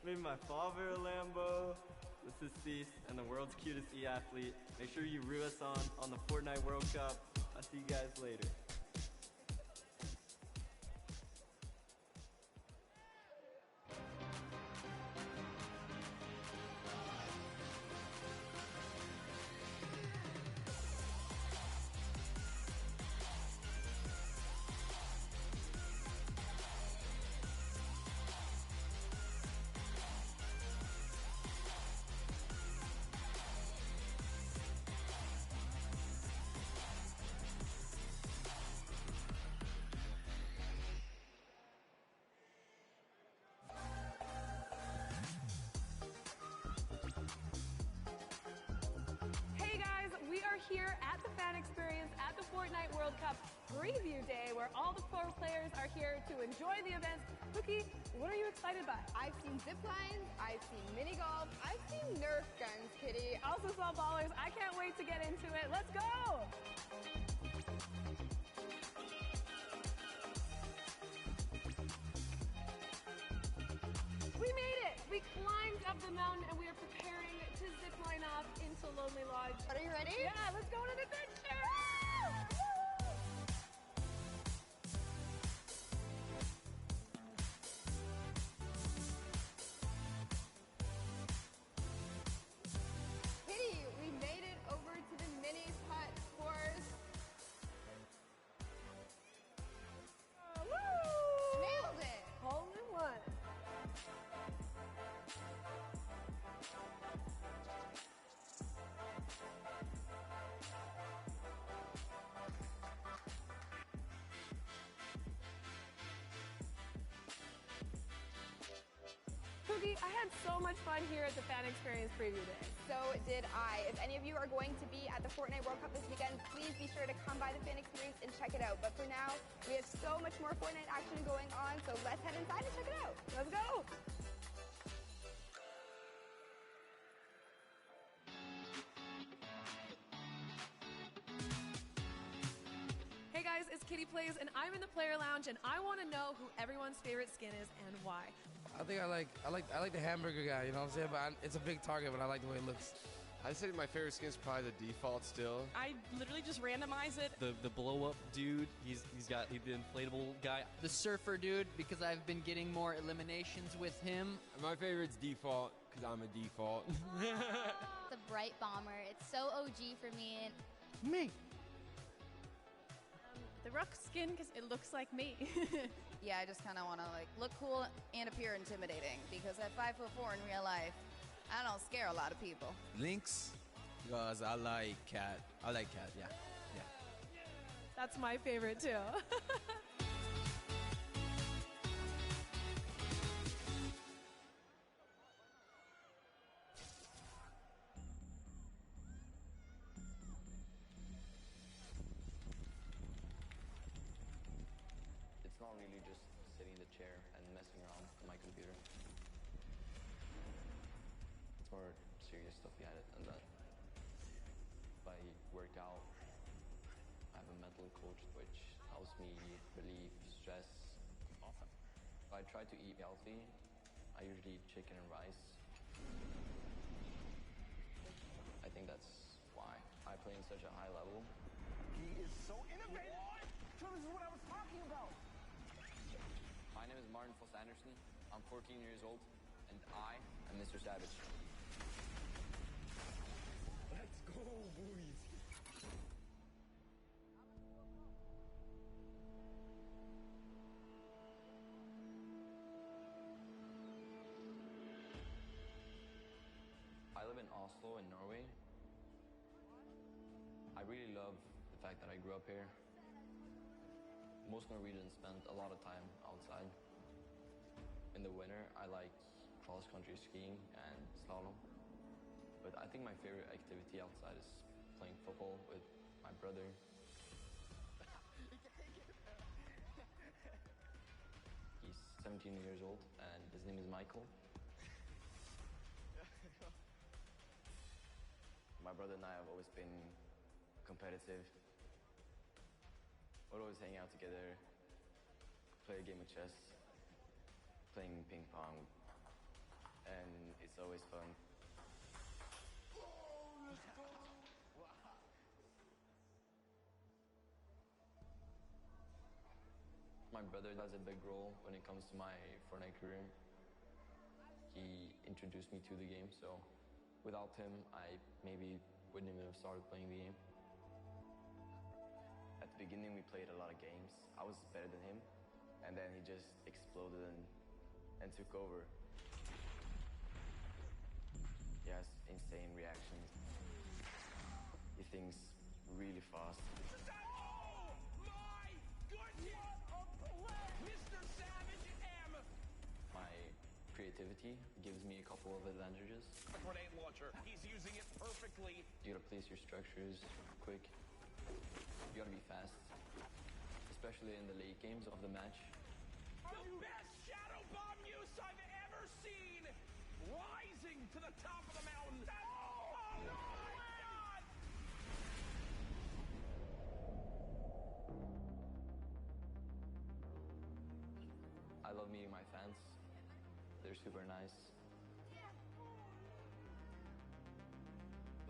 Maybe my father a Lambo. This is Cease and the world's cutest e-athlete. Make sure you root us on the Fortnite World Cup. I'll see you guys later. Here at the fan experience at the Fortnite World Cup preview day, where all the pro players are here to enjoy the events. Cookie, what are you excited by? I've seen zip lines, I've seen mini golf, I've seen Nerf guns, Kitty. Also saw ballers. I can't wait to get into it. Let's go! We made it! We climbed up the mountain and we are preparing to zip line off into Lonely Lodge. Are you ready? Yeah, let's go on an adventure! Kitty, we made it over to the mini putt course. Woo! Nailed it! Hole in one. Cookie, I had so much fun here at the Fan Experience Preview Day. So did I. If any of you are going to be at the Fortnite World Cup this weekend, please be sure to come by the Fan Experience and check it out. But for now, we have so much more Fortnite action going on, so let's head inside and check it out. Let's go! Hey guys, it's Kitty Plays, and I'm in the player lounge, and I want to know who everyone's favorite skin is and why. I think I like the hamburger guy, you know what I'm saying? But it's a big target, but I like the way it looks. I'd say my favorite skin is probably the default still. I literally just randomize it. The blow up dude, he's got the inflatable guy. The surfer dude, because I've been getting more eliminations with him. My favorite's default, because I'm a default. The bright bomber. It's so OG for me. And Me. The Rook skin, because it looks like me. Yeah, I just kind of want to like look cool and appear intimidating because at 5'4" in real life, I don't scare a lot of people. Lynx, because I like cat. Yeah. That's my favorite too. It's not really just sitting in the chair and messing around on my computer. It's more serious stuff behind it than that. If I work out, I have a mental coach which helps me relieve stress. Awesome. If I try to eat healthy, I usually eat chicken and rice. I think that's why I play in such a high level. He is so innovative. This is what I was talking about. I My name is Martin Foss Anderson. I'm 14 years old, and I am Mr. Savage. Let's go, boys. I live in Oslo in Norway. I really love the fact that I grew up here. Most Norwegians spend a lot of time outside. In the winter, I like cross-country skiing and slalom. But I think my favorite activity outside is playing football with my brother. He's 17 years old, and his name is Michael. My brother and I have always been competitive. We'll always hang out together, play a game of chess, playing ping pong, and it's always fun. My brother has a big role when it comes to my Fortnite career. He introduced me to the game, so without him, I maybe wouldn't even have started playing the game. At the beginning, we played a lot of games. I was better than him, and then he just exploded and took over. He has insane reactions. He thinks really fast. Oh my goodness! Mr. Savage M! My creativity gives me a couple of advantages. A grenade launcher. He's using it perfectly. You gotta place your structures quick. You gotta be fast, especially in the late games of the match. The best shadow bomb use I've ever seen! Rising to the top of the mountain. Oh my God! I love meeting my fans. They're super nice.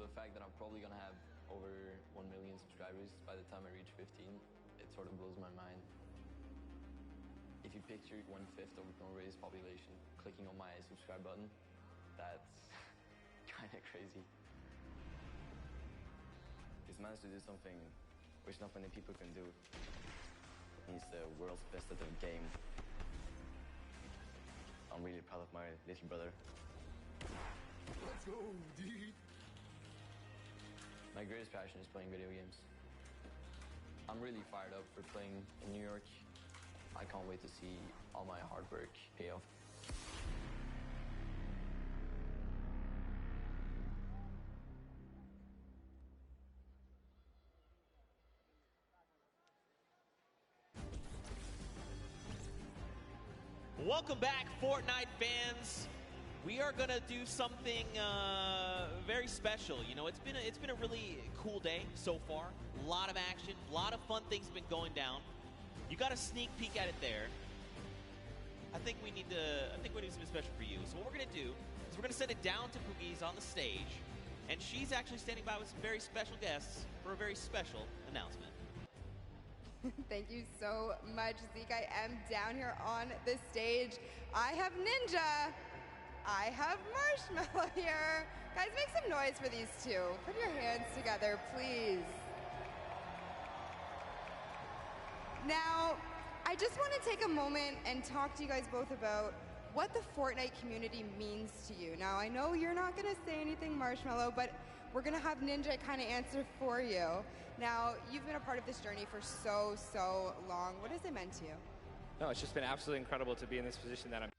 The fact that I'm probably gonna have over 1 million subscribers by the time I reach 15, it sort of blows my mind. If you picture 1/5 of Norway's population clicking on my subscribe button, that's kind of crazy. He's managed to do something which not many people can do. He's the world's best at the game. I'm really proud of my little brother. Let's go, dude. My greatest passion is playing video games. I'm really fired up for playing in New York. I can't wait to see all my hard work pay off. Welcome back, Fortnite fans. We are gonna do something very special. You know, it's been a really cool day so far. A lot of action, a lot of fun things have been going down. You got a sneak peek at it there. I think we need something special for you. So what we're gonna do is we're gonna send it down to Poogie's on the stage, and she's actually standing by with some very special guests for a very special announcement. Thank you so much, Zeke. I am down here on the stage. I have Ninja. I have Marshmallow here. Guys, make some noise for these two. Put your hands together, please. Now, I just want to take a moment and talk to you guys both about what the Fortnite community means to you. Now, I know you're not going to say anything, Marshmallow, but we're going to have Ninja kind of answer for you. Now, you've been a part of this journey for so long. What has it meant to you? No, it's just been absolutely incredible to be in this position that I'm